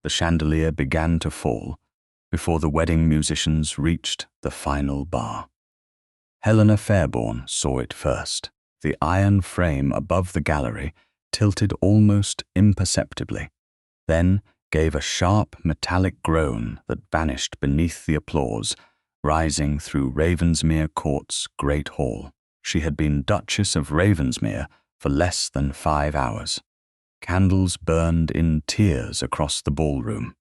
the chandelier began to fall before the wedding musicians reached the final bar. Helena Fairbourne saw it first. The iron frame above the gallery tilted almost imperceptibly, then gave a sharp metallic groan that vanished beneath the applause rising through Ravensmere Court's great hall. She had been Duchess of Ravensmere for less than 5 hours. Candles burned in tiers across the ballroom.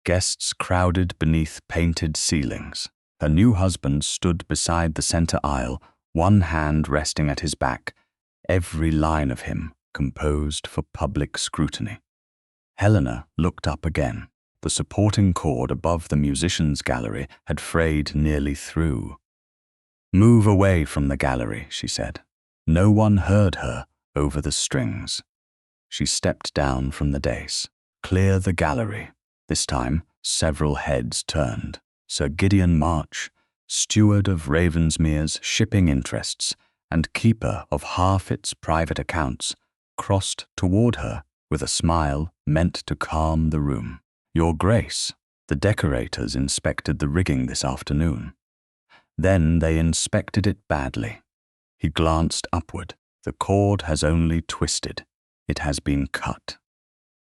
Guests crowded beneath painted ceilings. Her new husband stood beside the center aisle, one hand resting at his back, every line of him composed for public scrutiny. Helena looked up again. The supporting cord above the musicians' gallery had frayed nearly through. "Move away from the gallery," she said. No one heard her over the strings. She stepped down from the dais. "Clear the gallery." This time, several heads turned. Sir Gideon March, steward of Ravensmere's shipping interests and keeper of half its private accounts, crossed toward her with a smile meant to calm the room. "Your Grace, the decorators inspected the rigging this afternoon. Then they inspected it badly." He glanced upward. "The cord has only twisted. It has been cut."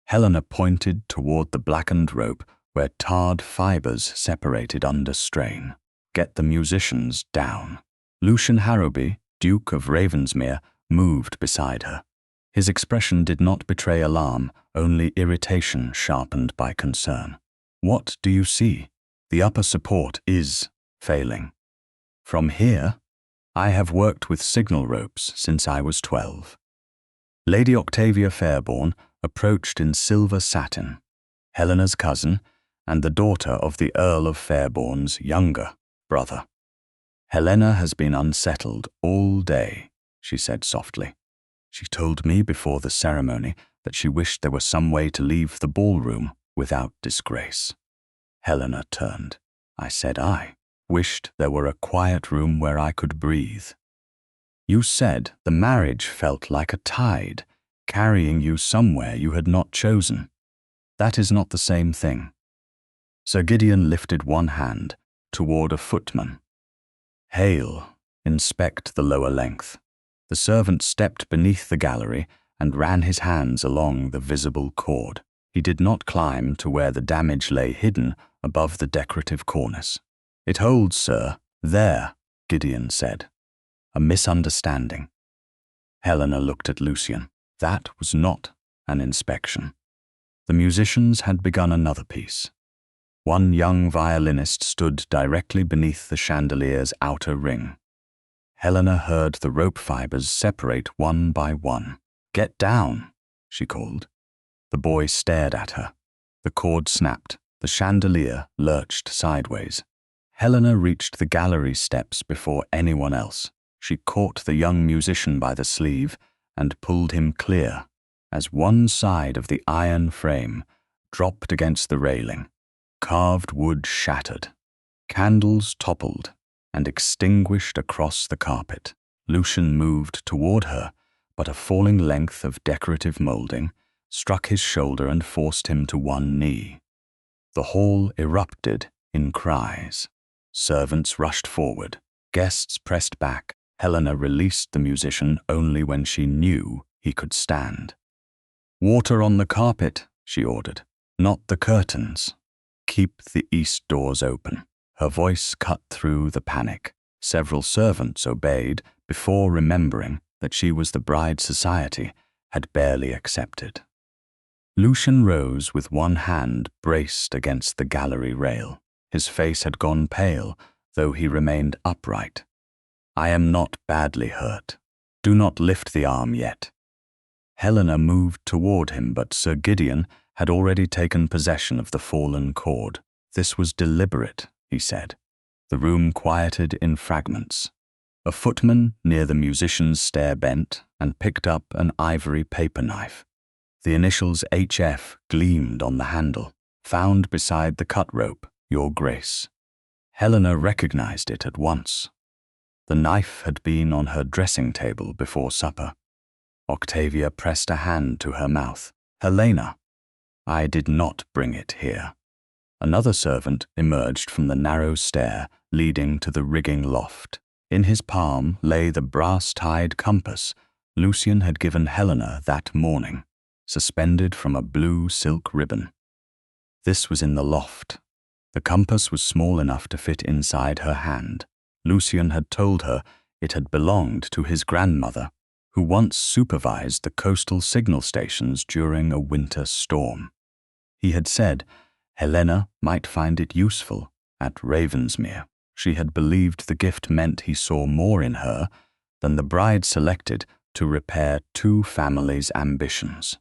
Helena pointed toward the blackened rope where tarred fibers separated under strain. "Get the musicians down." Lucian Harrowby, Duke of Ravensmere, moved beside her. His expression did not betray alarm, only irritation sharpened by concern. "What do you see? The upper support is failing. From here, I have worked with signal ropes since I was 12. Lady Octavia Fairbourne approached in silver satin, Helena's cousin and the daughter of the Earl of Fairbourne's younger brother. "Helena has been unsettled all day," she said softly. "She told me before the ceremony that she wished there was some way to leave the ballroom without disgrace." Helena turned. "I said I wished there were a quiet room where I could breathe. You said the marriage felt like a tide, carrying you somewhere you had not chosen. That is not the same thing." Sir Gideon lifted one hand toward a footman. "Hail, inspect the lower length." The servant stepped beneath the gallery and ran his hands along the visible cord. He did not climb to where the damage lay hidden above the decorative cornice. "It holds, sir. There," Gideon said. "A misunderstanding." Helena looked at Lucian. That was not an inspection. The musicians had begun another piece. One young violinist stood directly beneath the chandelier's outer ring. Helena heard the rope fibers separate one by one. "Get down," she called. The boy stared at her. The cord snapped. The chandelier lurched sideways. Helena reached the gallery steps before anyone else. She caught the young musician by the sleeve and pulled him clear as one side of the iron frame dropped against the railing. Carved wood shattered. Candles toppled and extinguished across the carpet. Lucian moved toward her, but a falling length of decorative molding struck his shoulder and forced him to one knee. The hall erupted in cries. Servants rushed forward. Guests pressed back. Helena released the musician only when she knew he could stand. "Water on the carpet," she ordered, "not the curtains. Keep the east doors open." Her voice cut through the panic. Several servants obeyed before remembering that she was the bride society had barely accepted. Lucian rose with one hand braced against the gallery rail. His face had gone pale, though he remained upright. "I am not badly hurt. Do not lift the arm yet." Helena moved toward him, but Sir Gideon had already taken possession of the fallen cord. "This was deliberate," he said. The room quieted in fragments. A footman near the musician's stair bent and picked up an ivory paper knife. The initials HF gleamed on the handle. "Found beside the cut rope, Your Grace." Helena recognized it at once. The knife had been on her dressing table before supper. Octavia pressed a hand to her mouth. "Helena." I did not bring it here. Another servant emerged from the narrow stair leading to the rigging loft. In his palm lay the brass-tied compass Lucian had given Helena that morning, suspended from a blue silk ribbon. This was in the loft. The compass was small enough to fit inside her hand. Lucian had told her it had belonged to his grandmother, who once supervised the coastal signal stations during a winter storm. He had said Helena might find it useful at Ravensmere. She had believed the gift meant he saw more in her than the bride selected to repair two families' ambitions.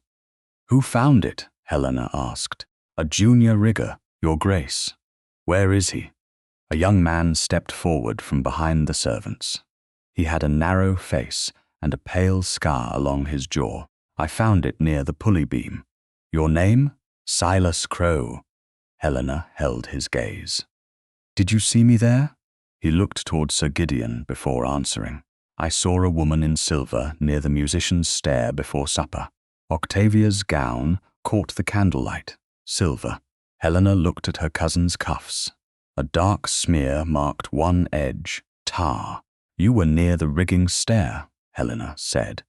"Who found it?" Helena asked. "A junior rigger, Your Grace." "Where is he?" A young man stepped forward from behind the servants. He had a narrow face and a pale scar along his jaw. "I found it near the pulley beam." "Your name?" "Silas Crowe." Helena held his gaze. "Did you see me there?" He looked toward Sir Gideon before answering. "I saw a woman in silver near the musician's stair before supper. Octavia's gown caught the candlelight. Silver." Helena looked at her cousin's cuffs. A dark smear marked one edge, tar. "You were near the rigging stair," Helena said.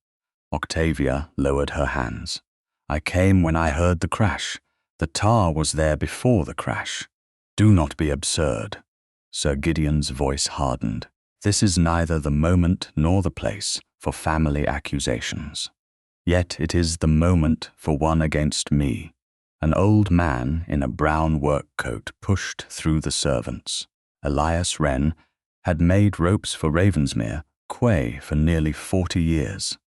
Octavia lowered her hands. "I came when I heard the crash. The tar was there before the crash." "Do not be absurd." Sir Gideon's voice hardened. "This is neither the moment nor the place for family accusations. Yet it is the moment for one against me." An old man in a brown work coat pushed through the servants. Elias Wren had made ropes for Ravensmere quay for nearly 40 years.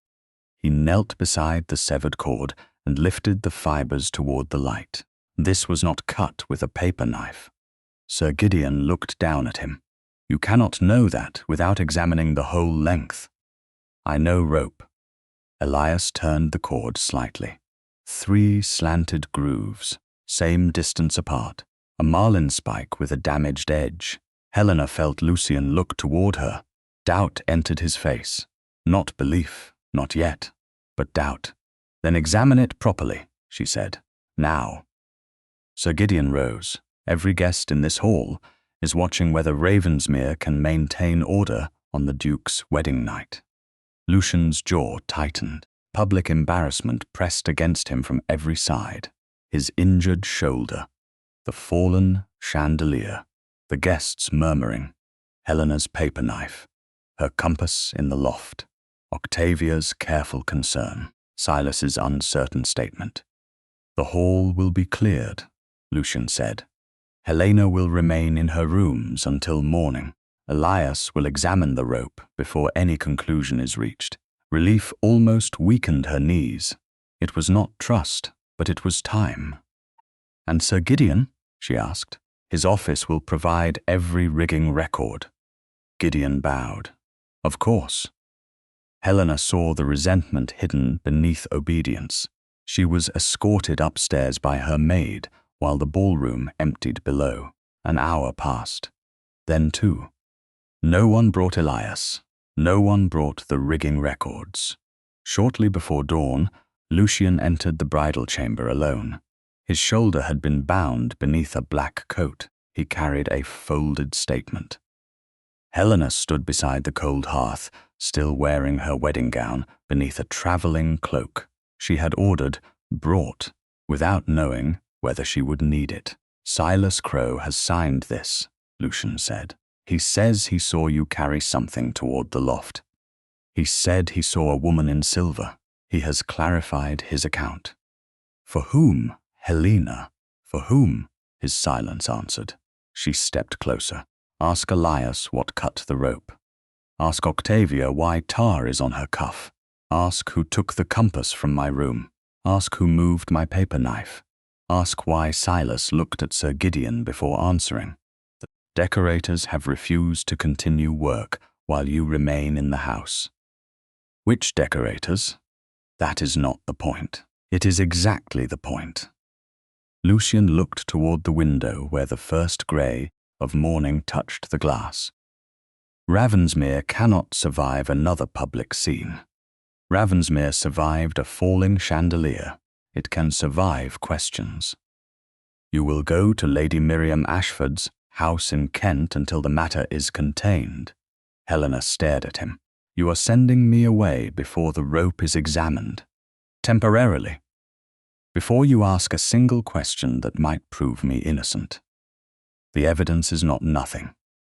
He knelt beside the severed cord and lifted the fibers toward the light. This was not cut with a paper knife. Sir Gideon looked down at him. "You cannot know that without examining the whole length." "I know rope." Elias turned the cord slightly. 3 slanted grooves, same distance apart, a marlinspike with a damaged edge. Helena felt Lucian look toward her. Doubt entered his face. Not belief, not yet, but doubt. "Then examine it properly," she said. "Now." Sir Gideon rose. Every guest in this hall is watching whether Ravensmere can maintain order on the Duke's wedding night. Lucian's jaw tightened. Public embarrassment pressed against him from every side. His injured shoulder, the fallen chandelier, the guests murmuring, Helena's paper knife, her compass in the loft, Octavia's careful concern, Silas's uncertain statement. "The hall will be cleared," Lucian said. "Helena will remain in her rooms until morning. Elias will examine the rope before any conclusion is reached." Relief almost weakened her knees. It was not trust, but it was time. "And Sir Gideon?" she asked. "His office will provide every rigging record." Gideon bowed. "Of course." Helena saw the resentment hidden beneath obedience. She was escorted upstairs by her maid while the ballroom emptied below. An hour passed. Then 2. No one brought Elias. No one brought the rigging records. Shortly before dawn, Lucian entered the bridal chamber alone. His shoulder had been bound beneath a black coat. He carried a folded statement. Helena stood beside the cold hearth, still wearing her wedding gown beneath a traveling cloak. She had ordered, brought, without knowing whether she would need it. "Silas Crowe has signed this," Lucian said. "He says he saw you carry something toward the loft. He said he saw a woman in silver. He has clarified his account." "For whom, Helena? For whom?" his silence answered. She stepped closer. "Ask Elias what cut the rope. Ask Octavia why tar is on her cuff. Ask who took the compass from my room. Ask who moved my paper knife. Ask why Silas looked at Sir Gideon before answering. The decorators have refused to continue work while you remain in the house." "Which decorators?" "That is not the point." "It is exactly the point." Lucian looked toward the window where the first grey of morning touched the glass. Ravensmere cannot survive another public scene. Ravensmere survived a falling chandelier. it can survive questions. You will go to Lady Miriam Ashford's house in Kent until the matter is contained. Helena stared at him. You are sending me away before the rope is examined. Temporarily. Before you ask a single question that might prove me innocent. The evidence is not nothing.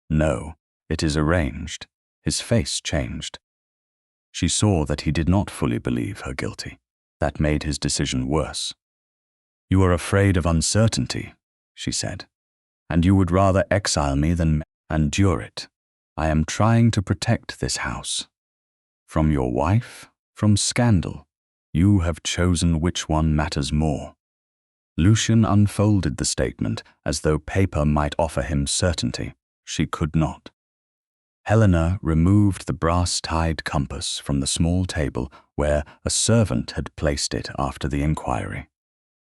No, it is arranged. His face changed. She saw that he did not fully believe her guilty. That made his decision worse. You are afraid of uncertainty, she said, and you would rather exile me than endure it. I am trying to protect this house. From your wife, from scandal. You have chosen which one matters more. Lucian unfolded the statement as though paper might offer him certainty. She could not. Helena removed the brass-tied compass from the small table where a servant had placed it after the inquiry.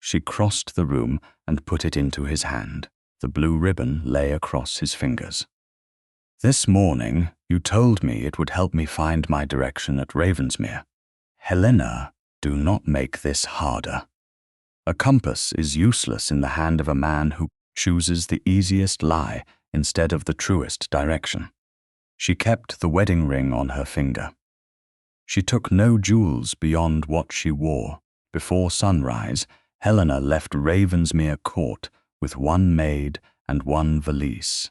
She crossed the room and put it into his hand. The blue ribbon lay across his fingers. This morning, you told me it would help me find my direction at Ravensmere. Helena, do not make this harder. A compass is useless in the hand of a man who chooses the easiest lie instead of the truest direction. She kept the wedding ring on her finger. She took no jewels beyond what she wore. Before sunrise, Helena left Ravensmere Court with one maid and one valise.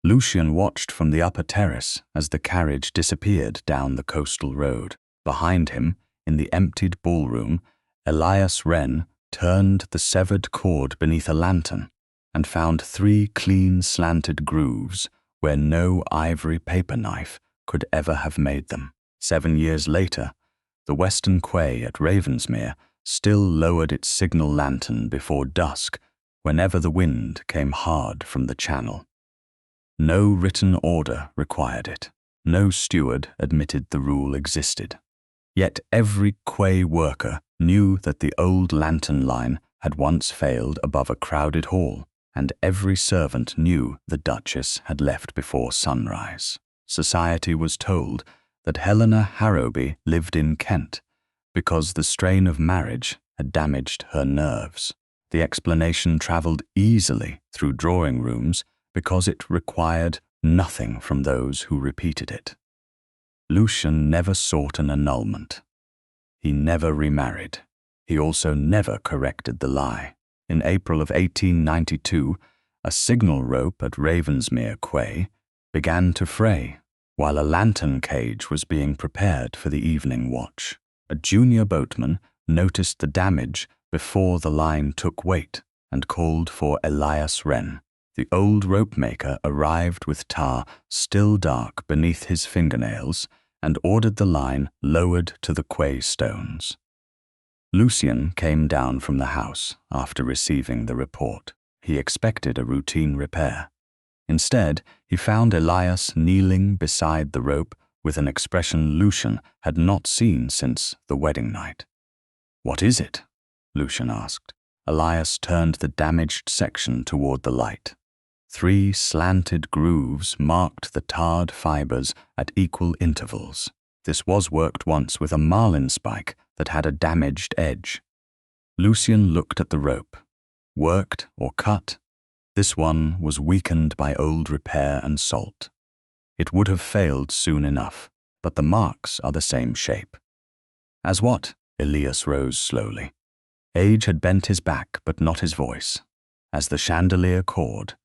Lucian watched from the upper terrace as the carriage disappeared down the coastal road. Behind him, in the emptied ballroom, Elias Wren turned the severed cord beneath a lantern and found 3 clean slanted grooves where no ivory paper knife could ever have made them. 7 years later, the western quay at Ravensmere still lowered its signal lantern before dusk whenever the wind came hard from the channel. No written order required it. No steward admitted the rule existed. Yet every quay worker knew that the old lantern line had once failed above a crowded hall, and every servant knew the Duchess had left before sunrise. Society was told that Helena Harrowby lived in Kent because the strain of marriage had damaged her nerves. The explanation travelled easily through drawing rooms because it required nothing from those who repeated it. Lucian never sought an annulment. He never remarried. He also never corrected the lie. In April of 1892, a signal rope at Ravensmere Quay began to fray while a lantern cage was being prepared for the evening watch. A junior boatman noticed the damage before the line took weight and called for Elias Wren. The old rope-maker arrived with tar still dark beneath his fingernails and ordered the line lowered to the quay stones. Lucian came down from the house after receiving the report. He expected a routine repair. Instead, he found Elias kneeling beside the rope with an expression Lucian had not seen since the wedding night. "What is it?" Lucian asked. Elias turned the damaged section toward the light. 3 slanted grooves marked the tarred fibers at equal intervals. This was worked once with a marlinspike that had a damaged edge. Lucian looked at the rope. Worked or cut, this one was weakened by old repair and salt. It would have failed soon enough, but the marks are the same shape. As what? Elias rose slowly. Age had bent his back, but not his voice. As the chandelier cord.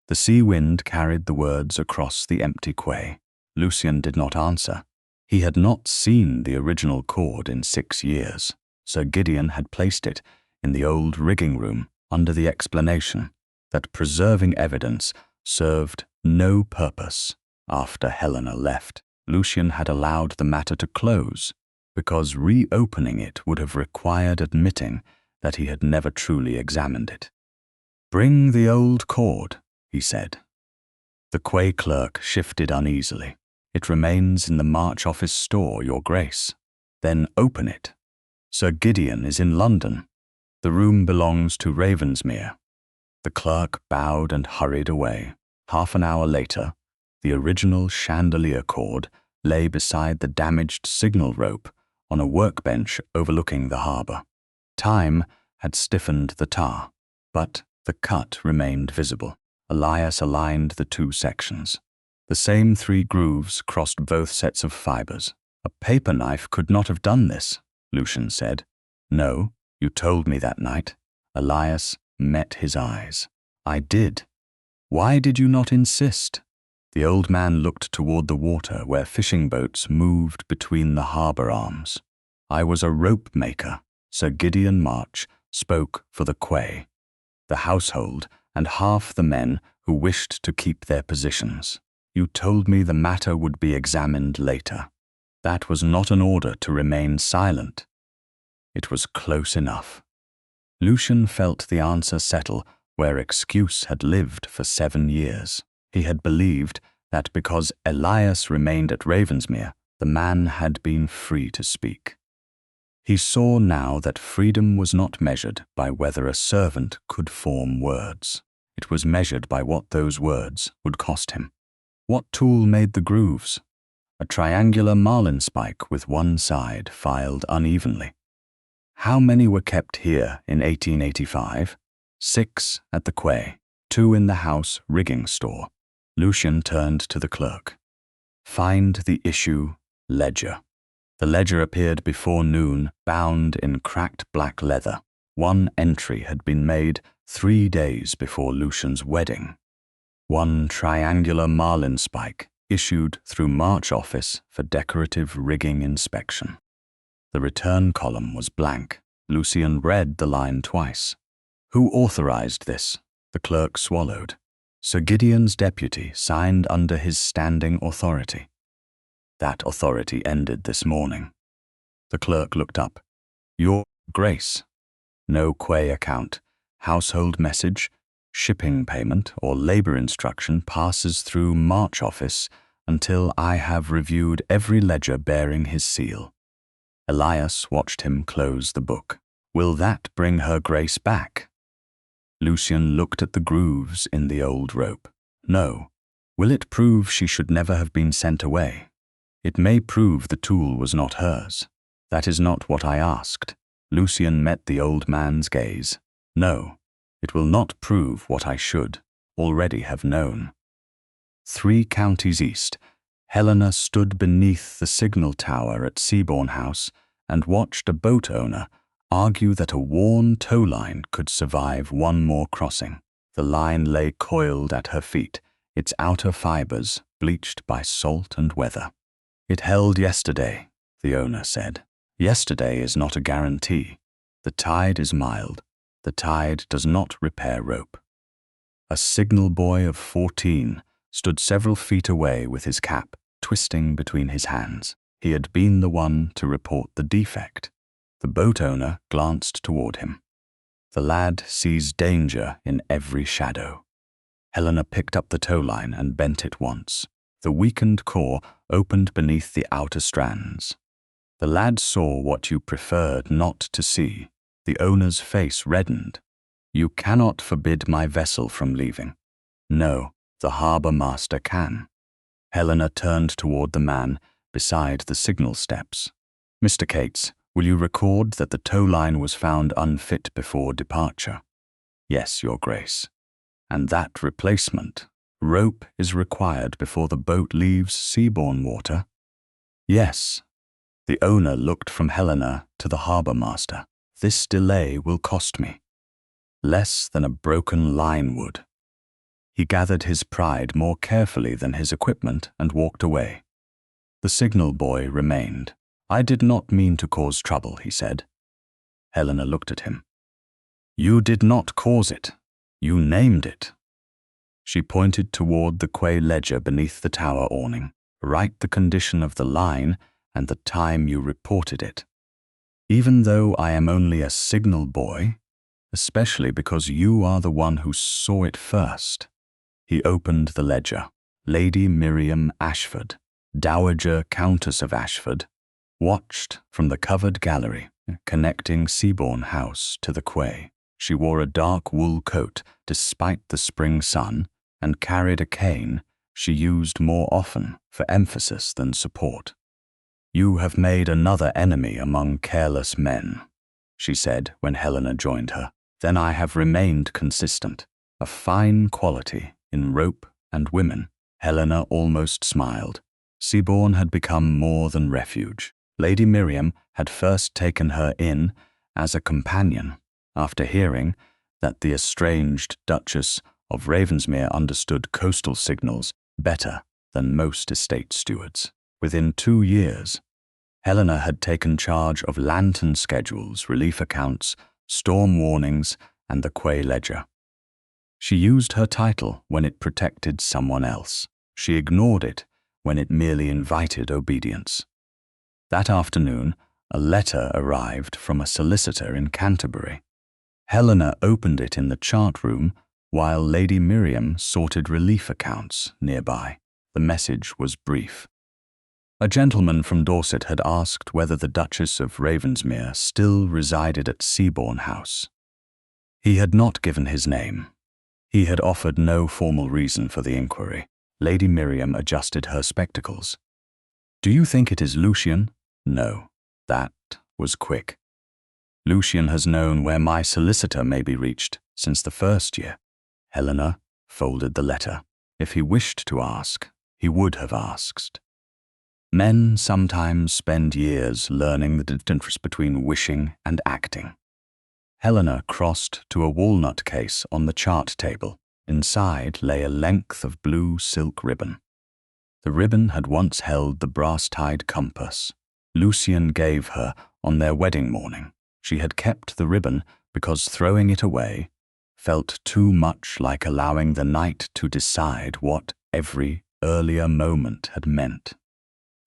The sea wind carried the words across the empty quay. Lucian did not answer. He had not seen the original cord in 6 years. Sir Gideon had placed it in the old rigging room under the explanation that preserving evidence served no purpose. After Helena left, Lucian had allowed the matter to close because reopening it would have required admitting that he had never truly examined it. "Bring the old cord," he said. The quay clerk shifted uneasily. "It remains in the March office store, Your Grace." "Then open it." "Sir Gideon is in London. The room belongs to Ravensmere." The clerk bowed and hurried away. Half an hour later, the original chandelier cord lay beside the damaged signal rope on a workbench overlooking the harbour. Time had stiffened the tar, but the cut remained visible. Elias aligned the two sections. The same 3 grooves crossed both sets of fibers. A paper knife could not have done this, Lucian said. No, you told me that night. Elias met his eyes. I did. Why did you not insist? The old man looked toward the water where fishing boats moved between the harbour arms. I was a rope maker. Sir Gideon March spoke for the quay, the household, and half the men who wished to keep their positions. You told me the matter would be examined later. That was not an order to remain silent. It was close enough. Lucian felt the answer settle where excuse had lived for 7 years. He had believed that because Elias remained at Ravensmere, the man had been free to speak. He saw now that freedom was not measured by whether a servant could form words. It was measured by what those words would cost him. What tool made the grooves? A triangular marlinspike with one side filed unevenly. How many were kept here in 1885? 6 at the quay, 2 in the house rigging store. Lucian turned to the clerk. Find the issue ledger. The ledger appeared before noon, bound in cracked black leather. One entry had been made 3 days before Lucian's wedding. One triangular marlinspike issued through March office for decorative rigging inspection. The return column was blank. Lucian read the line twice. Who authorized this? The clerk swallowed. Sir Gideon's deputy signed under his standing authority. That authority ended this morning. The clerk looked up. Your Grace. No quay account, household message, shipping payment, or labour instruction passes through March office until I have reviewed every ledger bearing his seal. Elias watched him close the book. Will that bring her Grace back? Lucian looked at the grooves in the old rope. No. Will it prove she should never have been sent away? It may prove the tool was not hers. That is not what I asked. Lucian met the old man's gaze. No, it will not prove what I should already have known. 3 counties east, Helena stood beneath the signal tower at Seabourne House and watched a boat owner argue that a worn tow line could survive one more crossing. The line lay coiled at her feet, its outer fibers bleached by salt and weather. It held yesterday, the owner said. Yesterday is not a guarantee. The tide is mild. The tide does not repair rope. A signal boy of 14 stood several feet away with his cap twisting between his hands. He had been the one to report the defect. The boat owner glanced toward him. The lad sees danger in every shadow. Helena picked up the tow line and bent it once. The weakened core opened beneath the outer strands. The lad saw what you preferred not to see. The owner's face reddened. You cannot forbid my vessel from leaving. No, the harbour master can. Helena turned toward the man beside the signal steps. Mr. Cates, will you record that the tow line was found unfit before departure? Yes, Your Grace. And that replacement, rope, is required before the boat leaves Seabourne water? Yes. The owner looked from Helena to the harbour master. This delay will cost me. Less than a broken line would. He gathered his pride more carefully than his equipment and walked away. The signal boy remained. I did not mean to cause trouble, he said. Helena looked at him. You did not cause it. You named it. She pointed toward the quay ledger beneath the tower awning. Write the condition of the line and the time you reported it. Even though I am only a signal boy, especially because you are the one who saw it first. He opened the ledger. Lady Miriam Ashford, Dowager Countess of Ashford, watched from the covered gallery connecting Seabourne House to the quay. She wore a dark wool coat despite the spring sun and carried a cane she used more often for emphasis than support. You have made another enemy among careless men. she said when Helena joined her. Then I have remained consistent. A fine quality in rope and women. Helena almost smiled. Seabourne had become more than refuge. Lady Miriam had first taken her in as a companion after hearing that the estranged Duchess of Ravensmere understood coastal signals better than most estate stewards. Within 2 years, Helena had taken charge of lantern schedules, relief accounts, storm warnings, and the quay ledger. She used her title when it protected someone else. She ignored it when it merely invited obedience. That afternoon, a letter arrived from a solicitor in Canterbury. Helena opened it in the chart room while Lady Miriam sorted relief accounts nearby. The message was brief. A gentleman from Dorset had asked whether the Duchess of Ravensmere still resided at Seabourne House. He had not given his name. He had offered no formal reason for the inquiry. Lady Miriam adjusted her spectacles. Do you think it is Lucian? No. That was quick. Lucian has known where my solicitor may be reached since the first year. Helena folded the letter. If he wished to ask, he would have asked. Men sometimes spend years learning the difference between wishing and acting. Helena crossed to a walnut case on the chart table. Inside lay a length of blue silk ribbon. The ribbon had once held the brass-tied compass Lucian gave her on their wedding morning. She had kept the ribbon because throwing it away felt too much like allowing the night to decide what every earlier moment had meant.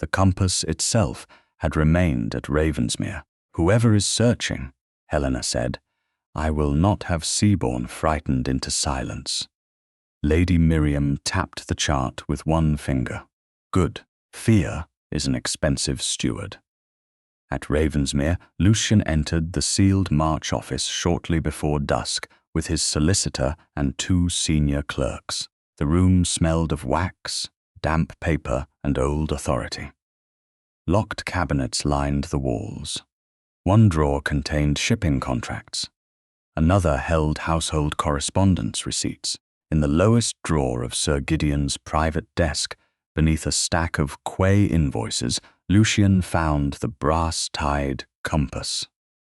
The compass itself had remained at Ravensmere. Whoever is searching, Helena said, I will not have Seabourne frightened into silence. Lady Miriam tapped the chart with one finger. Good. Fear is an expensive steward. At Ravensmere, Lucian entered the sealed March office shortly before dusk with his solicitor and 2 senior clerks. The room smelled of wax, damp paper, and old authority. Locked cabinets lined the walls. One drawer contained shipping contracts. Another held household correspondence receipts. In the lowest drawer of Sir Gideon's private desk, beneath a stack of quay invoices, Lucian found the brass-tied compass.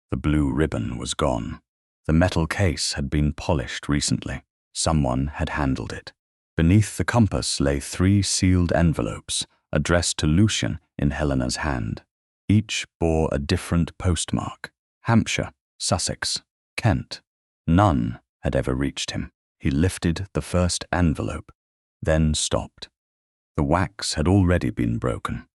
The blue ribbon was gone. The metal case had been polished recently. Someone had handled it. Beneath the compass lay 3 sealed envelopes, addressed to Lucian in Helena's hand. Each bore a different postmark. Hampshire, Sussex, Kent. None had ever reached him. He lifted the first envelope, then stopped. The wax had already been broken.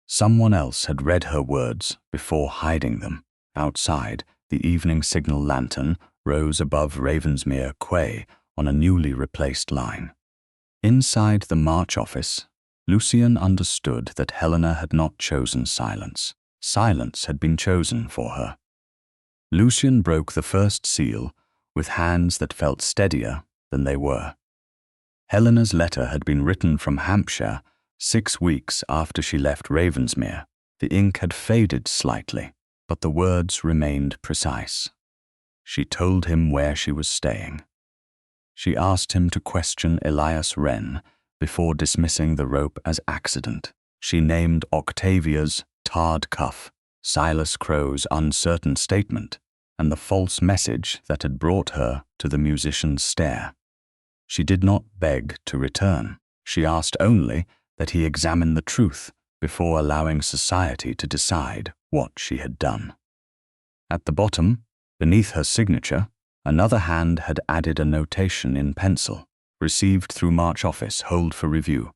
Someone else had read her words before hiding them. Outside, the evening signal lantern rose above Ravensmere Quay on a newly replaced line. Inside the March office, Lucian understood that Helena had not chosen silence. Silence had been chosen for her. Lucian broke the first seal with hands that felt steadier than they were. Helena's letter had been written from Hampshire 6 weeks after she left Ravensmere. The ink had faded slightly, but the words remained precise. She told him where she was staying. She asked him to question Elias Wren before dismissing the rope as accident. She named Octavia's tarred cuff, Silas Crow's uncertain statement, and the false message that had brought her to the musician's stair. She did not beg to return. She asked only that he examine the truth before allowing society to decide what she had done. At the bottom, beneath her signature, another hand had added a notation in pencil, received through March office, hold for review.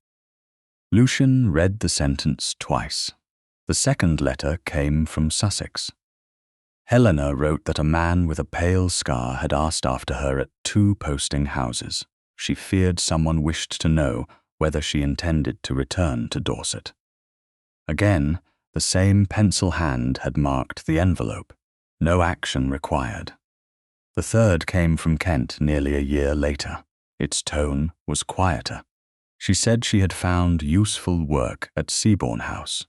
Lucian read the sentence twice. The second letter came from Sussex. Helena wrote that a man with a pale scar had asked after her at 2 posting houses. She feared someone wished to know whether she intended to return to Dorset. Again, the same pencil hand had marked the envelope. No action required. The third came from Kent nearly a year later. Its tone was quieter. She said she had found useful work at Seabourne House.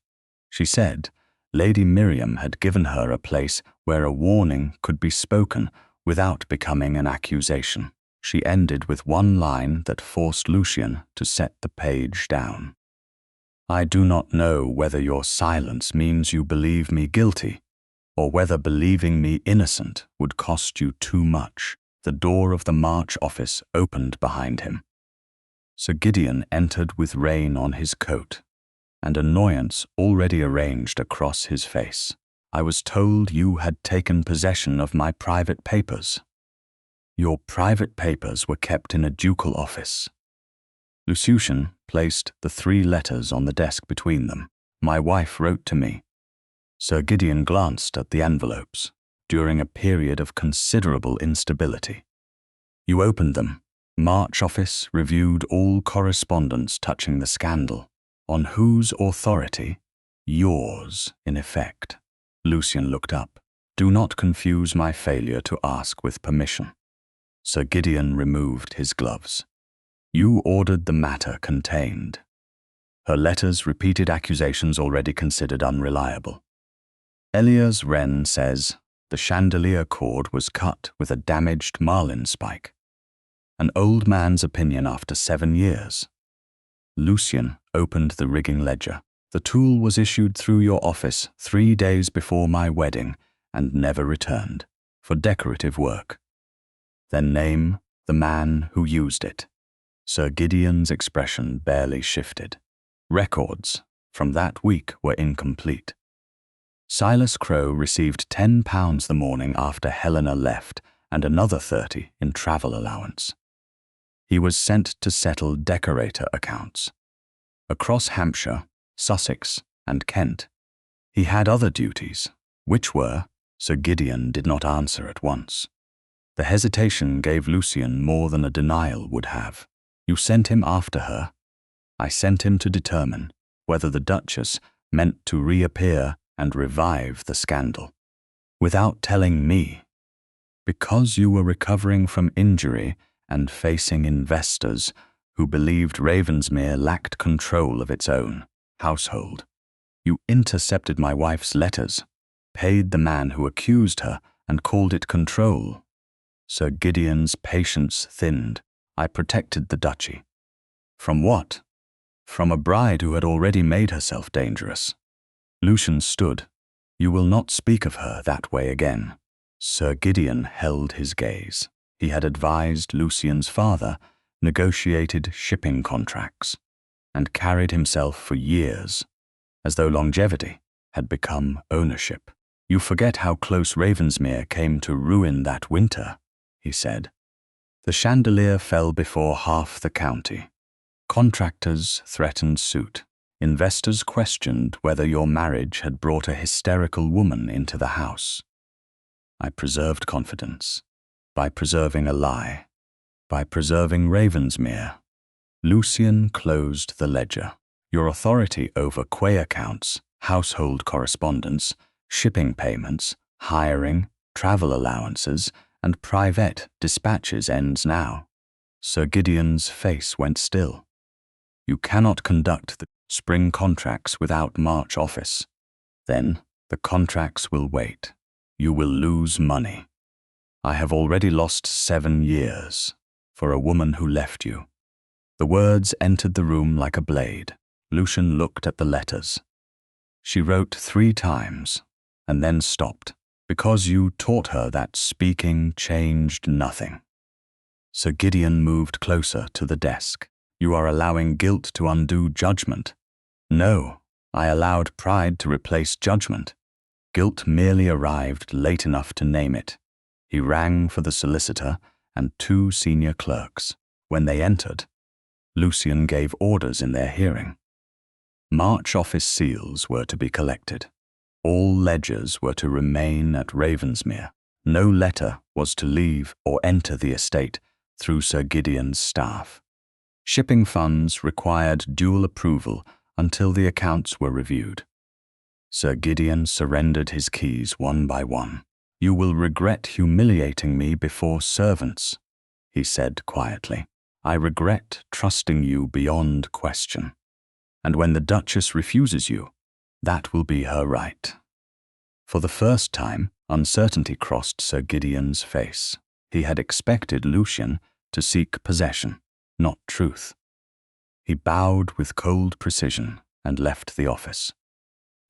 She said, Lady Miriam had given her a place where a warning could be spoken without becoming an accusation. She ended with one line that forced Lucian to set the page down. I do not know whether your silence means you believe me guilty, or whether believing me innocent would cost you too much. The door of the March office opened behind him. Sir Gideon entered with rain on his coat, and annoyance already arranged across his face. I was told you had taken possession of my private papers. Your private papers were kept in a ducal office. Lucian placed the 3 letters on the desk between them. My wife wrote to me. Sir Gideon glanced at the envelopes during a period of considerable instability. You opened them. March office reviewed all correspondence touching the scandal. On whose authority? Yours, in effect. Lucian looked up. Do not confuse my failure to ask with permission. Sir Gideon removed his gloves. You ordered the matter contained. Her letters repeated accusations already considered unreliable. Elias Wren says the chandelier cord was cut with a damaged marlin spike. An old man's opinion after 7 years. Lucian opened the rigging ledger. The tool was issued through your office 3 days before my wedding and never returned, for decorative work. Then name the man who used it. Sir Gideon's expression barely shifted. Records from that week were incomplete. Silas Crowe received £10 the morning after Helena left and another 30 in travel allowance. He was sent to settle decorator accounts. Across Hampshire, Sussex, and Kent, he had other duties, which were, Sir Gideon did not answer at once. The hesitation gave Lucian more than a denial would have. You sent him after her. I sent him to determine whether the Duchess meant to reappear and revive the scandal. Without telling me. Because you were recovering from injury and facing investors who believed Ravensmere lacked control of its own household. You intercepted my wife's letters, paid the man who accused her, and called it control. Sir Gideon's patience thinned. I protected the duchy. From what? From a bride who had already made herself dangerous. Lucian stood. You will not speak of her that way again. Sir Gideon held his gaze. He had advised Lucian's father, negotiated shipping contracts, and carried himself for years, as though longevity had become ownership. You forget how close Ravensmere came to ruin that winter, he said. The chandelier fell before half the county. Contractors threatened suit. Investors questioned whether your marriage had brought a hysterical woman into the house. I preserved confidence by preserving a lie, by preserving Ravensmere. Lucian closed the ledger. Your authority over quay accounts, household correspondence, shipping payments, hiring, travel allowances, and private dispatches ends now. Sir Gideon's face went still. You cannot conduct the spring contracts without March office. Then the contracts will wait. You will lose money. I have already lost 7 years for a woman who left you. The words entered the room like a blade. Lucian looked at the letters. She wrote 3 times and then stopped. Because you taught her that speaking changed nothing. Sir Gideon moved closer to the desk. You are allowing guilt to undo judgment. No, I allowed pride to replace judgment. Guilt merely arrived late enough to name it. He rang for the solicitor and 2 senior clerks. When they entered, Lucian gave orders in their hearing. March office seals were to be collected. All ledgers were to remain at Ravensmere. No letter was to leave or enter the estate through Sir Gideon's staff. Shipping funds required dual approval until the accounts were reviewed. Sir Gideon surrendered his keys one by one. You will regret humiliating me before servants, he said quietly. I regret trusting you beyond question. And when the Duchess refuses you, that will be her right. For the first time, uncertainty crossed Sir Gideon's face. He had expected Lucian to seek possession, not truth. He bowed with cold precision and left the office.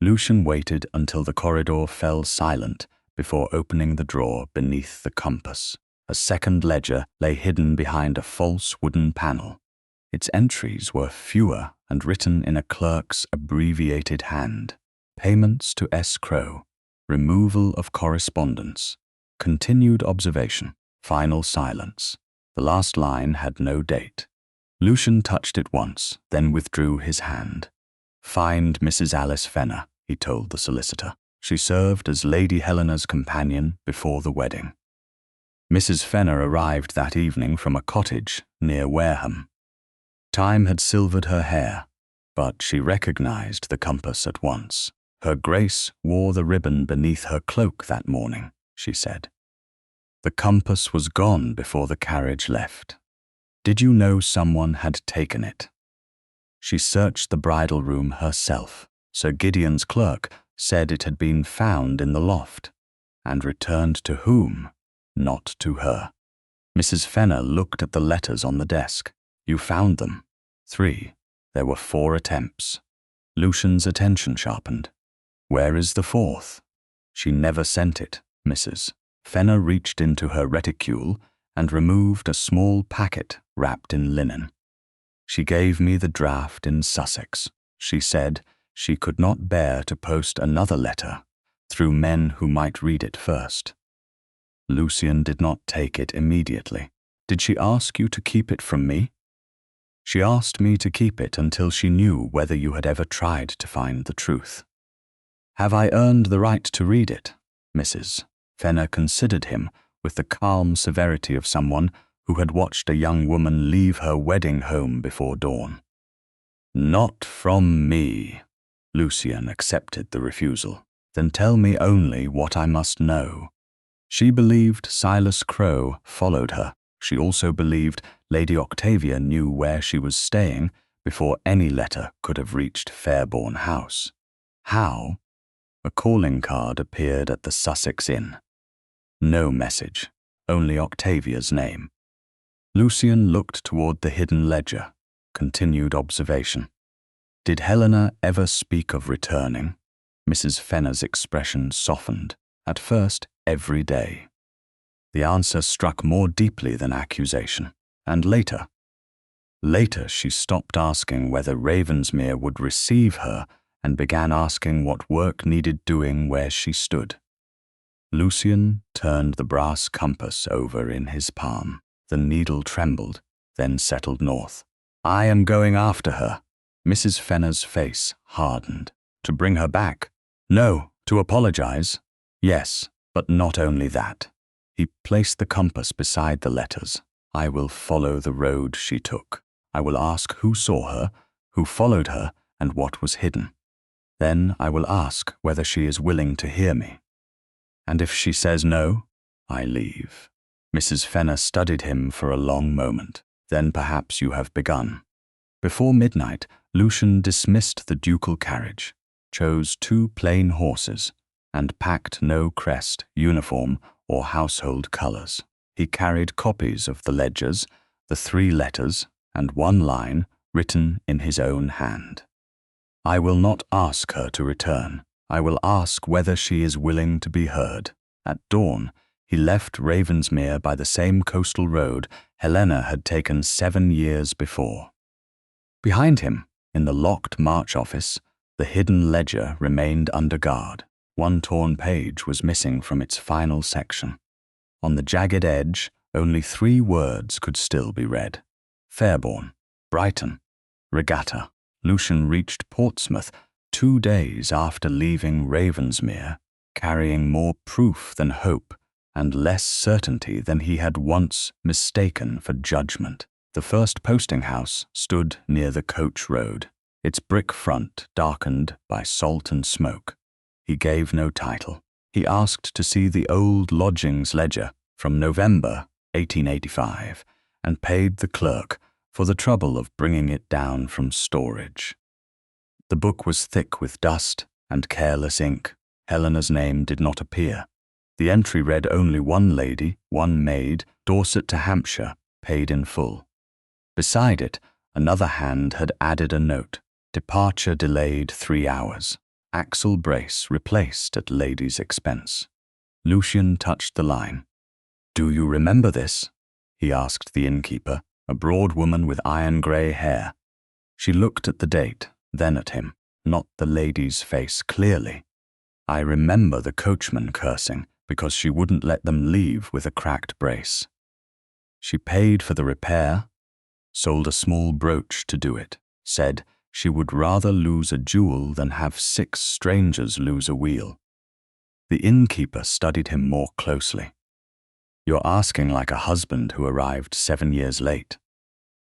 Lucian waited until the corridor fell silent before opening the drawer beneath the compass. A second ledger lay hidden behind a false wooden panel. Its entries were fewer and written in a clerk's abbreviated hand. Payments to S. Crow, removal of correspondence, continued observation, final silence. The last line had no date. Lucian touched it once, then withdrew his hand. Find Mrs. Alice Fenner, he told the solicitor. She served as Lady Helena's companion before the wedding. Mrs. Fenner arrived that evening from a cottage near Wareham. Time had silvered her hair, but she recognized the compass at once. Her Grace wore the ribbon beneath her cloak that morning, she said. The compass was gone before the carriage left. Did you know someone had taken it? She searched the bridal room herself. Sir Gideon's clerk said it had been found in the loft, and returned to whom? Not to her. Mrs. Fenner looked at the letters on the desk. You found them. 3. There were 4 attempts. Lucian's attention sharpened. Where is the 4th? She never sent it, Mrs. Fenner reached into her reticule and removed a small packet wrapped in linen. She gave me the draft in Sussex. She said she could not bear to post another letter through men who might read it first. Lucian did not take it immediately. Did she ask you to keep it from me? She asked me to keep it until she knew whether you had ever tried to find the truth. Have I earned the right to read it? Mrs. Fenner considered him with the calm severity of someone who had watched a young woman leave her wedding home before dawn. Not from me. Lucian accepted the refusal. Then tell me only what I must know. She believed Silas Crowe followed her. She also believed Lady Octavia knew where she was staying before any letter could have reached Fairbourne House. How? A calling card appeared at the Sussex Inn. No message, only Octavia's name. Lucian looked toward the hidden ledger, continued observation. Did Helena ever speak of returning? Mrs. Fenner's expression softened, at first every day. The answer struck more deeply than accusation, and later. Later she stopped asking whether Ravensmere would receive her and began asking what work needed doing where she stood. Lucian turned the brass compass over in his palm. The needle trembled, then settled north. I am going after her. Mrs. Fenner's face hardened. To bring her back? No. To apologize? Yes, but not only that. He placed the compass beside the letters. I will follow the road she took. I will ask who saw her, who followed her, and what was hidden. Then I will ask whether she is willing to hear me. And if she says no, I leave. Mrs. Fenner studied him for a long moment. Then perhaps you have begun. Before midnight, Lucian dismissed the ducal carriage, chose 2 plain horses, and packed no crest, uniform, or household colours. He carried copies of the ledgers, the 3 letters, and 1 line written in his own hand. I will not ask her to return. I will ask whether she is willing to be heard. At dawn, he left Ravensmere by the same coastal road Helena had taken 7 years before. Behind him, in the locked March office, the hidden ledger remained under guard. 1 torn page was missing from its final section. On the jagged edge, only 3 words could still be read. Fairbourne, Brighton, Regatta. Lucian reached Portsmouth 2 days after leaving Ravensmere, carrying more proof than hope and less certainty than he had once mistaken for judgment. The first posting house stood near the coach road, its brick front darkened by salt and smoke. He gave no title. He asked to see the old lodgings ledger from November 1885 and paid the clerk for the trouble of bringing it down from storage. The book was thick with dust and careless ink, Helena's name did not appear. The entry read only one lady, one maid, Dorset to Hampshire, paid in full. Beside it, another hand had added a note, departure delayed 3 hours, axle brace replaced at lady's expense. Lucian touched the line. "Do you remember this?" he asked the innkeeper, a broad woman with iron-grey hair. She looked at the date, then at him, not the lady's face clearly. "I remember the coachman cursing because she wouldn't let them leave with a cracked brace. She paid for the repair, sold a small brooch to do it, said she would rather lose a jewel than have 6 strangers lose a wheel." The innkeeper studied him more closely. "You're asking like a husband who arrived 7 years late."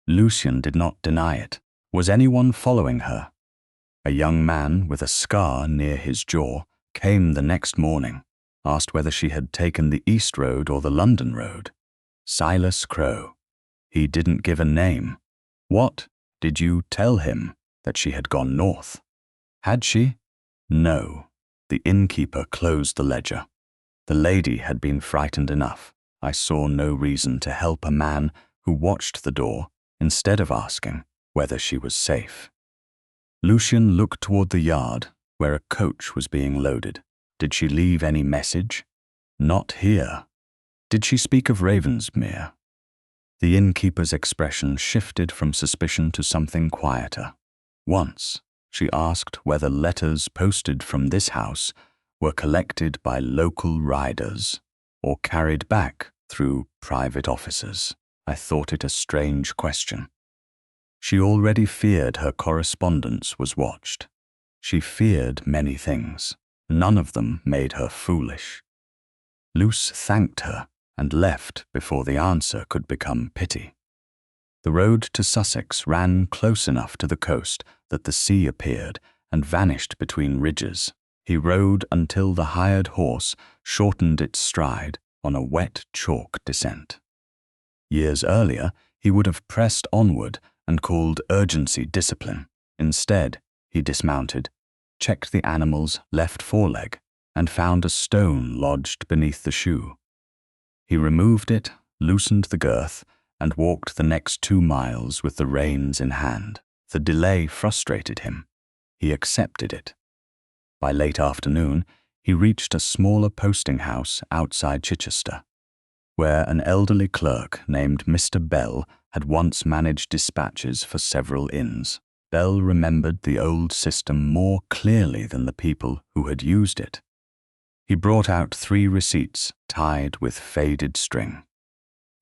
Lucian did not deny it. Was anyone following her? A young man with a scar near his jaw came the next morning, asked whether she had taken the East Road or the London Road. Silas Crowe. He didn't give a name. What? Did you tell him that she had gone north? Had she? No. The innkeeper closed the ledger. The lady had been frightened enough. I saw no reason to help a man who watched the door instead of asking whether she was safe. Lucian looked toward the yard where a coach was being loaded. Did she leave any message? Not here. Did she speak of Ravensmere? The innkeeper's expression shifted from suspicion to something quieter. Once, she asked whether letters posted from this house were collected by local riders or carried back through private officers. I thought it a strange question. She already feared her correspondence was watched. She feared many things. None of them made her foolish. Luce thanked her and left before the answer could become pity. The road to Sussex ran close enough to the coast that the sea appeared and vanished between ridges. He rode until the hired horse shortened its stride on a wet chalk descent. Years earlier, he would have pressed onward and called urgency discipline. Instead, he dismounted, checked the animal's left foreleg, and found a stone lodged beneath the shoe. He removed it, loosened the girth, and walked the next 2 miles with the reins in hand. The delay frustrated him. He accepted it. By late afternoon, he reached a smaller posting house outside Chichester, where an elderly clerk named Mr. Bell had once managed dispatches for several inns. Bell remembered the old system more clearly than the people who had used it. He brought out 3 receipts tied with faded string.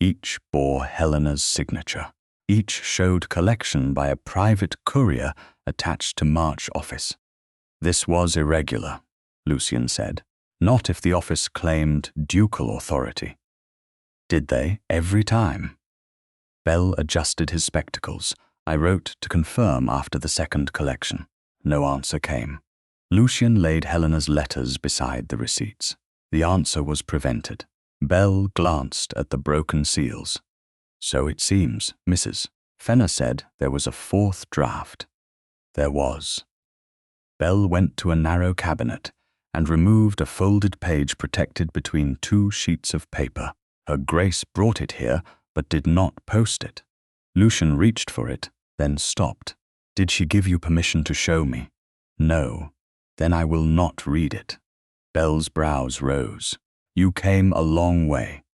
Each bore Helena's signature. Each showed collection by a private courier attached to March office. This was irregular, Lucian said, not if the office claimed ducal authority. Did they every time? Bell adjusted his spectacles. I wrote to confirm after the second collection. No answer came. Lucian laid Helena's letters beside the receipts. The answer was prevented. Bell glanced at the broken seals. So it seems, Mrs. Fenner said there was a 4th draft. There was. Bell went to a narrow cabinet and removed a folded page protected between 2 sheets of paper. Her Grace brought it here, but did not post it. Lucian reached for it, then stopped. Did she give you permission to show me? No. Then I will not read it. Bell's brows rose. You came a long way.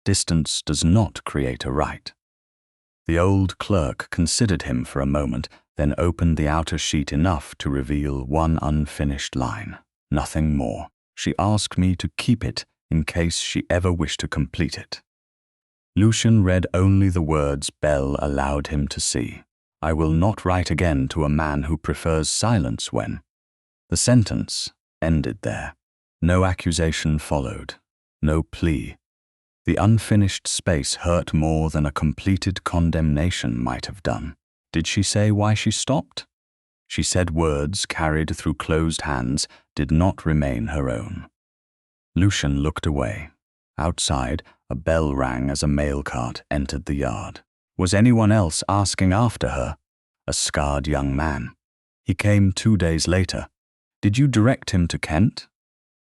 Distance does not create a right. The old clerk considered him for a moment, then opened the outer sheet enough to reveal one unfinished line. Nothing more. She asked me to keep it in case she ever wished to complete it. Lucian read only the words Bell allowed him to see. I will not write again to a man who prefers silence when. The sentence ended there. No accusation followed. No plea. The unfinished space hurt more than a completed condemnation might have done. Did she say why she stopped? She said words carried through closed hands did not remain her own. Lucian looked away. Outside, a bell rang as a mail cart entered the yard. Was anyone else asking after her? A scarred young man. He came 2 days later. Did you direct him to Kent?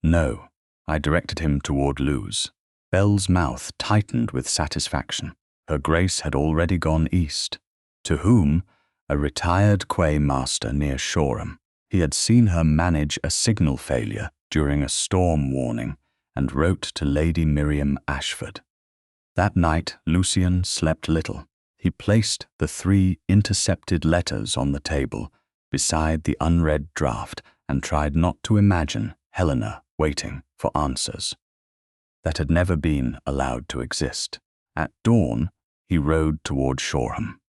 No, I directed him toward Lewes. Belle's mouth tightened with satisfaction. Her Grace had already gone east. To whom? A retired quay master near Shoreham. He had seen her manage a signal failure during a storm warning and wrote to Lady Miriam Ashford. That night, Lucian slept little. He placed the 3 intercepted letters on the table beside the unread draft and tried not to imagine Helena waiting for answers. That had never been allowed to exist. At dawn, he rode toward Shoreham.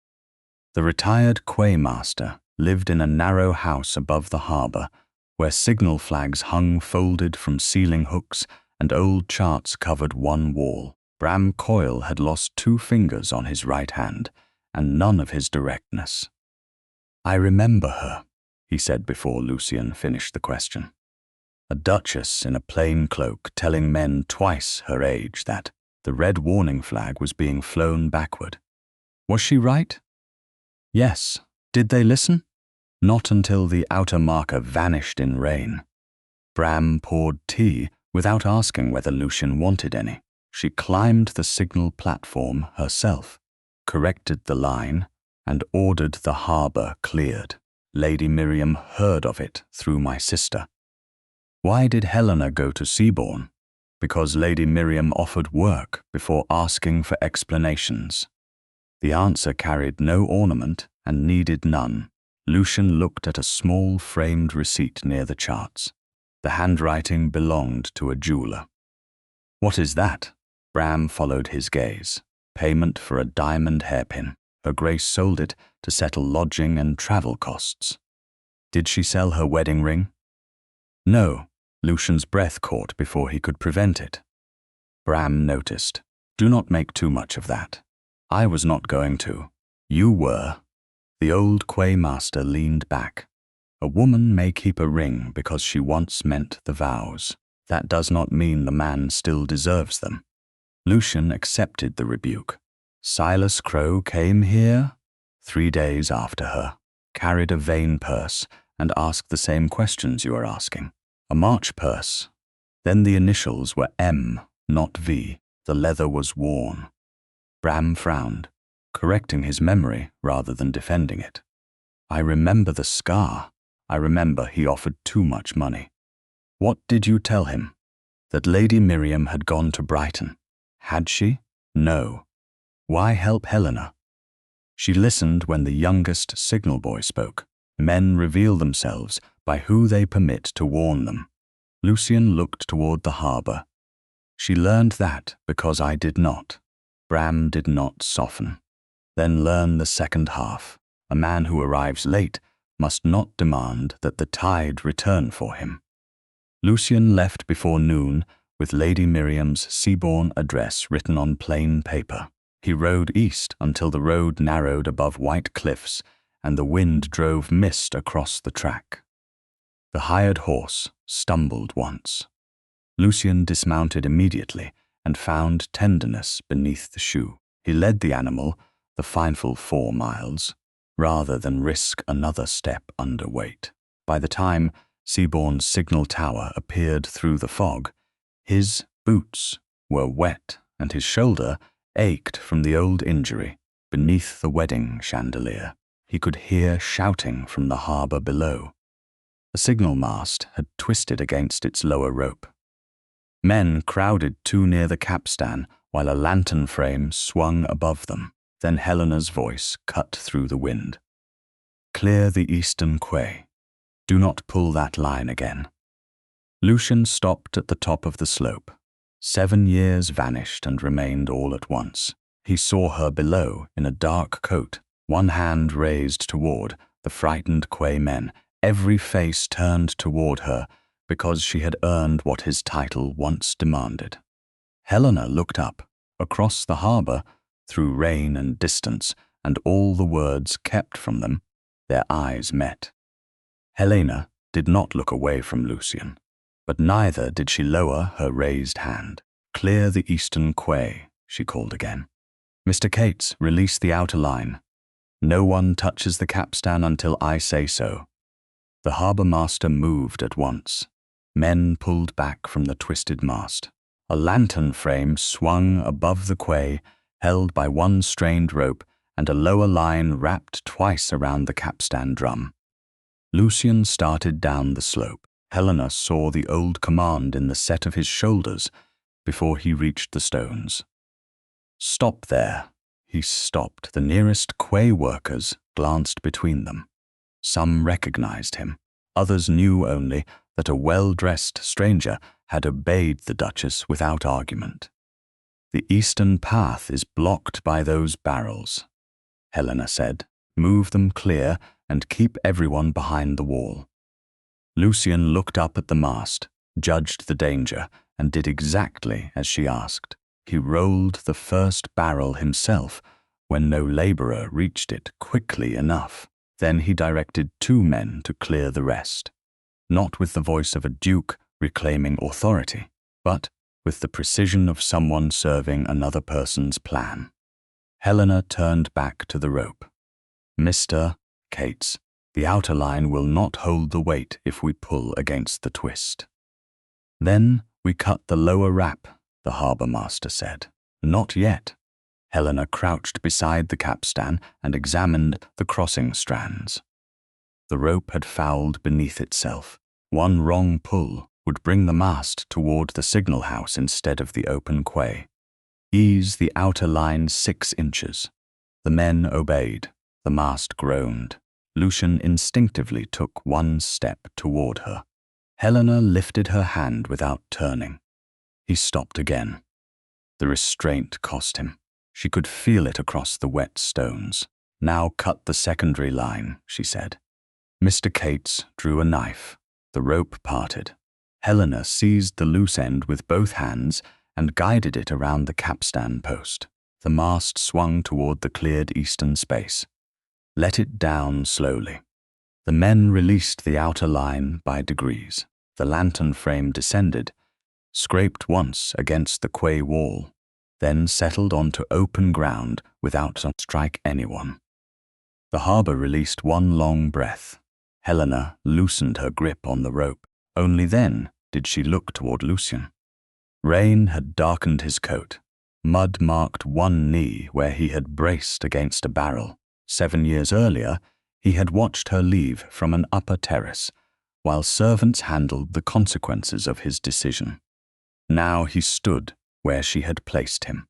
The retired quaymaster lived in a narrow house above the harbour, where signal flags hung folded from ceiling hooks and old charts covered one wall. Bram Coyle had lost 2 fingers on his right hand, and none of his directness. "I remember her," he said before Lucian finished the question. A duchess in a plain cloak telling men twice her age that the red warning flag was being flown backward. Was she right? Yes. Did they listen? Not until the outer marker vanished in rain. Bram poured tea without asking whether Lucian wanted any. She climbed the signal platform herself, corrected the line, and ordered the harbour cleared. Lady Miriam heard of it through my sister. Why did Helena go to Seabourne? Because Lady Miriam offered work before asking for explanations. The answer carried no ornament and needed none. Lucian looked at a small framed receipt near the charts. The handwriting belonged to a jeweller. "What is that?" Bram followed his gaze. Payment for a diamond hairpin. Her Grace sold it to settle lodging and travel costs. Did she sell her wedding ring? No. Lucian's breath caught before he could prevent it. Bram noticed. Do not make too much of that. I was not going to. You were. The old quaymaster leaned back. A woman may keep a ring because she once meant the vows. That does not mean the man still deserves them. Lucian accepted the rebuke. Silas Crowe came here 3 days after her, carried a vain purse, and asked the same questions you are asking. A March purse. Then the initials were M, not V. The leather was worn. Bram frowned, correcting his memory rather than defending it. I remember the scar. I remember he offered too much money. What did you tell him? That Lady Miriam had gone to Brighton. Had she? No. Why help Helena? She listened when the youngest signal boy spoke. Men reveal themselves by who they permit to warn them. Lucian looked toward the harbour. She learned that because I did not. Bram did not soften. Then learn the second half. A man who arrives late must not demand that the tide return for him. Lucian left before noon with Lady Miriam's Seabourne address written on plain paper. He rode east until the road narrowed above white cliffs and the wind drove mist across the track. The hired horse stumbled once. Lucian dismounted immediately and found tenderness beneath the shoe. He led the animal the final 4 miles, rather than risk another step under weight. By the time Seabourne's signal tower appeared through the fog, his boots were wet and his shoulder ached from the old injury. Beneath the wedding chandelier, he could hear shouting from the harbour below. A signal mast had twisted against its lower rope. Men crowded too near the capstan while a lantern frame swung above them. Then Helena's voice cut through the wind. Clear the eastern quay. Do not pull that line again. Lucian stopped at the top of the slope. 7 years vanished and remained all at once. He saw her below in a dark coat, one hand raised toward the frightened quay men, every face turned toward her because she had earned what his title once demanded. Helena looked up, across the harbour, through rain and distance, and all the words kept from them. Their eyes met. Helena did not look away from Lucian, but neither did she lower her raised hand. Clear the eastern quay, she called again. Mr. Cates, release the outer line. No one touches the capstan until I say so. The harbour master moved at once. Men pulled back from the twisted mast. A lantern frame swung above the quay, held by one strained rope, and a lower line wrapped twice around the capstan drum. Lucian started down the slope. Helena saw the old command in the set of his shoulders before he reached the stones. "Stop there." He stopped. The nearest quay workers glanced between them. Some recognized him. Others knew only that a well-dressed stranger had obeyed the Duchess without argument. "The eastern path is blocked by those barrels," Helena said. "Move them clear and keep everyone behind the wall." Lucian looked up at the mast, judged the danger, and did exactly as she asked. He rolled the first barrel himself when no laborer reached it quickly enough. Then he directed 2 men to clear the rest, not with the voice of a duke reclaiming authority, but with the precision of someone serving another person's plan. Helena turned back to the rope. "Mr. Cates, the outer line will not hold the weight if we pull against the twist." "Then we cut the lower wrap," the harbour master said. "Not yet." Helena crouched beside the capstan and examined the crossing strands. The rope had fouled beneath itself. One wrong pull would bring the mast toward the signal house instead of the open quay. "Ease the outer line 6 inches. The men obeyed. The mast groaned. Lucian instinctively took 1 step toward her. Helena lifted her hand without turning. He stopped again. The restraint cost him. She could feel it across the wet stones. "Now cut the secondary line," she said. Mr. Cates drew a knife. The rope parted. Helena seized the loose end with both hands and guided it around the capstan post. The mast swung toward the cleared eastern space. "Let it down slowly." The men released the outer line by degrees. The lantern frame descended, scraped once against the quay wall, then settled onto open ground without strike anyone. The harbour released 1 long breath. Helena loosened her grip on the rope. Only then did she look toward Lucian. Rain had darkened his coat. Mud marked 1 knee where he had braced against a barrel. 7 years earlier, he had watched her leave from an upper terrace, while servants handled the consequences of his decision. Now he stood where she had placed him,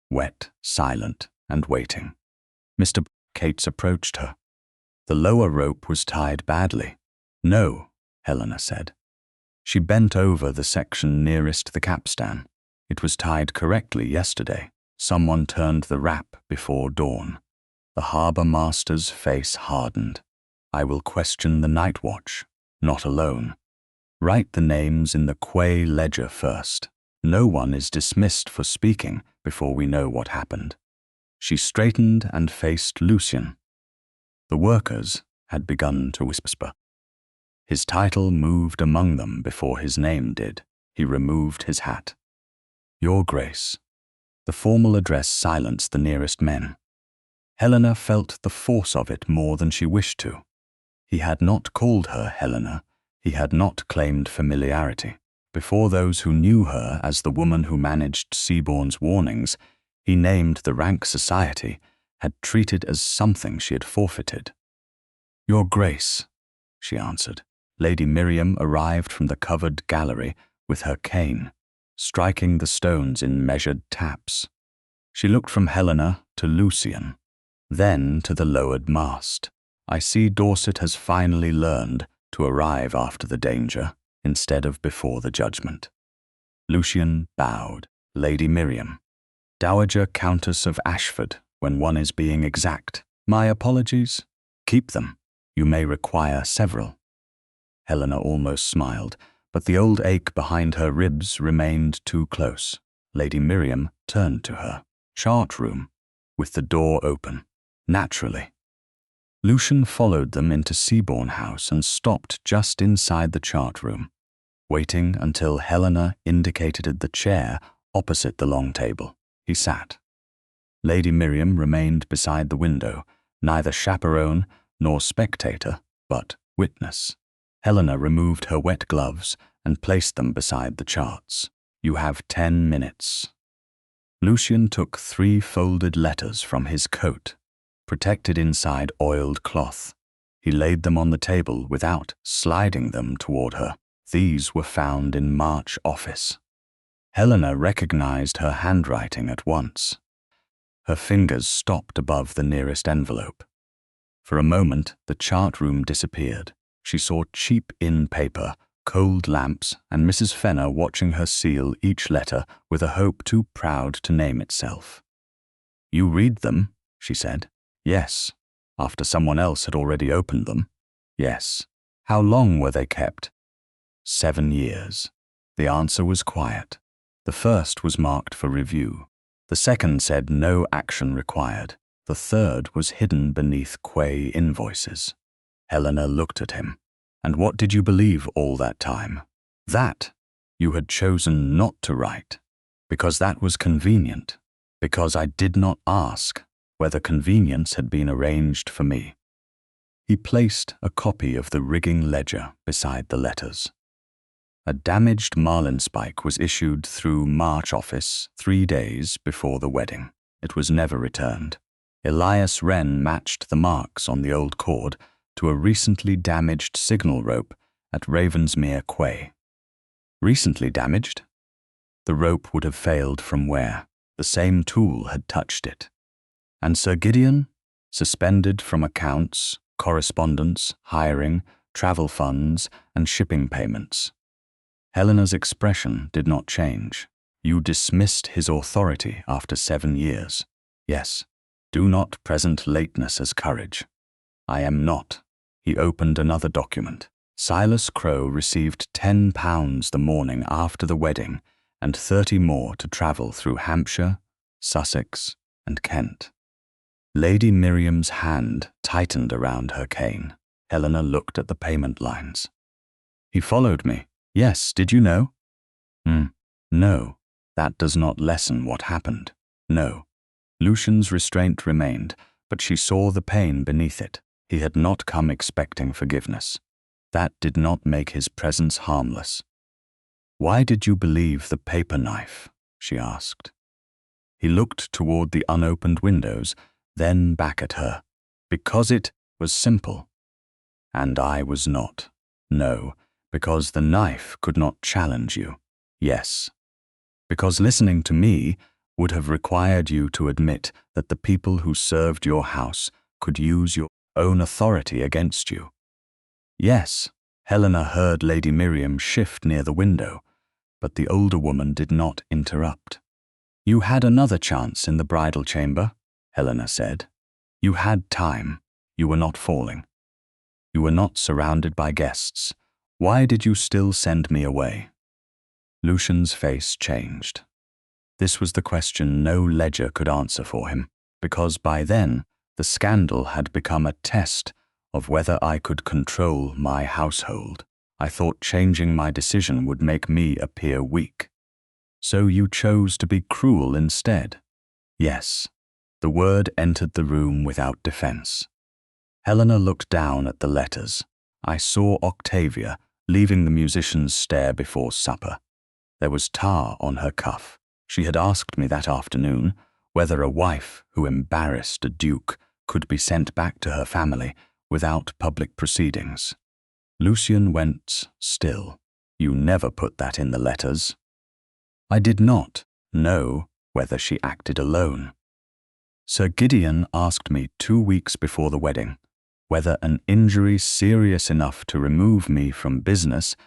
wet, silent, and waiting. Mr. Cates approached her. The lower rope was tied badly. "No," Helena said. She bent over the section nearest the capstan. "It was tied correctly yesterday. Someone turned the wrap before dawn." The harbour master's face hardened. "I will question the night watch, not alone. Write the names in the quay ledger first. No one is dismissed for speaking before we know what happened." She straightened and faced Lucian. The workers had begun to whisper. His title moved among them before his name did. He removed his hat. "Your Grace." The formal address silenced the nearest men. Helena felt the force of it more than she wished to. He had not called her Helena. He had not claimed familiarity. Before those who knew her as the woman who managed Seabourne's warnings, he named the rank society, had treated as something she had forfeited. "Your Grace," she answered. Lady Miriam arrived from the covered gallery with her cane, striking the stones in measured taps. She looked from Helena to Lucian, then to the lowered mast. "I see Dorset has finally learned to arrive after the danger instead of before the judgment." Lucian bowed. "Lady Miriam." "Dowager Countess of Ashford, when one is being exact. My apologies. Keep them. You may require several." Helena almost smiled, but the old ache behind her ribs remained too close. Lady Miriam turned to her. "Chart room, with the door open." "Naturally." Lucian followed them into Seabourne House and stopped just inside the chart room, waiting until Helena indicated the chair opposite the long table. He sat. Lady Miriam remained beside the window, neither chaperone nor spectator, but witness. Helena removed her wet gloves and placed them beside the charts. "You have 10 minutes." Lucian took 3 folded letters from his coat, protected inside oiled cloth. He laid them on the table without sliding them toward her. These were found in March office. Helena recognized her handwriting at once. Her fingers stopped above the nearest envelope. For a moment, the chart room disappeared. She saw cheap inn paper, cold lamps, and Mrs. Fenner watching her seal each letter with a hope too proud to name itself. "You read them?" she said. "Yes." "After someone else had already opened them?" "Yes." "How long were they kept?" 7 years. The answer was quiet. The first was marked for review. The second said no action required. The third was hidden beneath Quay invoices. Helena looked at him. "And what did you believe all that time?" "That you had chosen not to write, because that was convenient, because I did not ask whether convenience had been arranged for me." He placed a copy of the rigging ledger beside the letters. A damaged marlinspike was issued through March office 3 days before the wedding. It was never returned. Elias Wren matched the marks on the old cord to a recently damaged signal rope at Ravensmere Quay. Recently damaged? The rope would have failed from where? The same tool had touched it. And Sir Gideon? Suspended from accounts, correspondence, hiring, travel funds, and shipping payments. Helena's expression did not change. "You dismissed his authority after 7 years. Yes. Do not present lateness as courage." "I am not." He opened another document. Silas Crowe received £10 the morning after the wedding and 30 more to travel through Hampshire, Sussex, and Kent. Lady Miriam's hand tightened around her cane. Helena looked at the payment lines. "He followed me. Yes, did you know?" No, that does not lessen what happened. No. Lucian's restraint remained, but she saw the pain beneath it. He had not come expecting forgiveness. That did not make his presence harmless. "Why did you believe the paper knife?" she asked. He looked toward the unopened windows, then back at her. "Because it was simple." "And I was not." "No, because the knife could not challenge you." "Yes." "Because listening to me would have required you to admit that the people who served your house could use your own authority against you." "Yes." Helena heard Lady Miriam shift near the window, but the older woman did not interrupt. "You had another chance in the bridal chamber," Helena said. "You had time. You were not falling. You were not surrounded by guests. Why did you still send me away?" Lucian's face changed. This was the question no ledger could answer for him, because by then the scandal had become a test of whether I could control my household. I thought changing my decision would make me appear weak. "So you chose to be cruel instead?" "Yes." The word entered the room without defense. Helena looked down at the letters. I saw Octavia leaving the musician's stair before supper. There was tar on her cuff. She had asked me that afternoon whether a wife who embarrassed a duke could be sent back to her family without public proceedings. Lucian went still. "You never put that in the letters." I did not know whether she acted alone. Sir Gideon asked me 2 weeks before the wedding whether an injury serious enough to remove me from business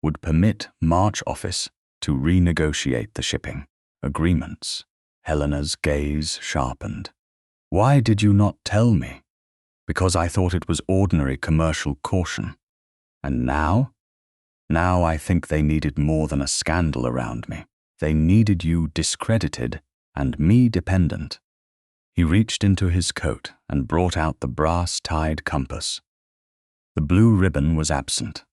would permit March office to renegotiate the shipping agreements. Helena's gaze sharpened. "Why did you not tell me?" "Because I thought it was ordinary commercial caution. And now? Now I think they needed more than a scandal around me. They needed you discredited and me dependent." He reached into his coat and brought out the brass-tied compass. The blue ribbon was absent.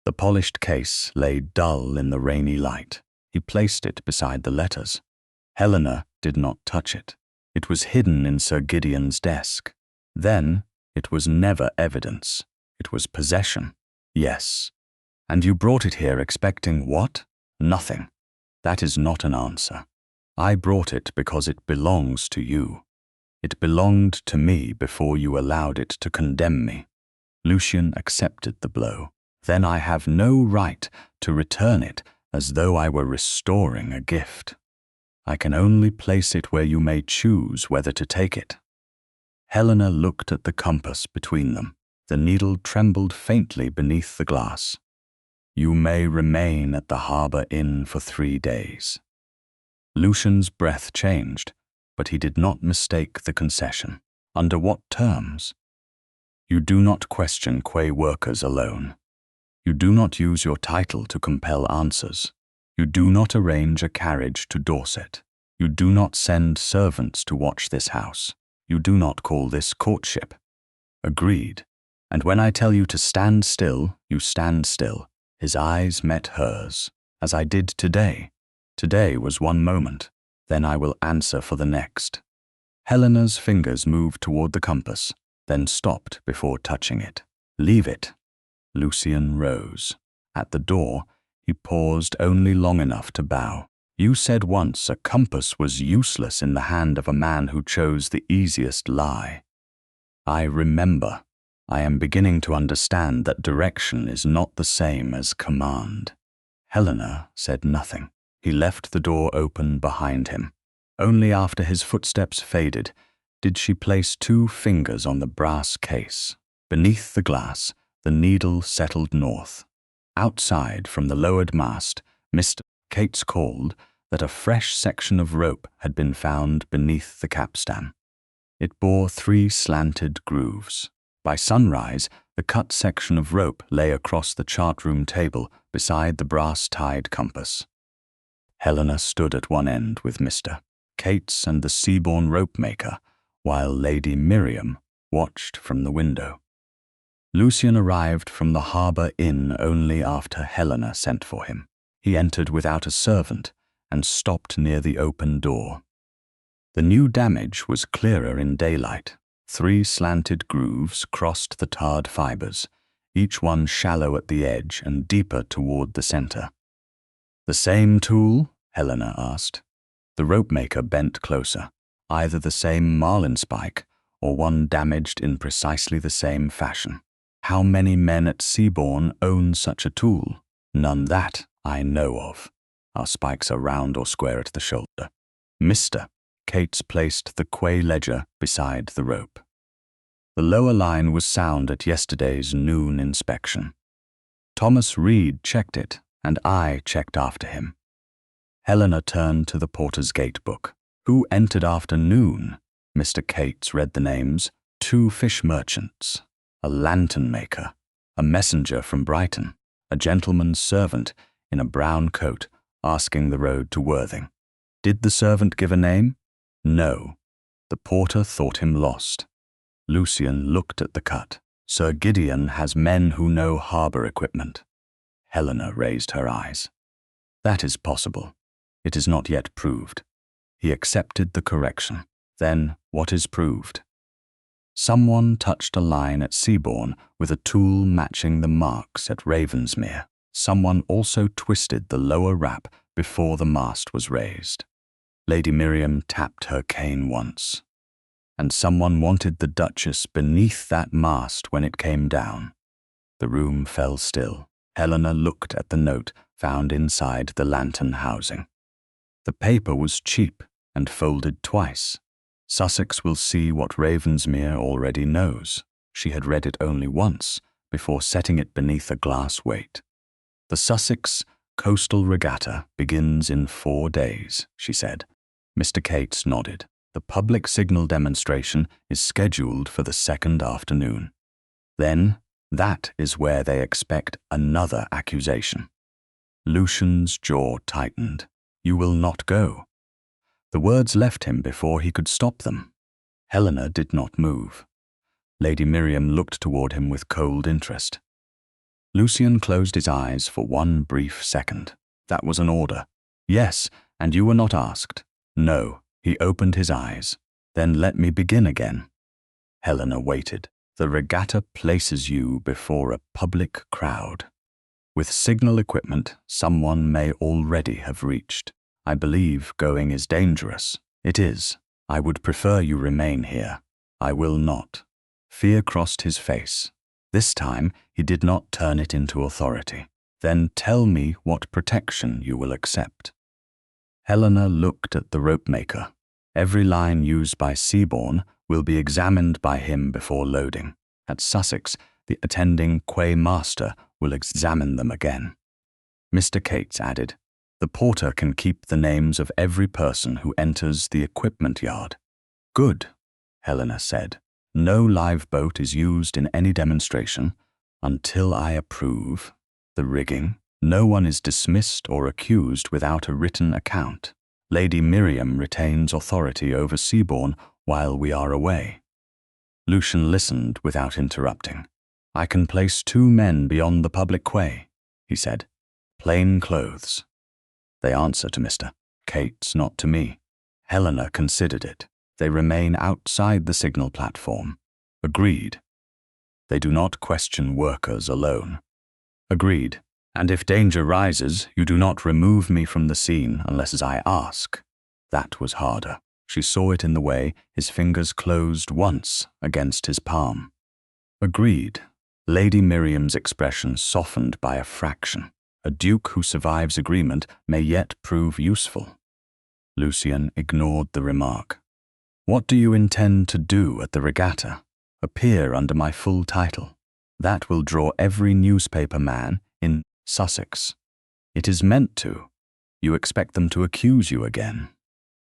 The polished case lay dull in the rainy light. He placed it beside the letters. Helena did not touch it. It was hidden in Sir Gideon's desk. Then it was never evidence. It was possession. Yes. And you brought it here expecting what? Nothing. That is not an answer. I brought it because it belongs to you. It belonged to me before you allowed it to condemn me. Lucian accepted the blow. Then I have no right to return it as though I were restoring a gift. I can only place it where you may choose whether to take it. Helena looked at the compass between them. The needle trembled faintly beneath the glass. You may remain at the harbour inn for 3 days. Lucian's breath changed, but he did not mistake the concession. Under what terms? You do not question quay workers alone. You do not use your title to compel answers. You do not arrange a carriage to Dorset. You do not send servants to watch this house. You do not call this courtship. Agreed. And when I tell you to stand still, you stand still. His eyes met hers, as I did today. Today was one moment. Then I will answer for the next. Helena's fingers moved toward the compass, then stopped before touching it. Leave it. Lucian rose. At the door, he paused only long enough to bow. You said once a compass was useless in the hand of a man who chose the easiest lie. I remember. I am beginning to understand that direction is not the same as command. Helena said nothing. He left the door open behind him. Only after his footsteps faded did she place 2 fingers on the brass case. Beneath the glass, the needle settled north. Outside, from the lowered mast, Mr. Cates called that a fresh section of rope had been found beneath the capstan. It bore 3 slanted grooves. By sunrise, the cut section of rope lay across the chart-room table beside the brass-tied compass. Helena stood at one end with Mr. Cates and the sea-born rope-maker, while Lady Miriam watched from the window. Lucian arrived from the harbour inn only after Helena sent for him. He entered without a servant and stopped near the open door. The new damage was clearer in daylight. 3 slanted grooves crossed the tarred fibres, each one shallow at the edge and deeper toward the centre. The same tool? Helena asked. The rope-maker bent closer. Either the same marlinspike or one damaged in precisely the same fashion. How many men at Seabourne own such a tool? None that I know of. Our spikes are round or square at the shoulder. Mr. Cates placed the quay ledger beside the rope. The lower line was sound at yesterday's noon inspection. Thomas Reed checked it, and I checked after him. Helena turned to the porter's gate book. Who entered after noon? Mr. Cates read the names. 2 fish merchants, a lantern maker, a messenger from Brighton, a gentleman's servant in a brown coat asking the road to Worthing. Did the servant give a name? No. The porter thought him lost. Lucian looked at the cut. Sir Gideon has men who know harbour equipment. Helena raised her eyes. That is possible. It is not yet proved. He accepted the correction. Then, what is proved? Someone touched a line at Seabourne with a tool matching the marks at Ravensmere. Someone also twisted the lower wrap before the mast was raised. Lady Miriam tapped her cane once. And someone wanted the Duchess beneath that mast when it came down. The room fell still. Helena looked at the note found inside the lantern housing. The paper was cheap and folded twice. Sussex will see what Ravensmere already knows. She had read it only once before setting it beneath a glass weight. The Sussex Coastal Regatta begins in 4 days, she said. Mr. Cates nodded. The public signal demonstration is scheduled for the 2nd afternoon. Then, that is where they expect another accusation. Lucian's jaw tightened. You will not go. The words left him before he could stop them. Helena did not move. Lady Miriam looked toward him with cold interest. Lucian closed his eyes for one brief second. That was an order. Yes, and you were not asked. No, he opened his eyes. Then let me begin again. Helena waited. The regatta places you before a public crowd. With signal equipment, someone may already have reached. I believe going is dangerous. It is. I would prefer you remain here. I will not. Fear crossed his face. This time, he did not turn it into authority. Then tell me what protection you will accept. Helena looked at the ropemaker. Every line used by Seabourne will be examined by him before loading. At Sussex, the attending quay master will examine them again. Mr. Cates added, the porter can keep the names of every person who enters the equipment yard. Good, Helena said. No live boat is used in any demonstration until I approve the rigging. No one is dismissed or accused without a written account. Lady Miriam retains authority over Seabourne while we are away. Lucian listened without interrupting. I can place 2 men beyond the public quay, he said. Plain clothes. They answer to Mr. Cates, not to me. Helena considered it. They remain outside the signal platform. Agreed. They do not question workers alone. Agreed. And if danger rises, you do not remove me from the scene unless I ask. That was harder. She saw it in the way his fingers closed once against his palm. Agreed. Lady Miriam's expression softened by a fraction. A duke who survives agreement may yet prove useful. Lucian ignored the remark. What do you intend to do at the regatta? Appear under my full title. That will draw every newspaper man in Sussex. It is meant to. You expect them to accuse you again.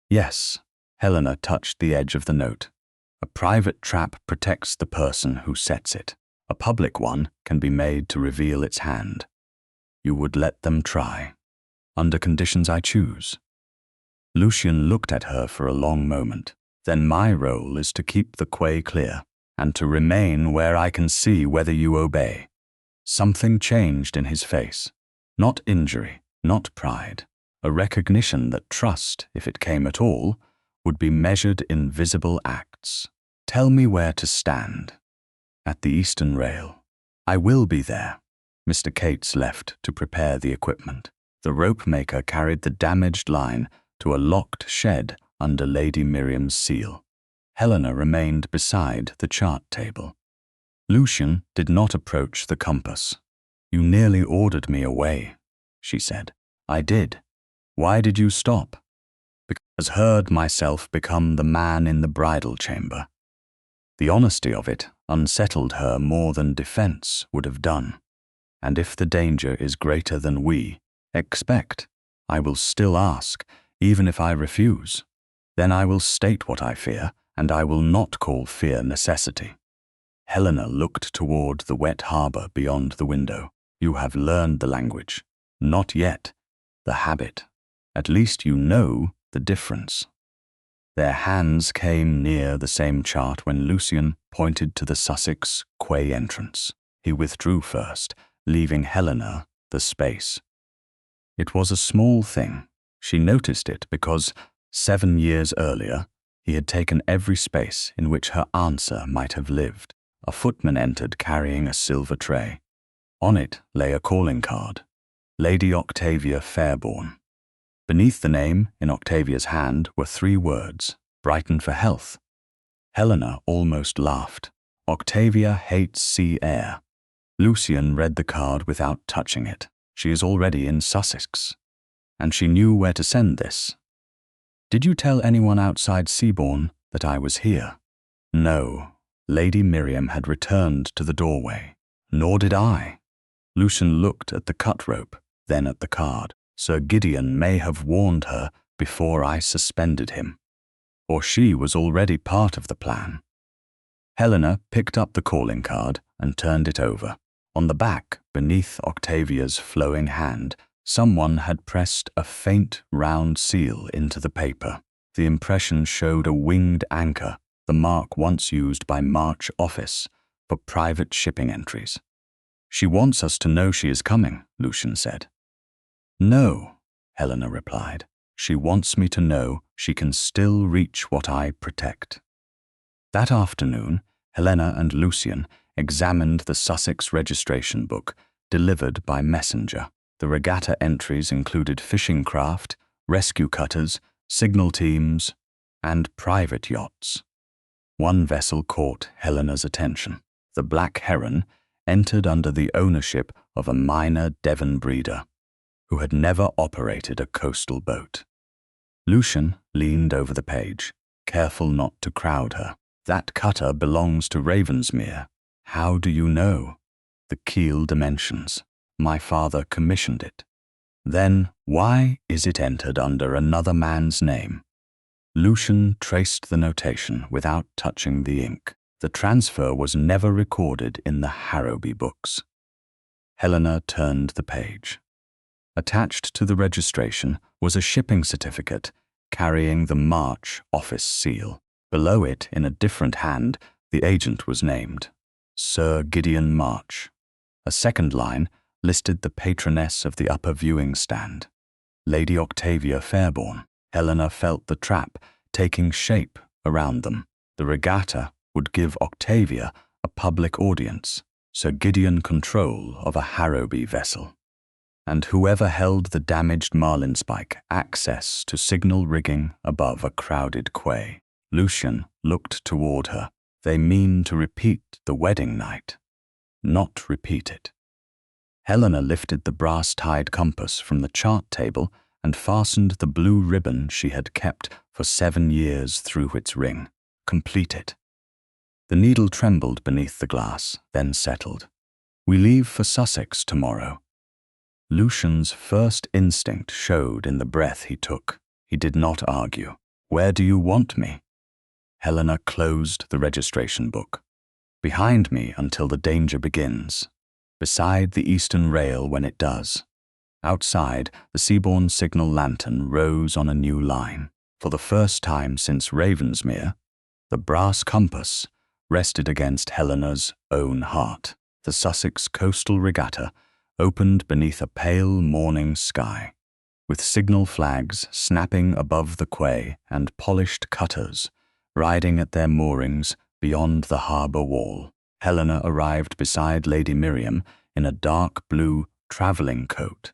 Yes. Helena touched the edge of the note. A private trap protects the person who sets it. A public one can be made to reveal its hand. You would let them try, under conditions I choose. Lucian looked at her for a long moment. Then my role is to keep the quay clear, and to remain where I can see whether you obey. Something changed in his face. Not injury, not pride. A recognition that trust, if it came at all, would be measured in visible acts. Tell me where to stand. At the eastern rail. I will be there. Mr. Cates left to prepare the equipment. The ropemaker carried the damaged line to a locked shed under Lady Miriam's seal. Helena remained beside the chart table. Lucian did not approach the compass. You nearly ordered me away, she said. I did. Why did you stop? Because I heard myself become the man in the bridal chamber. The honesty of it unsettled her more than defense would have done. And if the danger is greater than we expect, I will still ask, even if I refuse. Then I will state what I fear, and I will not call fear necessity. Helena looked toward the wet harbour beyond the window. You have learned the language. Not yet. The habit. At least you know the difference. Their hands came near the same chart when Lucian pointed to the Sussex quay entrance. He withdrew first, leaving Helena the space. It was a small thing. She noticed it because 7 years earlier, he had taken every space in which her answer might have lived. A footman entered carrying a silver tray. On it lay a calling card. Lady Octavia Fairbourne. Beneath the name, in Octavia's hand, were 3 words, Brighton for health. Helena almost laughed. Octavia hates sea air. Lucian read the card without touching it. She is already in Sussex. And she knew where to send this. Did you tell anyone outside Seabourne that I was here? No. Lady Miriam had returned to the doorway. Nor did I. Lucian looked at the cut rope, then at the card. Sir Gideon may have warned her before I suspended him. Or she was already part of the plan. Helena picked up the calling card and turned it over. On the back, beneath Octavia's flowing hand, someone had pressed a faint, round seal into the paper. The impression showed a winged anchor, the mark once used by March Office for private shipping entries. She wants us to know she is coming, Lucian said. No, Helena replied. She wants me to know she can still reach what I protect. That afternoon, Helena and Lucian examined the Sussex registration book delivered by messenger. The regatta entries included fishing craft, rescue cutters, signal teams, and private yachts. One vessel caught Helena's attention. The Black Heron entered under the ownership of a minor Devon breeder who had never operated a coastal boat. Lucian leaned over the page, careful not to crowd her. "That cutter belongs to Ravensmere." "How do you know?" "The keel dimensions. My father commissioned it." "Then why is it entered under another man's name?" Lucian traced the notation without touching the ink. The transfer was never recorded in the Harrowby books. Helena turned the page. Attached to the registration was a shipping certificate carrying the March office seal. Below it, in a different hand, the agent was named, Sir Gideon March. A second line listed the patroness of the upper viewing stand, Lady Octavia Fairbourne. Helena felt the trap taking shape around them. The regatta would give Octavia a public audience, Sir Gideon control of a Harrowby vessel, and whoever held the damaged marlinspike access to signal rigging above a crowded quay. Lucian looked toward her. "They mean to repeat the wedding night, not repeat it." Helena lifted the brass-tied compass from the chart table and fastened the blue ribbon she had kept for 7 years through its ring. "Complete it." The needle trembled beneath the glass, then settled. "We leave for Sussex tomorrow." Lucian's first instinct showed in the breath he took. He did not argue. "Where do you want me?" Helena closed the registration book. "Behind me until the danger begins. Beside the eastern rail when it does." Outside, the Seabourn signal lantern rose on a new line. For the first time since Ravensmere, the brass compass rested against Helena's own heart. The Sussex coastal regatta opened beneath a pale morning sky, with signal flags snapping above the quay and polished cutters riding at their moorings beyond the harbour wall. Helena arrived beside Lady Miriam in a dark blue travelling coat,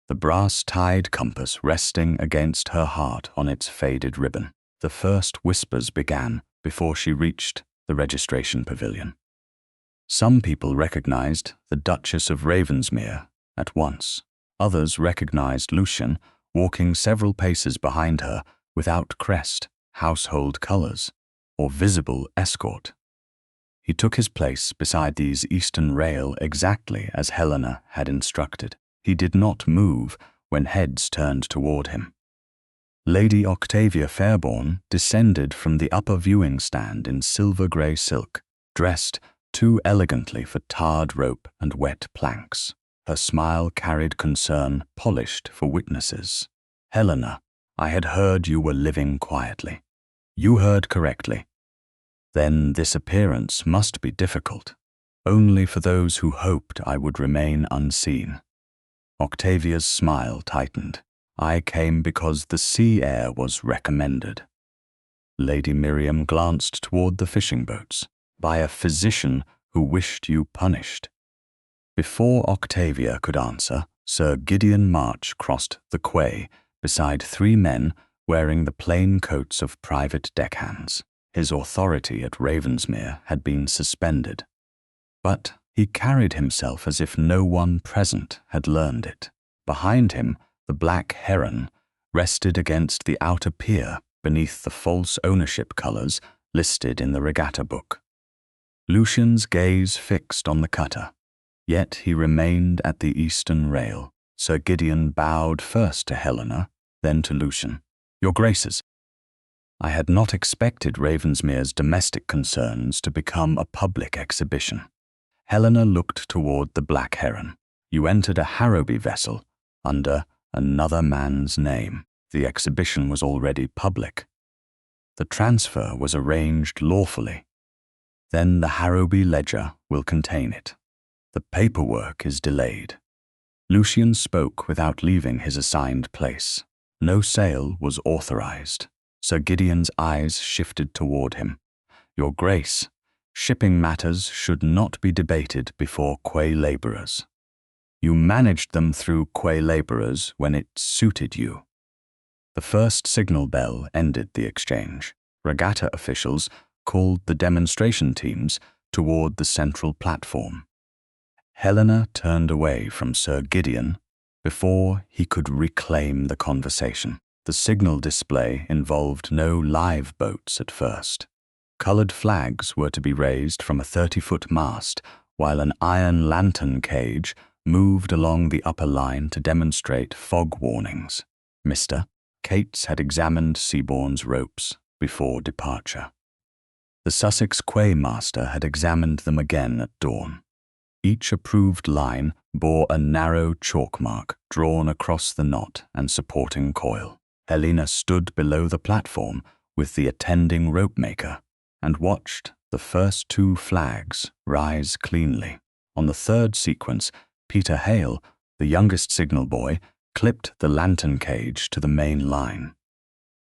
the brass-tied compass resting against her heart on its faded ribbon. The first whispers began before she reached the registration pavilion. Some people recognized the Duchess of Ravensmere at once. Others recognized Lucian walking several paces behind her without crest, household colors, or visible escort. He took his place beside the eastern rail exactly as Helena had instructed. He did not move when heads turned toward him. Lady Octavia Fairbourne descended from the upper viewing stand in silver-grey silk, dressed too elegantly for tarred rope and wet planks. Her smile carried concern polished for witnesses. "Helena, I had heard you were living quietly." "You heard correctly." "Then this appearance must be difficult, only for those who hoped I would remain unseen." Octavia's smile tightened. "I came because the sea air was recommended." Lady Miriam glanced toward the fishing boats. "By a physician who wished you punished." Before Octavia could answer, Sir Gideon March crossed the quay beside 3 men wearing the plain coats of private deckhands. His authority at Ravensmere had been suspended, but he carried himself as if no one present had learned it. Behind him, the Black Heron rested against the outer pier beneath the false ownership colours listed in the regatta book. Lucian's gaze fixed on the cutter, yet he remained at the eastern rail. Sir Gideon bowed first to Helena, then to Lucian. "Your Graces, I had not expected Ravensmere's domestic concerns to become a public exhibition." Helena looked toward the Black Heron. "You entered a Harrowby vessel under another man's name. The exhibition was already public. The transfer was arranged lawfully. Then the Harrowby ledger will contain it. The paperwork is delayed." Lucian spoke without leaving his assigned place. No sale was authorized. Sir Gideon's eyes shifted toward him. "Your Grace, shipping matters should not be debated before quay laborers." You managed them through quay labourers when it suited you. The first signal bell ended the exchange. Regatta officials called the demonstration teams toward the central platform. Helena turned away from Sir Gideon before he could reclaim the conversation. The signal display involved no live boats at first. Coloured flags were to be raised from a 30-foot mast, while an iron lantern cage moved along the upper line to demonstrate fog warnings. Mr. Cates had examined Seabourne's ropes before departure. The Sussex quay master had examined them again at dawn. Each approved line bore a narrow chalk mark drawn across the knot and supporting coil. Helena stood below the platform with the attending ropemaker and watched the first two flags rise cleanly. On the third sequence, Peter Hale, the youngest signal boy, clipped the lantern cage to the main line.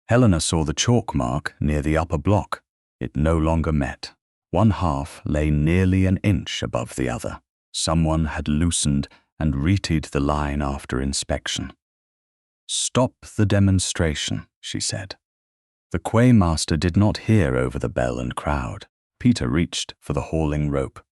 Helena saw the chalk mark near the upper block. It no longer met. One half lay nearly an inch above the other. Someone had loosened and reteed the line after inspection. "Stop the demonstration," she said. The quay master did not hear over the bell and crowd. Peter reached for the hauling rope.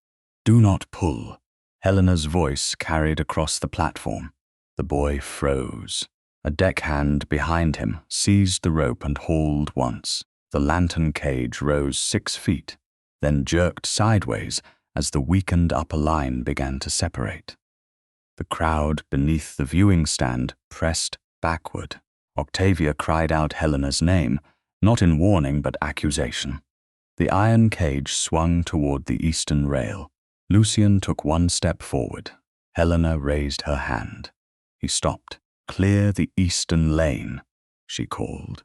"Do not pull." Helena's voice carried across the platform. The boy froze. A deckhand behind him seized the rope and hauled once. The lantern cage rose 6 feet, then jerked sideways as the weakened upper line began to separate. The crowd beneath the viewing stand pressed backward. Octavia cried out Helena's name, not in warning but accusation. The iron cage swung toward the eastern rail. Lucian took 1 step forward. Helena raised her hand. He stopped. "Clear the eastern lane," she called.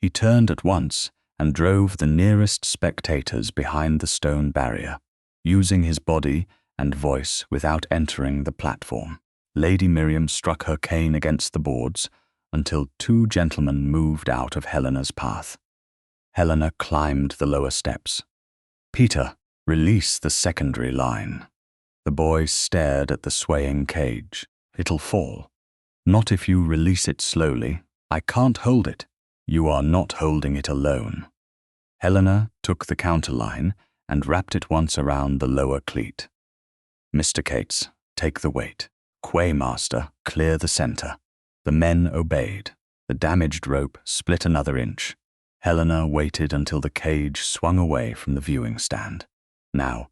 He turned at once and drove the nearest spectators behind the stone barrier, using his body and voice without entering the platform. Lady Miriam struck her cane against the boards until 2 gentlemen moved out of Helena's path. Helena climbed the lower steps. "Peter, release the secondary line." The boy stared at the swaying cage. "It'll fall." "Not if you release it slowly. I can't hold it." "You are not holding it alone." Helena took the counterline and wrapped it once around the lower cleat. "Mr. Cates, take the weight. Quay master, clear the center." The men obeyed. The damaged rope split another inch. Helena waited until the cage swung away from the viewing stand. Now,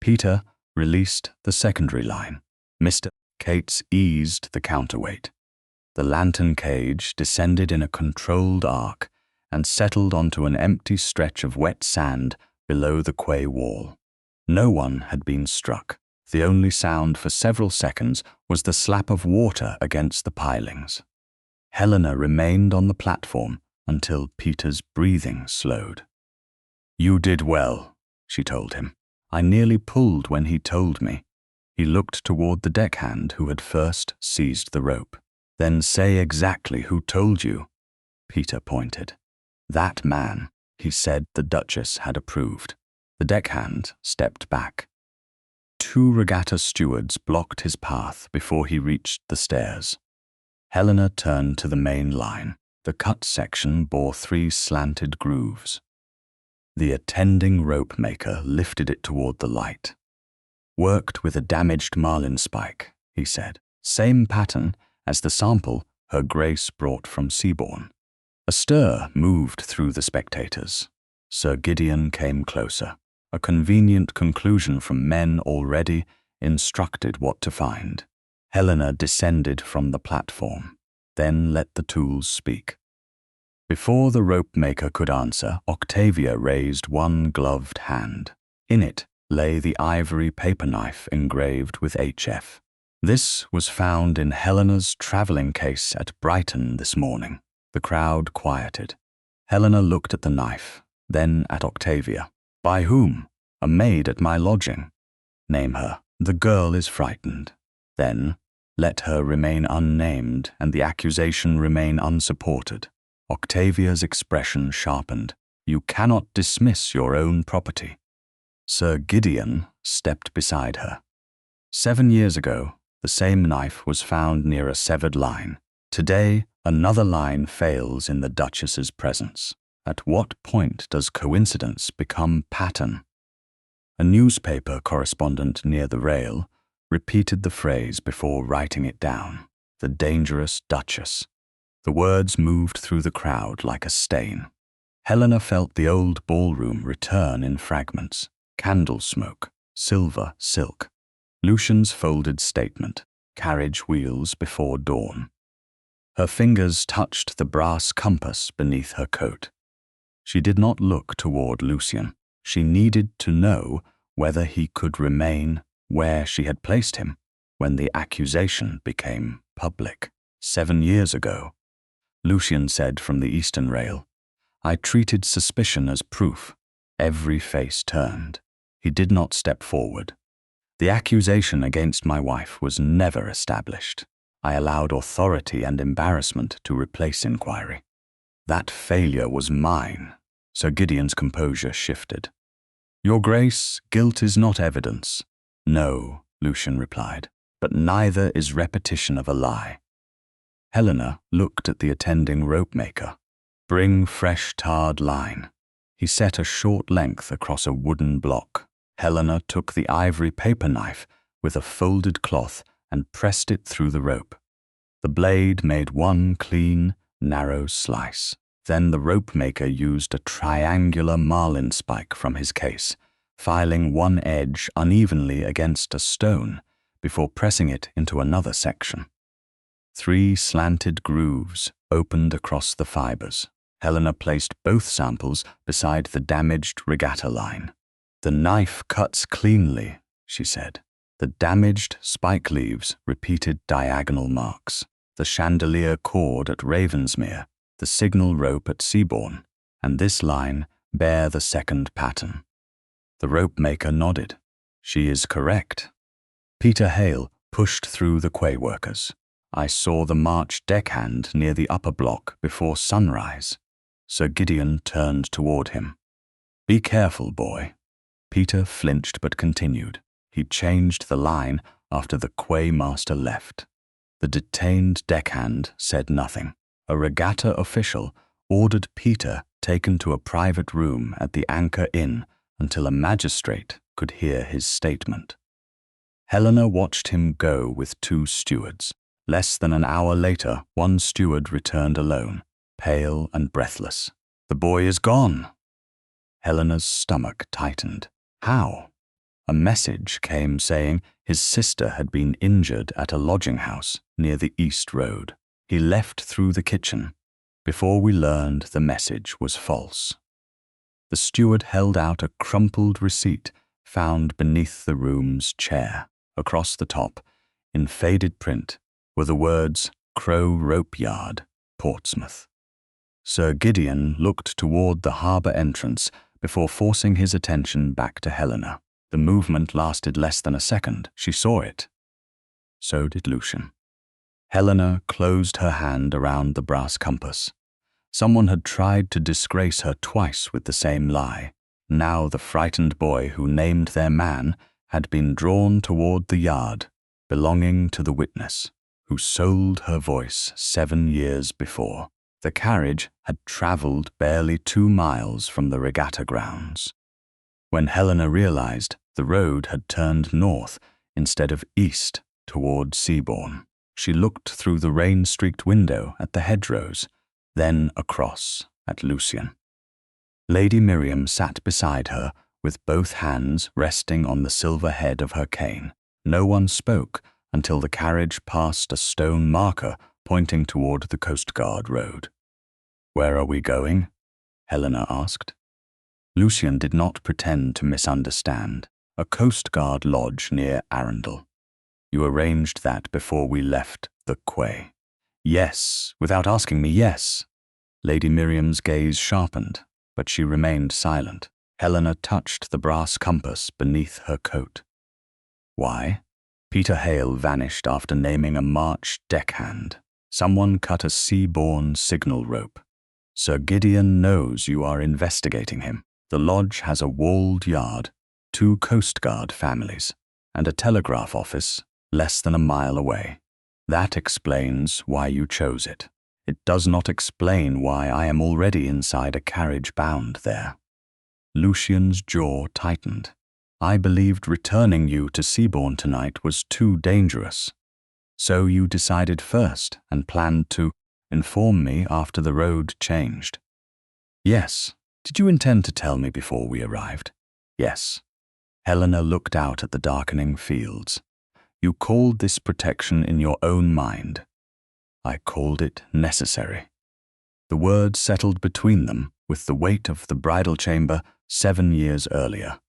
Peter released the secondary line. Mr. Cates eased the counterweight. The lantern cage descended in a controlled arc and settled onto an empty stretch of wet sand below the quay wall. No one had been struck. The only sound for several seconds was the slap of water against the pilings. Helena remained on the platform until Peter's breathing slowed. "You did well," she told him. "I nearly pulled when he told me." He looked toward the deckhand who had first seized the rope. "Then say exactly who told you." Peter pointed. "That man," he said. The Duchess had approved. The deckhand stepped back. 2 regatta stewards blocked his path before he reached the stairs. Helena turned to the main line. The cut section bore 3 slanted grooves. The attending rope maker lifted it toward the light. "Worked with a damaged marlinspike," he said. "Same pattern as the sample Her Grace brought from Seabourne." A stir moved through the spectators. Sir Gideon came closer. A convenient conclusion from men already instructed what to find. Helena descended from the platform, then let the tools speak. Before the rope maker could answer, Octavia raised 1 gloved hand. In it lay the ivory paper knife engraved with HF. "This was found in Helena's travelling case at Brighton this morning." The crowd quieted. Helena looked at the knife, then at Octavia. "By whom?" "A maid at my lodging." "Name her." "The girl is frightened." "Then let her remain unnamed and the accusation remain unsupported." Octavia's expression sharpened. "You cannot dismiss your own property." Sir Gideon stepped beside her. 7 years ago, The same knife was found near a severed line. Today, another line fails in the Duchess's presence. At what point does coincidence become pattern? A newspaper correspondent near the rail repeated the phrase before writing it down. The dangerous Duchess. The words moved through the crowd like a stain. Helena felt the old ballroom return in fragments. Candle smoke, silver silk. Lucian's folded statement, carriage wheels before dawn. Her fingers touched the brass compass beneath her coat. She did not look toward Lucian. She needed to know whether he could remain where she had placed him when the accusation became public. 7 years ago, Lucian said from the eastern rail, I treated suspicion as proof. Every face turned. He did not step forward. The accusation against my wife was never established. I allowed authority and embarrassment to replace inquiry. That failure was mine. Sir Gideon's composure shifted. Your Grace, guilt is not evidence. No, Lucian replied, but neither is repetition of a lie. Helena looked at the attending rope-maker. Bring fresh tarred line. He set a short length across a wooden block. Helena took the ivory paper knife with a folded cloth and pressed it through the rope. The blade made one clean, narrow slice. Then the rope-maker used a triangular marlin spike from his case, filing one edge unevenly against a stone before pressing it into another section. 3 slanted grooves opened across the fibers. Helena placed both samples beside the damaged regatta line. The knife cuts cleanly, she said. The damaged spike leaves repeated diagonal marks. The chandelier cord at Ravensmere, the signal rope at Seabourne, and this line bear the second pattern. The rope-maker nodded. She is correct. Peter Hale pushed through the quay workers. I saw the march deckhand near the upper block before sunrise. Sir Gideon turned toward him. Be careful, boy. Peter flinched but continued. He changed the line after the quay master left. The detained deckhand said nothing. A regatta official ordered Peter taken to a private room at the Anchor Inn until a magistrate could hear his statement. Helena watched him go with 2 stewards. Less than an hour later, one steward returned alone, pale and breathless. The boy is gone. Helena's stomach tightened. How? A message came saying his sister had been injured at a lodging house near the East Road. He left through the kitchen. Before we learned the message was false. The steward held out a crumpled receipt found beneath the room's chair. Across the top, in faded print, were the words Crow Rope Yard, Portsmouth. Sir Gideon looked toward the harbour entrance before forcing his attention back to Helena. The movement lasted less than a second. She saw it. So did Lucian. Helena closed her hand around the brass compass. Someone had tried to disgrace her twice with the same lie. Now the frightened boy who named their man had been drawn toward the yard, belonging to the witness, who sold her voice 7 years before. The carriage had travelled barely 2 miles from the regatta grounds. When Helena realized, the road had turned north instead of east toward Seabourne. She looked through the rain-streaked window at the hedgerows, then across at Lucian. Lady Miriam sat beside her with both hands resting on the silver head of her cane. No one spoke until the carriage passed a stone marker pointing toward the Coast Guard road. Where are we going? Helena asked. Lucian did not pretend to misunderstand. A Coast Guard lodge near Arundel. You arranged that before we left the quay. Yes, without asking me, yes. Lady Miriam's gaze sharpened, but she remained silent. Helena touched the brass compass beneath her coat. Why? Peter Hale vanished after naming a March deckhand. Someone cut a Seabourne signal rope. Sir Gideon knows you are investigating him. The lodge has a walled yard, 2 Coast Guard families, and a telegraph office less than a mile away. That explains why you chose it. It does not explain why I am already inside a carriage bound there." Lucian's jaw tightened. "I believed returning you to Seabourn tonight was too dangerous. So you decided first and planned to inform me after the road changed." "Yes. Did you intend to tell me before we arrived?" "Yes." Helena looked out at the darkening fields. "You called this protection in your own mind. I called it necessary." The word settled between them with the weight of the bridal chamber 7 years earlier.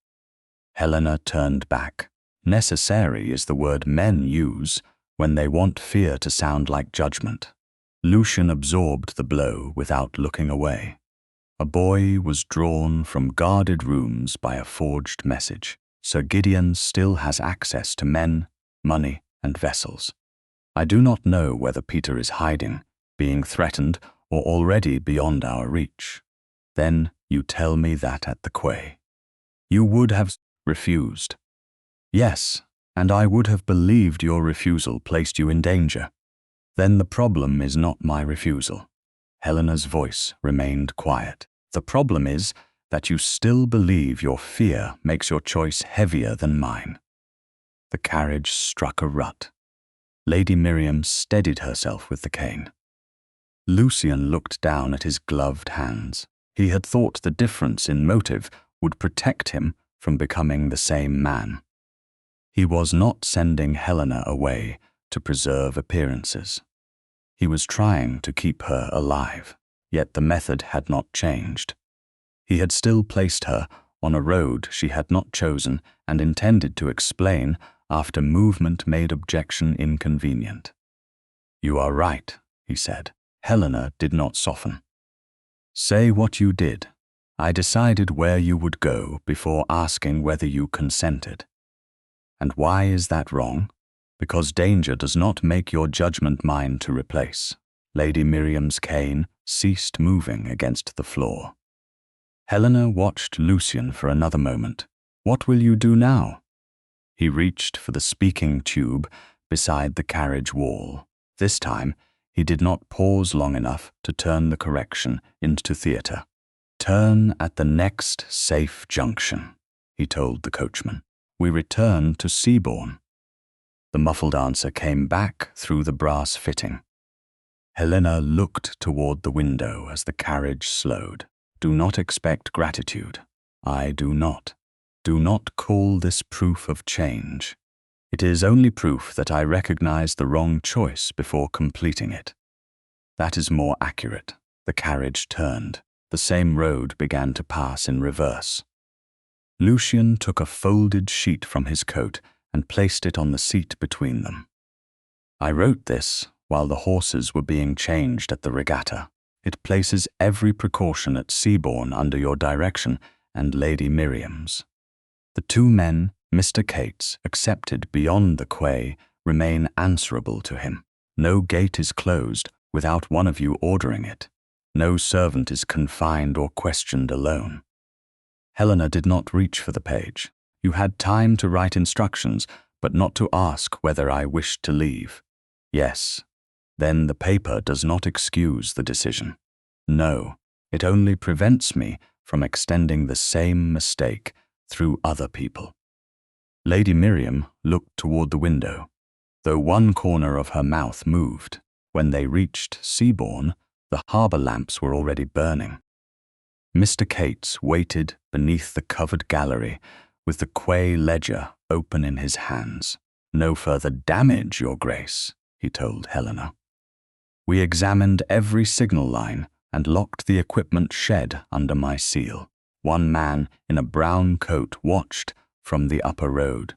Helena turned back. Necessary is the word men use when they want fear to sound like judgment. Lucian absorbed the blow without looking away. A boy was drawn from guarded rooms by a forged message. Sir Gideon still has access to men, money, and vessels. I do not know whether Peter is hiding, being threatened, or already beyond our reach. Then you tell me that at the quay. You would have refused. Yes, and I would have believed your refusal placed you in danger. Then the problem is not my refusal. Helena's voice remained quiet. The problem is that you still believe your fear makes your choice heavier than mine. The carriage struck a rut. Lady Miriam steadied herself with the cane. Lucian looked down at his gloved hands. He had thought the difference in motive would protect him from becoming the same man. He was not sending Helena away to preserve appearances. He was trying to keep her alive, yet the method had not changed. He had still placed her on a road she had not chosen and intended to explain after movement made objection inconvenient. "You are right," he said. Helena did not soften. "Say what you did. I decided where you would go before asking whether you consented. And why is that wrong? Because danger does not make your judgment mine to replace." Lady Miriam's cane ceased moving against the floor. Helena watched Lucian for another moment. "What will you do now?" He reached for the speaking tube beside the carriage wall. This time, he did not pause long enough to turn the correction into theatre. "Turn at the next safe junction," he told the coachman. "We return to Seabourn." The muffled answer came back through the brass fitting. Helena looked toward the window as the carriage slowed. "Do not expect gratitude. I do not. Do not call this proof of change. It is only proof that I recognized the wrong choice before completing it." "That is more accurate." The carriage turned. The same road began to pass in reverse. Lucian took a folded sheet from his coat and placed it on the seat between them. "I wrote this while the horses were being changed at the regatta. It places every precaution at Seabourn under your direction and Lady Miriam's. The 2 men Mr. Cates accepted beyond the quay remain answerable to him. No gate is closed without one of you ordering it. No servant is confined or questioned alone." Helena did not reach for the page. "You had time to write instructions, but not to ask whether I wished to leave." "Yes. Then the paper does not excuse the decision." "No, it only prevents me from extending the same mistake through other people." Lady Miriam looked toward the window, though one corner of her mouth moved. When they reached Seabourn, the harbour lamps were already burning. Mr. Cates waited beneath the covered gallery with the quay ledger open in his hands. "No further damage, Your Grace," he told Helena. "We examined every signal line and locked the equipment shed under my seal. One man in a brown coat watched from the upper road,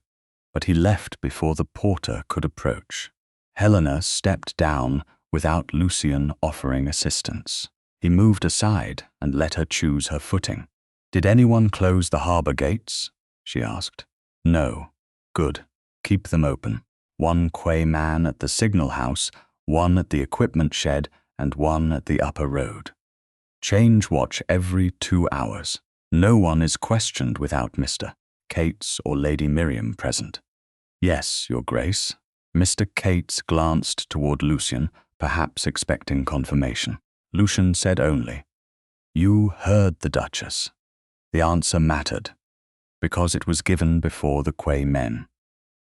but he left before the porter could approach." Helena stepped down without Lucian offering assistance. He moved aside and let her choose her footing. "Did anyone close the harbour gates?" she asked. "No." "Good. Keep them open. 1 quay man at the signal house, 1 at the equipment shed, and 1 at the upper road. Change watch every 2 hours. No one is questioned without Mr. Cates or Lady Miriam present." "Yes, Your Grace." Mr. Cates glanced toward Lucian, perhaps expecting confirmation. Lucian said only, "You heard the Duchess." The answer mattered, because it was given before the Quay men.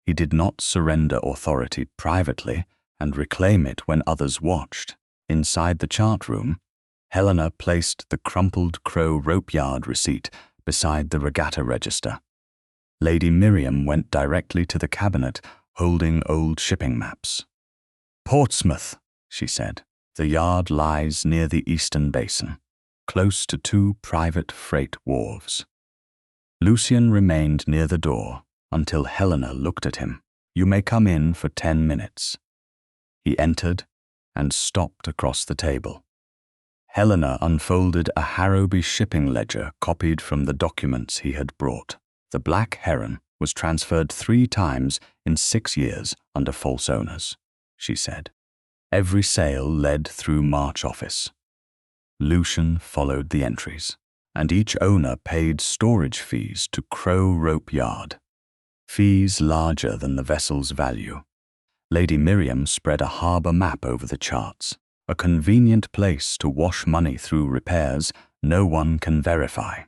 He did not surrender authority privately and reclaim it when others watched. Inside the chart room, Helena placed the crumpled Crow rope yard receipt beside the regatta register. Lady Miriam went directly to the cabinet, holding old shipping maps. "Portsmouth," she said. "The yard lies near the eastern basin, close to 2 private freight wharves." Lucian remained near the door until Helena looked at him. "You may come in for 10 minutes. He entered and stopped across the table. Helena unfolded a Harrowby shipping ledger copied from the documents he had brought. The Black Heron was transferred 3 times in 6 years under false owners, she said. Every sale led through March office. Lucian followed the entries, and each owner paid storage fees to Crow Rope Yard, fees larger than the vessel's value. Lady Miriam spread a harbour map over the charts, a convenient place to wash money through repairs no one can verify.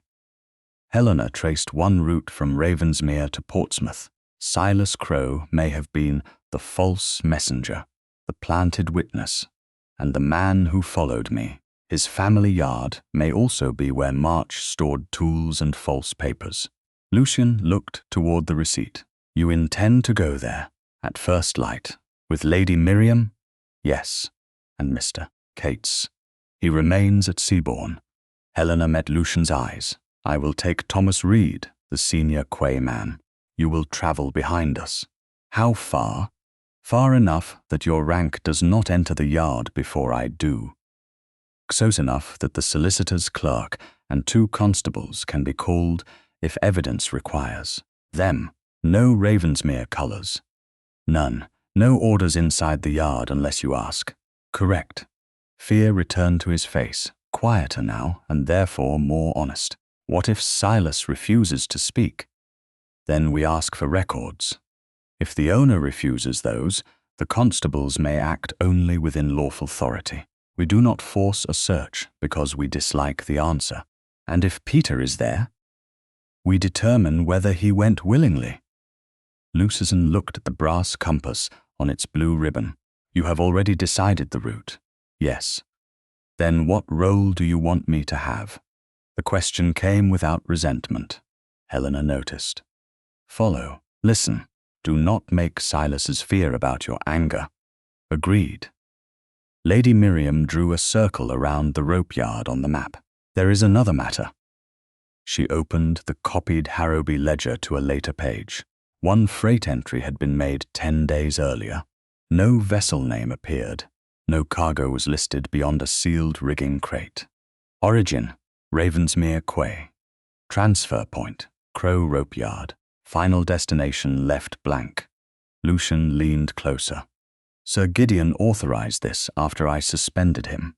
Helena traced one route from Ravensmere to Portsmouth. Silas Crow may have been the false messenger, the planted witness, and the man who followed me. His family yard may also be where March stored tools and false papers. Lucian looked toward the receipt. "You intend to go there, at first light, with Lady Miriam?" "Yes, and Mr. Cates. He remains at Seabourn." Helena met Lucian's eyes. "I will take Thomas Reed, the senior quay man. You will travel behind us." "How far?" "Far enough that your rank does not enter the yard before I do. Close enough that the solicitor's clerk and 2 constables can be called if evidence requires. Them, no Ravensmere colours. None. No orders inside the yard unless you ask." "Correct." Fear returned to his face, quieter now and therefore more honest. "What if Silas refuses to speak?" "Then we ask for records. If the owner refuses those, the constables may act only within lawful authority. We do not force a search because we dislike the answer. And if Peter is there, we determine whether he went willingly." Lucian looked at the brass compass on its blue ribbon. "You have already decided the route?" "Yes." "Then what role do you want me to have?" The question came without resentment. Helena noticed. "Follow. Listen. Do not make Silas's fear about your anger." "Agreed." Lady Miriam drew a circle around the rope yard on the map. "There is another matter." She opened the copied Harrowby ledger to a later page. One freight entry had been made 10 days earlier. No vessel name appeared. No cargo was listed beyond a sealed rigging crate. Origin, Ravensmere Quay. Transfer point, Crow Rope Yard. Final destination left blank. Lucian leaned closer. "Sir Gideon authorized this after I suspended him."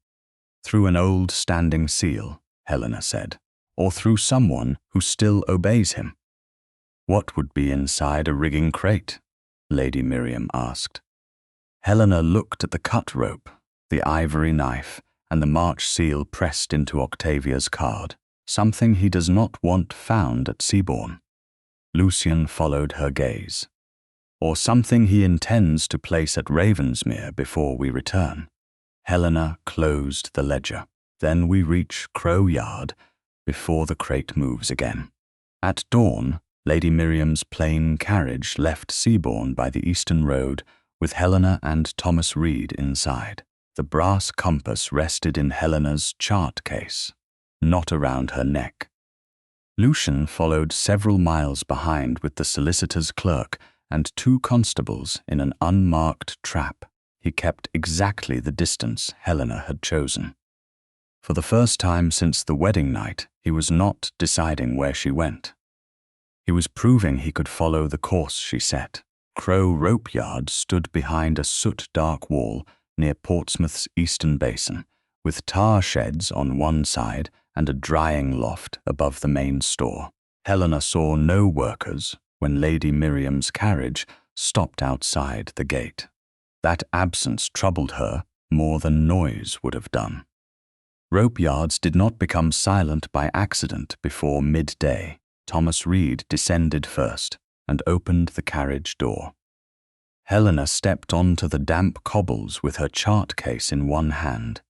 "Through an old standing seal," Helena said, "or through someone who still obeys him." "What would be inside a rigging crate?" Lady Miriam asked. Helena looked at the cut rope, the ivory knife, and the March seal pressed into Octavia's card. "Something he does not want found at Seabourn." Lucian followed her gaze. "Or something he intends to place at Ravensmere before we return." Helena closed the ledger. "Then we reach Crow Yard before the crate moves again." At dawn, Lady Miriam's plain carriage left Seabourn by the eastern road with Helena and Thomas Reed inside. The brass compass rested in Helena's chart case, not around her neck. Lucian followed several miles behind with the solicitor's clerk and 2 constables in an unmarked trap. He kept exactly the distance Helena had chosen. For the first time since the wedding night, he was not deciding where she went. He was proving he could follow the course she set. Crow Rope Yard stood behind a soot-dark wall near Portsmouth's eastern basin, with tar sheds on one side and a drying loft above the main store. Helena saw no workers when Lady Miriam's carriage stopped outside the gate. That absence troubled her more than noise would have done. Rope yards did not become silent by accident before midday. Thomas Reed descended first and opened the carriage door. Helena stepped onto the damp cobbles with her chart case in one hand.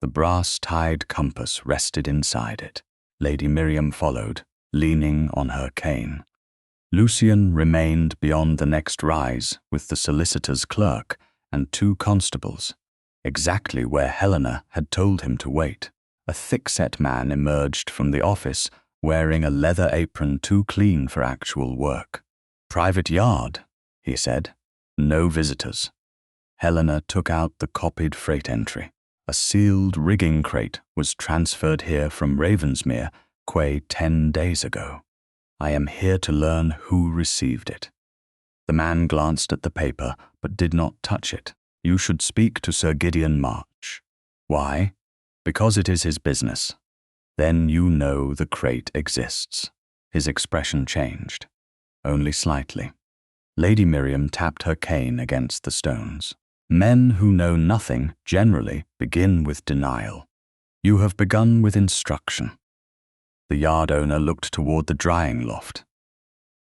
The brass-tied compass rested inside it. Lady Miriam followed, leaning on her cane. Lucian remained beyond the next rise with the solicitor's clerk and 2 constables, exactly where Helena had told him to wait. A thick-set man emerged from the office wearing a leather apron too clean for actual work. "Private yard," he said. "No visitors." Helena took out the copied freight entry. A sealed rigging crate was transferred here from Ravensmere Quay 10 days ago. I am here to learn who received it. The man glanced at the paper but did not touch it. "You should speak to Sir Gideon March." "Why?" "Because it is his business." "Then you know the crate exists." His expression changed, only slightly. Lady Miriam tapped her cane against the stones. "Men who know nothing generally begin with denial. You have begun with instruction." The yard owner looked toward the drying loft.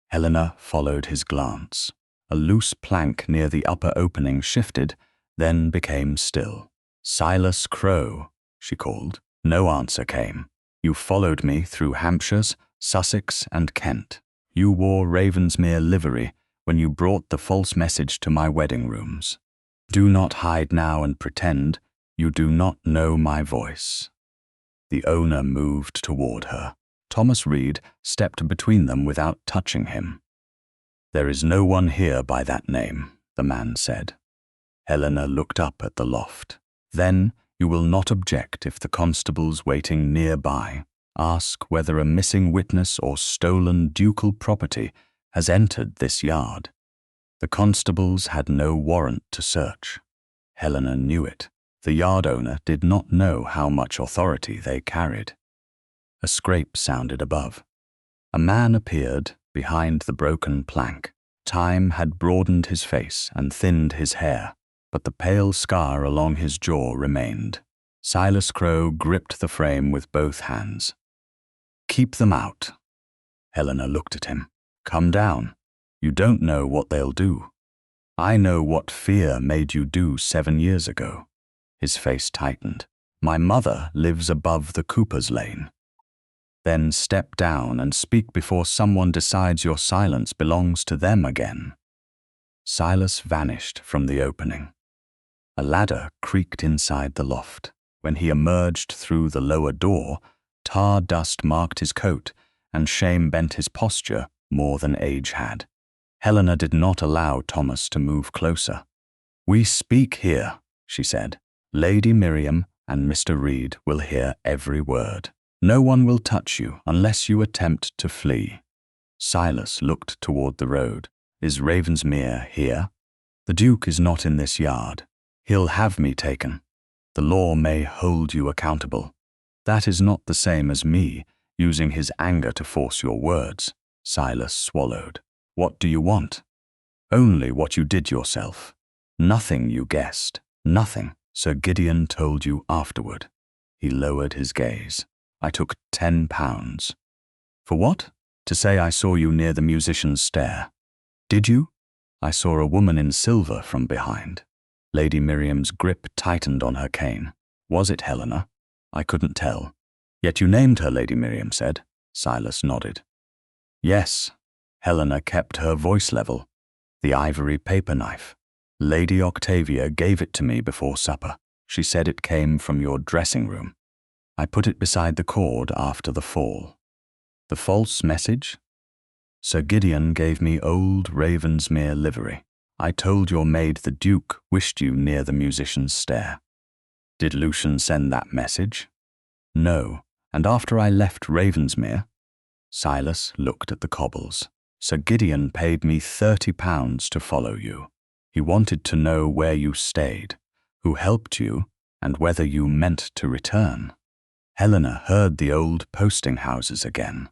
Helena followed his glance. A loose plank near the upper opening shifted, then became still. "Silas Crowe," she called. No answer came. "You followed me through Hampshires, Sussex, and Kent. You wore Ravensmere livery when you brought the false message to my wedding rooms. Do not hide now and pretend you do not know my voice." The owner moved toward her. Thomas Reed stepped between them without touching him. "There is no one here by that name," the man said. Helena looked up at the loft. "Then you will not object if the constables waiting nearby ask whether a missing witness or stolen ducal property has entered this yard." The constables had no warrant to search. Helena knew it. The yard owner did not know how much authority they carried. A scrape sounded above. A man appeared behind the broken plank. Time had broadened his face and thinned his hair, but the pale scar along his jaw remained. Silas Crowe gripped the frame with both hands. "Keep them out." Helena looked at him. "Come down. You don't know what they'll do. I know what fear made you do 7 years ago." His face tightened. "My mother lives above the Cooper's Lane." "Then step down and speak before someone decides your silence belongs to them again." Silas vanished from the opening. A ladder creaked inside the loft. When he emerged through the lower door, tar dust marked his coat, and shame bent his posture more than age had. Helena did not allow Thomas to move closer. "We speak here," she said. "Lady Miriam and Mr. Reed will hear every word. No one will touch you unless you attempt to flee." Silas looked toward the road. "Is Ravensmere here?" "The Duke is not in this yard. He'll have me taken. The law may hold you accountable." "That is not the same as me using his anger to force your words." Silas swallowed. "What do you want?" "Only what you did yourself. Nothing you guessed. Nothing Sir Gideon told you afterward." He lowered his gaze. "I took £10. "For what?" "To say I saw you near the musician's stair." "Did you?" "I saw a woman in silver from behind." Lady Miriam's grip tightened on her cane. "Was it Helena?" "I couldn't tell." "Yet you named her," Lady Miriam said. Silas nodded. "Yes." Helena kept her voice level. "The ivory paper knife. Lady Octavia gave it to me before supper. She said it came from your dressing room. I put it beside the cord after the fall." "The false message?" "Sir Gideon gave me old Ravensmere livery. I told your maid the Duke wished you near the musician's stair." "Did Lucian send that message?" "No, and after I left Ravensmere." Silas looked at the cobbles. "Sir Gideon paid me £30 to follow you. He wanted to know where you stayed, who helped you, and whether you meant to return." Helena heard the old posting houses again.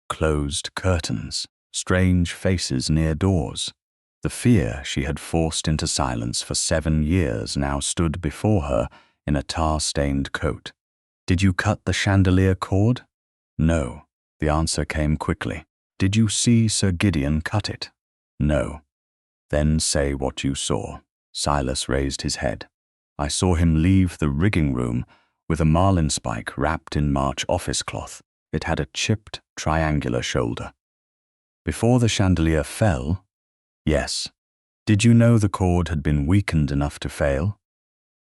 Closed curtains, strange faces near doors. The fear she had forced into silence for 7 years now stood before her in a tar-stained coat. "Did you cut the chandelier cord?" "No." The answer came quickly. "Did you see Sir Gideon cut it?" "No." "Then say what you saw." Silas raised his head. "I saw him leave the rigging room with a marlinspike wrapped in March office cloth. It had a chipped, triangular shoulder." "Before the chandelier fell?" "Yes." "Did you know the cord had been weakened enough to fail?"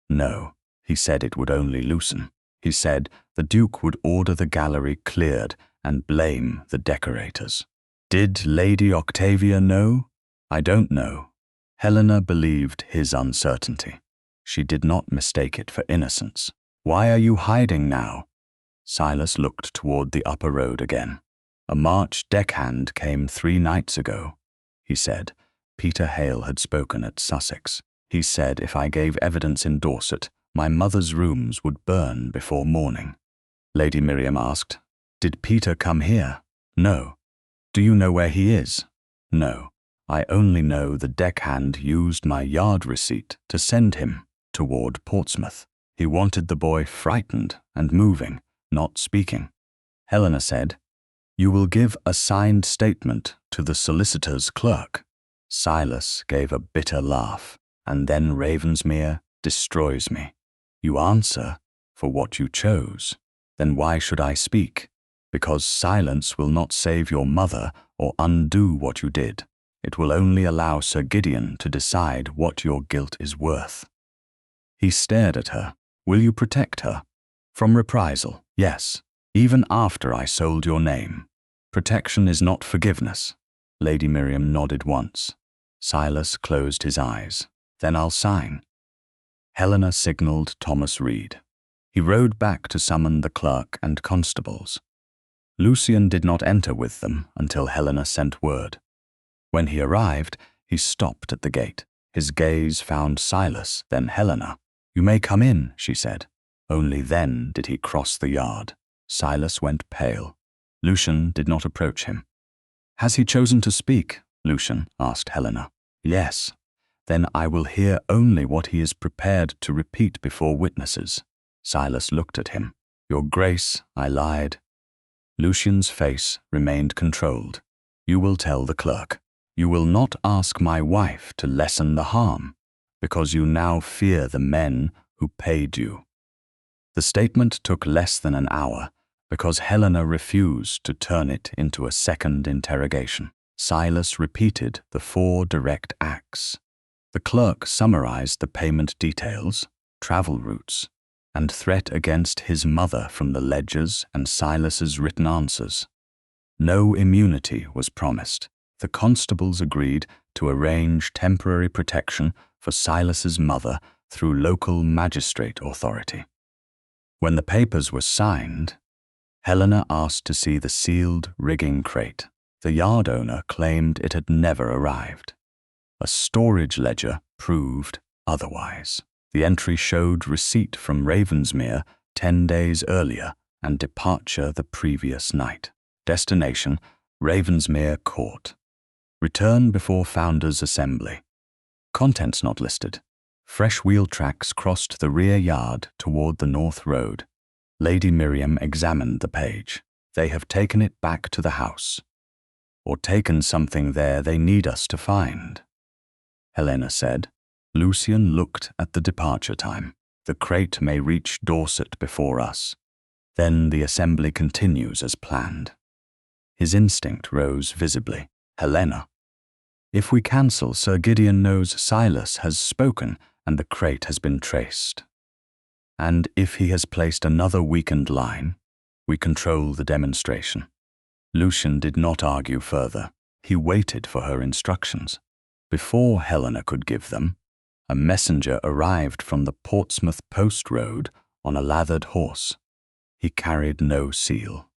"No. He said it would only loosen. He said the Duke would order the gallery cleared and blame the decorators." "Did Lady Octavia know?" "I don't know." Helena believed his uncertainty. She did not mistake it for innocence. "Why are you hiding now?" Silas looked toward the upper road again. "A March deckhand came 3 nights ago," he said. Peter Hale had spoken at Sussex. "He said if I gave evidence in Dorset, my mother's rooms would burn before morning." Lady Miriam asked, "Did Peter come here?" "No." "Do you know where he is?" "No. I only know the deckhand used my yard receipt to send him toward Portsmouth. He wanted the boy frightened and moving, not speaking." Helena said, "You will give a signed statement to the solicitor's clerk." Silas gave a bitter laugh. "And then Ravensmere destroys me." "You answer for what you chose. Then why should I speak? Because silence will not save your mother or undo what you did. It will only allow Sir Gideon to decide what your guilt is worth." He stared at her. "Will you protect her?" "From reprisal, yes. Even after I sold your name. Protection is not forgiveness." Lady Miriam nodded once. Silas closed his eyes. "Then I'll sign." Helena signaled Thomas Reed. He rode back to summon the clerk and constables. Lucian did not enter with them until Helena sent word. When he arrived, he stopped at the gate. His gaze found Silas, then Helena. "You may come in," she said. Only then did he cross the yard. Silas went pale. Lucian did not approach him. "Has he chosen to speak?" Lucian asked Helena. "Yes." "Then I will hear only what he is prepared to repeat before witnesses." Silas looked at him. "Your Grace," I lied. Lucian's face remained controlled. "You will tell the clerk. You will not ask my wife to lessen the harm, because you now fear the men who paid you." The statement took less than an hour, because Helena refused to turn it into a second interrogation. Silas repeated the 4 direct acts. The clerk summarized the payment details, travel routes, and threat against his mother from the ledgers and Silas's written answers. No immunity was promised. The constables agreed to arrange temporary protection for Silas's mother through local magistrate authority. When the papers were signed, Helena asked to see the sealed rigging crate. The yard owner claimed it had never arrived. A storage ledger proved otherwise. The entry showed receipt from Ravensmere 10 days earlier and departure the previous night. Destination, Ravensmere Court. Return before Founders' Assembly. Contents not listed. Fresh wheel tracks crossed the rear yard toward the North Road. Lady Miriam examined the page. "They have taken it back to the house. Or taken something there they need us to find," Helena said. Lucian looked at the departure time. "The crate may reach Dorset before us. Then the assembly continues as planned." His instinct rose visibly. "Helena, if we cancel, Sir Gideon knows Silas has spoken and the crate has been traced. And if he has placed another weakened line, we control the demonstration." Lucian did not argue further. He waited for her instructions. Before Helena could give them, a messenger arrived from the Portsmouth Post Road on a lathered horse. He carried no seal.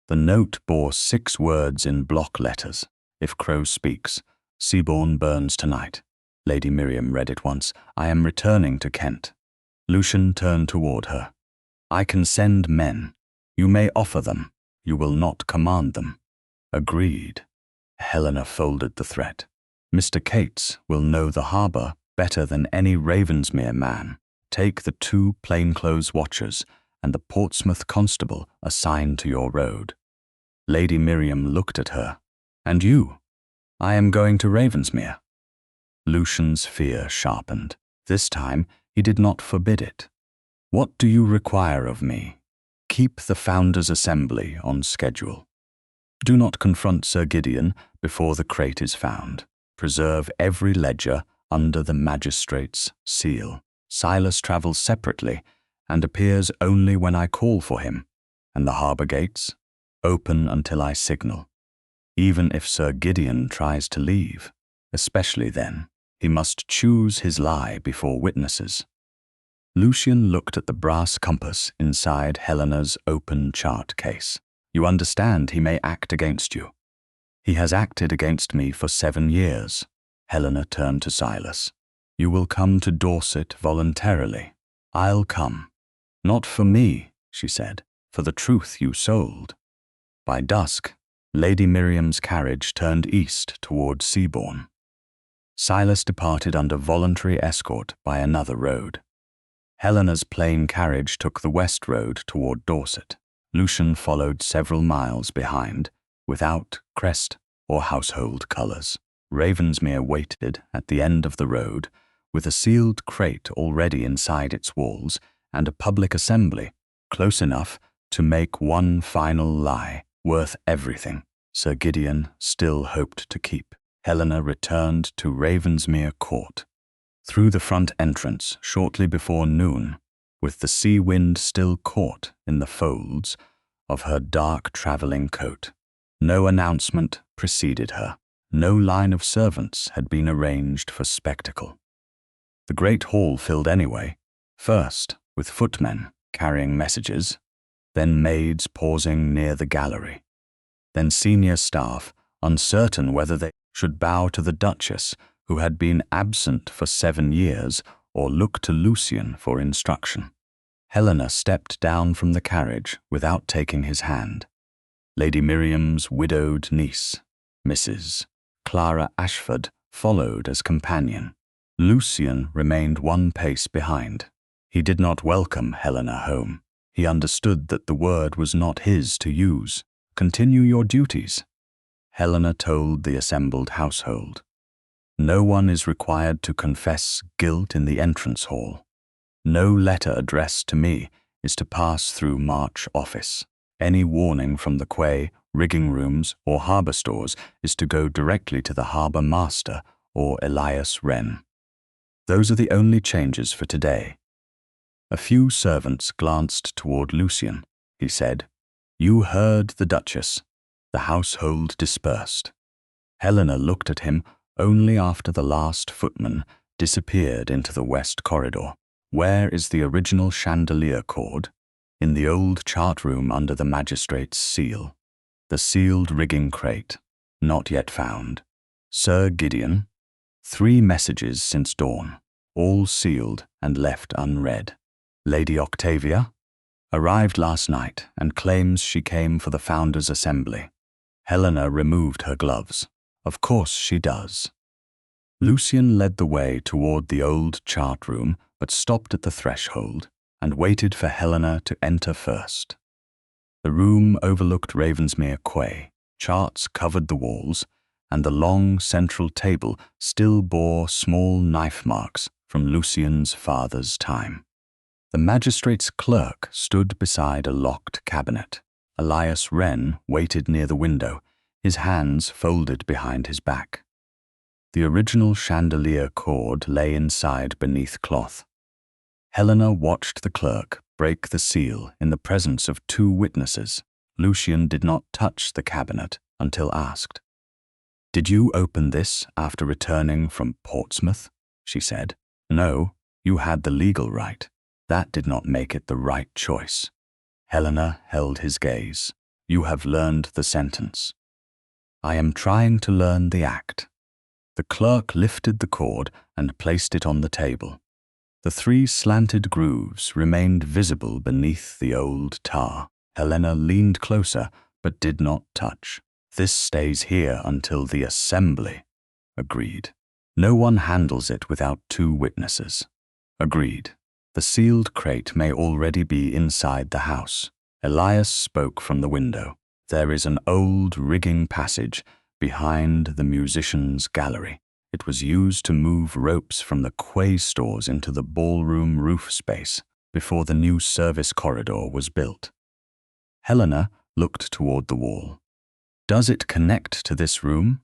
The note bore 6 words in block letters. "If Crow speaks, Seabourne burns tonight." Lady Miriam read it once. "I am returning to Kent." Lucian turned toward her. "I can send men. You may offer them. You will not command them." "Agreed." Helena folded the threat. Mr. Cates will know the harbour better than any Ravensmere man. Take the 2 plainclothes watchers and the Portsmouth constable assigned to your road." Lady Miriam looked at her. "And you?" "I am going to Ravensmere." Lucian's fear sharpened. This time he did not forbid it. "What do you require of me?" "Keep the Founders' Assembly on schedule. Do not confront Sir Gideon before the crate is found. Preserve every ledger under the magistrate's seal. Silas travels separately and appears only when I call for him, and the harbour gates open until I signal. Even if Sir Gideon tries to leave, especially then, he must choose his lie before witnesses." Lucian looked at the brass compass inside Helena's open chart case. "You understand he may act against you." "He has acted against me for 7 years." Helena turned to Silas. "You will come to Dorset voluntarily." "I'll come." "Not for me," she said, "for the truth you sold." By dusk, Lady Miriam's carriage turned east toward Seabourne. Silas departed under voluntary escort by another road. Helena's plain carriage took the west road toward Dorset. Lucian followed several miles behind, without crest or household colours. Ravensmere waited at the end of the road, with a sealed crate already inside its walls and a public assembly close enough to make one final lie worth everything Sir Gideon still hoped to keep. Helena returned to Ravensmere Court. Through the front entrance shortly before noon, with the sea wind still caught in the folds of her dark travelling coat. No announcement preceded her. No line of servants had been arranged for spectacle. The great hall filled anyway, first with footmen carrying messages, then maids pausing near the gallery, then senior staff uncertain whether they should bow to the Duchess, who had been absent for 7 years, or look to Lucian for instruction. Helena stepped down from the carriage without taking his hand. Lady Miriam's widowed niece, Mrs. Clara Ashford, followed as companion. Lucian remained 1 pace behind. He did not welcome Helena home. He understood that the word was not his to use. "Continue your duties," Helena told the assembled household. "No one is required to confess guilt in the entrance hall. No letter addressed to me is to pass through March office. Any warning from the quay, rigging rooms, or harbour stores is to go directly to the harbour master or Elias Wren. Those are the only changes for today." A few servants glanced toward Lucian. He said, "You heard the Duchess." The household dispersed. Helena looked at him only after the last footman disappeared into the west corridor. "Where is the original chandelier cord?" "In the old chart room under the magistrate's seal." "The sealed rigging crate?" "Not yet found." "Sir Gideon?" "3 messages since dawn, all sealed and left unread." "Lady Octavia?" "Arrived last night and claims she came for the Founders' Assembly." Helena removed her gloves. "Of course she does." Lucian led the way toward the old chart room, but stopped at the threshold and waited for Helena to enter first. The room overlooked Ravensmere Quay. Charts covered the walls, and the long central table still bore small knife marks from Lucian's father's time. The magistrate's clerk stood beside a locked cabinet. Elias Wren waited near the window, his hands folded behind his back. The original chandelier cord lay inside beneath cloth. Helena watched the clerk break the seal in the presence of 2 witnesses. Lucian did not touch the cabinet until asked. "Did you open this after returning from Portsmouth?" she said. "No, you had the legal right. That did not make it the right choice." Helena held his gaze. "You have learned the sentence." "I am trying to learn the act." The clerk lifted the cord and placed it on the table. The 3 slanted grooves remained visible beneath the old tar. Helena leaned closer but did not touch. "This stays here until the assembly." Agreed. No one handles it without 2 witnesses. Agreed. The sealed crate may already be inside the house. Elias spoke from the window. There is an old rigging passage behind the musicians' gallery. It was used to move ropes from the quay stores into the ballroom roof space before the new service corridor was built. Helena looked toward the wall. Does it connect to this room?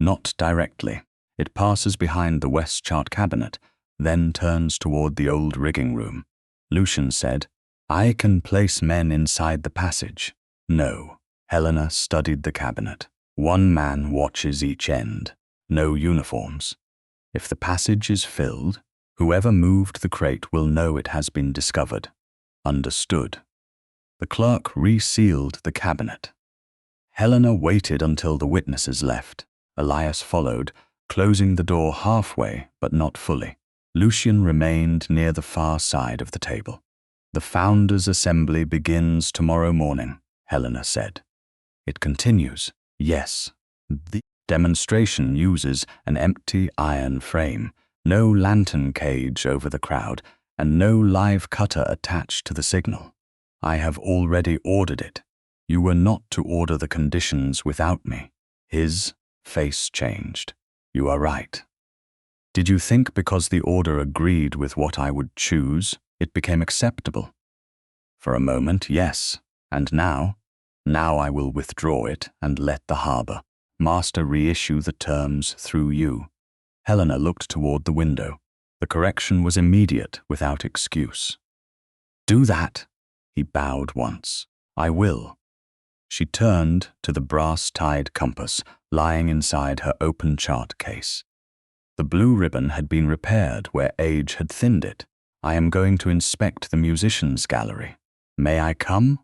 Not directly. It passes behind the west chart cabinet, then turns toward the old rigging room. Lucian said, I can place men inside the passage. No. Helena studied the cabinet. 1 man watches each end. No uniforms. If the passage is filled, whoever moved the crate will know it has been discovered. Understood. The clerk resealed the cabinet. Helena waited until the witnesses left. Elias followed, closing the door halfway but not fully. Lucian remained near the far side of the table. The Founders' Assembly begins tomorrow morning, Helena said. It continues. Yes. The demonstration uses an empty iron frame, no lantern cage over the crowd, and no live cutter attached to the signal. I have already ordered it. You were not to order the conditions without me. His face changed. You are right. Did you think because the order agreed with what I would choose, it became acceptable? For a moment, yes. And now I will withdraw it and let the harbour master reissue the terms through you. Helena looked toward the window. The correction was immediate, without excuse. Do that. He bowed once. I will. She turned to the brass-tied compass lying inside her open chart case. The blue ribbon had been repaired where age had thinned it. I am going to inspect the musicians' gallery. May I come?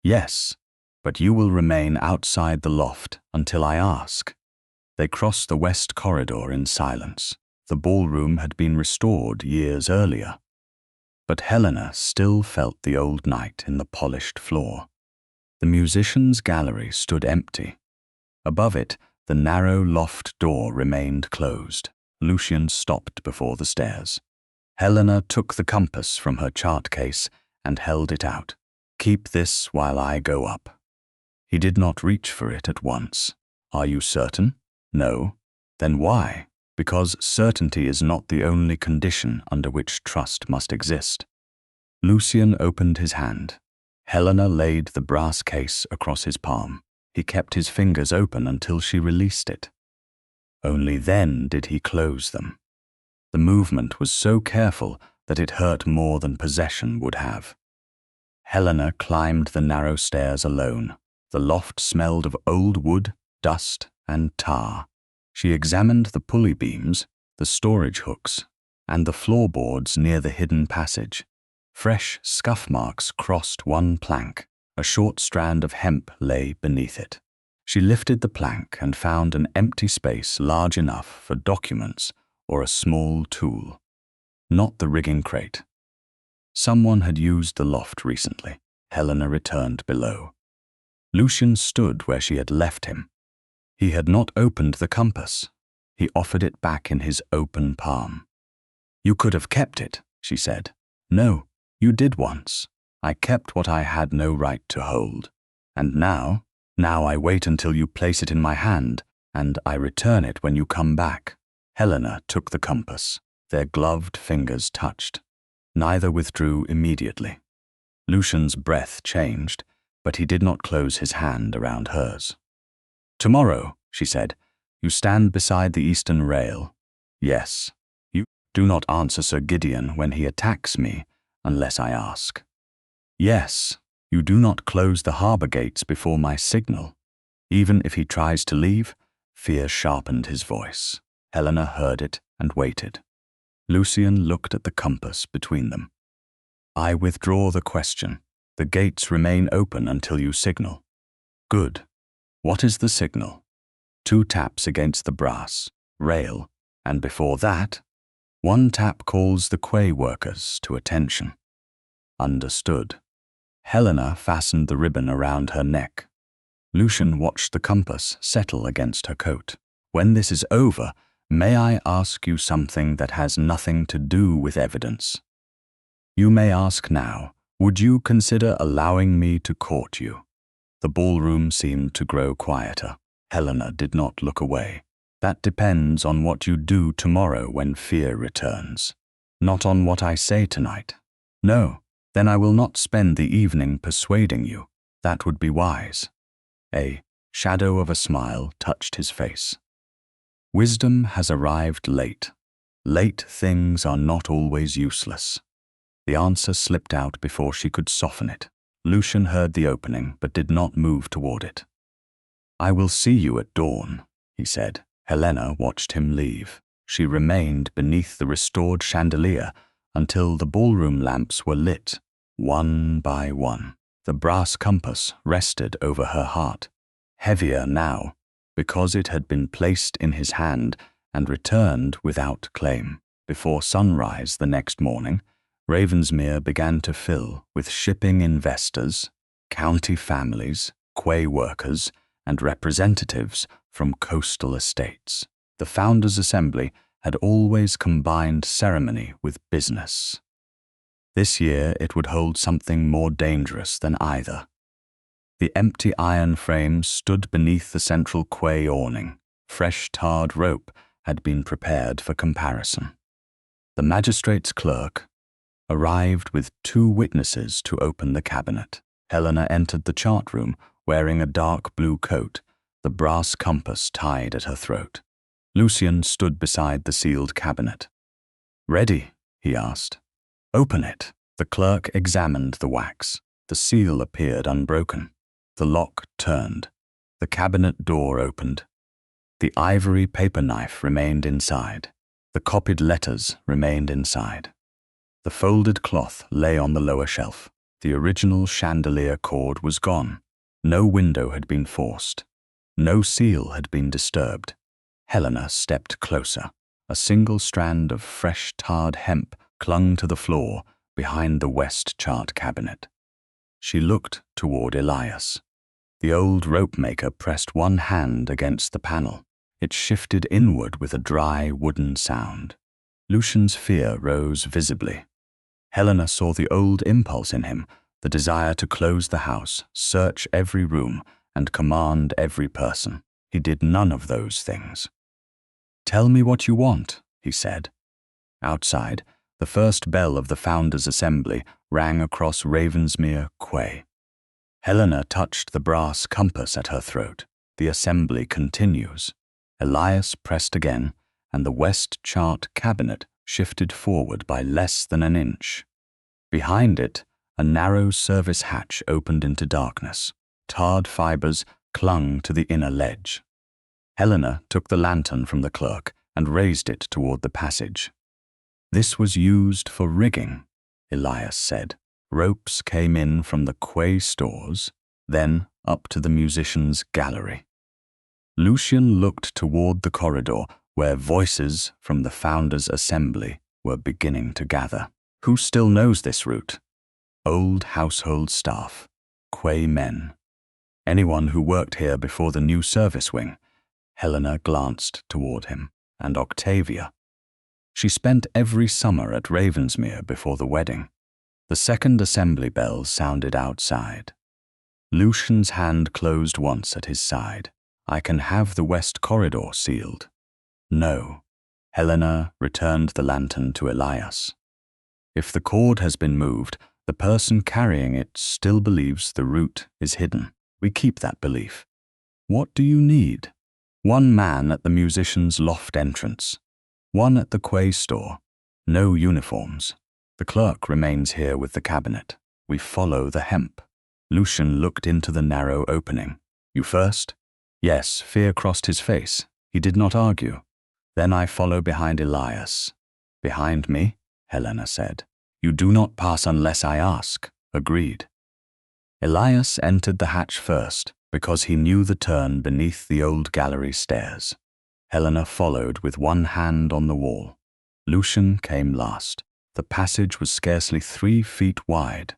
Yes, but you will remain outside the loft until I ask. They crossed the west corridor in silence. The ballroom had been restored years earlier. But Helena still felt the old night in the polished floor. The musicians' gallery stood empty. Above it, the narrow loft door remained closed. Lucian stopped before the stairs. Helena took the compass from her chart case and held it out. Keep this while I go up. He did not reach for it at once. Are you certain? No. Then why? Because certainty is not the only condition under which trust must exist. Lucian opened his hand. Helena laid the brass case across his palm. He kept his fingers open until she released it. Only then did he close them. The movement was so careful that it hurt more than possession would have. Helena climbed the narrow stairs alone. The loft smelled of old wood, dust, and tar. She examined the pulley beams, the storage hooks, and the floorboards near the hidden passage. Fresh scuff marks crossed one plank. A short strand of hemp lay beneath it. She lifted the plank and found an empty space large enough for documents or a small tool. Not the rigging crate. Someone had used the loft recently. Helena returned below. Lucian stood where she had left him. He had not opened the compass. He offered it back in his open palm. You could have kept it, she said. No, you did once. I kept what I had no right to hold. And now I wait until you place it in my hand, and I return it when you come back. Helena took the compass. Their gloved fingers touched. Neither withdrew immediately. Lucian's breath changed, but he did not close his hand around hers. Tomorrow, she said, you stand beside the eastern rail. Yes. You do not answer Sir Gideon when he attacks me, unless I ask. Yes. You do not close the harbour gates before my signal. Even if he tries to leave, fear sharpened his voice. Helena heard it and waited. Lucian looked at the compass between them. I withdraw the question. The gates remain open until you signal. Good. What is the signal? 2 taps against the brass, rail, and before that, 1 tap calls the quay workers to attention. Understood. Helena fastened the ribbon around her neck. Lucian watched the compass settle against her coat. When this is over, May I ask you something that has nothing to do with evidence? You may ask now, would you consider allowing me to court you? The ballroom seemed to grow quieter. Helena did not look away. That depends on what you do tomorrow when fear returns, not on what I say tonight. No, then I will not spend the evening persuading you. That would be wise. A shadow of a smile touched his face. Wisdom has arrived late. Late things are not always useless. The answer slipped out before she could soften it. Lucian heard the opening, but did not move toward it. I will see you at dawn, he said. Helena watched him leave. She remained beneath the restored chandelier until the ballroom lamps were lit, one by one. The brass compass rested over her heart, heavier now, because it had been placed in his hand and returned without claim. Before sunrise the next morning, Ravensmere began to fill with shipping investors, county families, quay workers, and representatives from coastal estates. The Founders' Assembly had always combined ceremony with business. This year it would hold something more dangerous than either. The empty iron frame stood beneath the central quay awning. Fresh tarred rope had been prepared for comparison. The magistrate's clerk arrived with 2 witnesses to open the cabinet. Helena entered the chart room wearing a dark blue coat, the brass compass tied at her throat. Lucian stood beside the sealed cabinet. Ready? He asked. Open it. The clerk examined the wax. The seal appeared unbroken. The lock turned. The cabinet door opened. The ivory paper knife remained inside. The copied letters remained inside. The folded cloth lay on the lower shelf. The original chandelier cord was gone. No window had been forced. No seal had been disturbed. Helena stepped closer. A single strand of fresh tarred hemp clung to the floor behind the west chart cabinet. She looked toward Elias. The old rope-maker pressed one hand against the panel. It shifted inward with a dry wooden sound. Lucian's fear rose visibly. Helena saw the old impulse in him, the desire to close the house, search every room, and command every person. He did none of those things. Tell me what you want, he said. Outside, the first bell of the Founders' Assembly rang across Ravensmere Quay. Helena touched the brass compass at her throat. The assembly continues. Elias pressed again, and the west chart cabinet shifted forward by less than an inch. Behind it, a narrow service hatch opened into darkness. Tarred fibers clung to the inner ledge. Helena took the lantern from the clerk and raised it toward the passage. This was used for rigging, Elias said. Ropes came in from the quay stores, then up to the musicians' gallery. Lucian looked toward the corridor where voices from the Founders' Assembly were beginning to gather. Who still knows this route? Old household staff, quay men, anyone who worked here before the new service wing. Helena glanced toward him, and Octavia. She spent every summer at Ravensmere before the wedding. The second assembly bell sounded outside. Lucian's hand closed once at his side. I can have the west corridor sealed. No. Helena returned the lantern to Elias. If the cord has been moved, the person carrying it still believes the route is hidden. We keep that belief. What do you need? One man at the musician's loft entrance. One at the quay store. No uniforms. The clerk remains here with the cabinet. We follow the hemp. Lucian looked into the narrow opening. You first? Yes, fear crossed his face. He did not argue. Then I follow behind Elias. Behind me? Helena said. You do not pass unless I ask. Agreed. Elias entered the hatch first, because he knew the turn beneath the old gallery stairs. Helena followed with one hand on the wall. Lucian came last. The passage was scarcely 3 feet wide,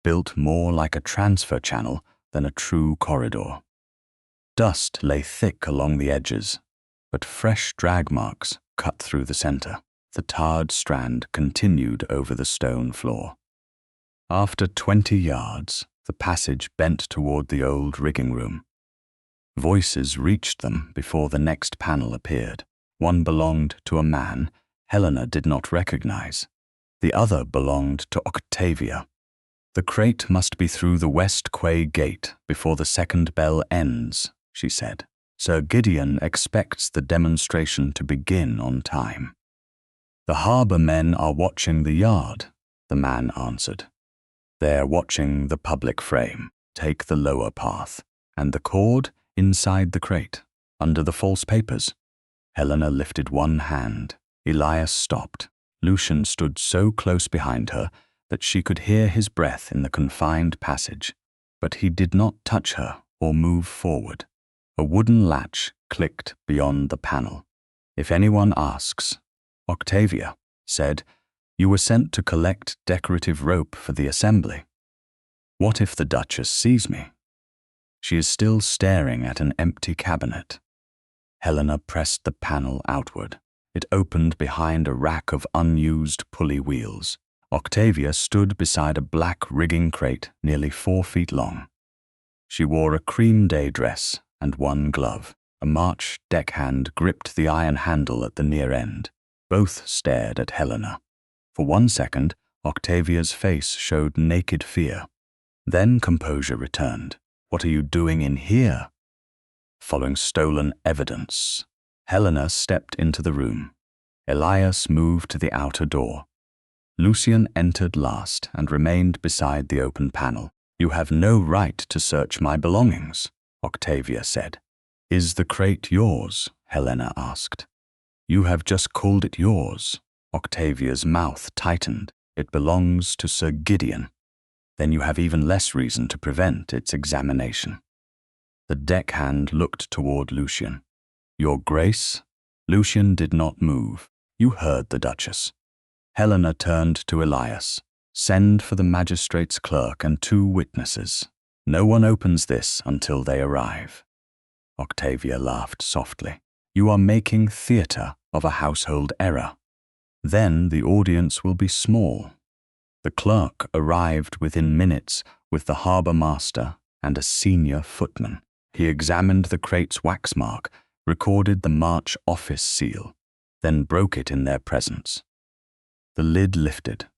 built more like a transfer channel than a true corridor. Dust lay thick along the edges. but fresh drag marks cut through the center. The tarred strand continued over the stone floor. After 20 yards, the passage bent toward the old rigging room. Voices reached them before the next panel appeared. One belonged to a man Helena did not recognize. The other belonged to Octavia. "The crate must be through the West Quay gate before the second bell ends," she said. "Sir Gideon expects the demonstration to begin on time." "The harbour men are watching the yard," the man answered. "They're watching the public frame. Take the lower path. And the cord inside the crate, under the false papers." Helena lifted one hand. Elias stopped. Lucian stood so close behind her that she could hear his breath in the confined passage, but he did not touch her or move forward. A wooden latch clicked beyond the panel. "If anyone asks," Octavia said, "you were sent to collect decorative rope for the assembly. What if the Duchess sees me?" She is still staring at an empty cabinet. Helena pressed the panel outward. It opened behind a rack of unused pulley wheels. Octavia stood beside a black rigging crate nearly 4 feet long. She wore a cream day dress and one glove. A March deckhand gripped the iron handle at the near end. Both stared at Helena. For 1 second, Octavia's face showed naked fear. Then composure returned. "What are you doing in here?" "Following stolen evidence." Helena stepped into the room. Elias moved to the outer door. Lucian entered last and remained beside the open panel. "You have no right to search my belongings," Octavia said. "Is the crate yours?" Helena asked. "You have just called it yours." Octavia's mouth tightened. "It belongs to Sir Gideon." "Then you have even less reason to prevent its examination." The deckhand looked toward Lucian. "Your Grace?" Lucian did not move. "You heard the Duchess." Helena turned to Elias. "Send for the magistrate's clerk and 2 witnesses. No one opens this until they arrive." Octavia laughed softly. "You are making theatre of a household error. Then the audience will be small." The clerk arrived within minutes with the harbour master and a senior footman. He examined the crate's waxmark, recorded the March office seal, then broke it in their presence. The lid lifted.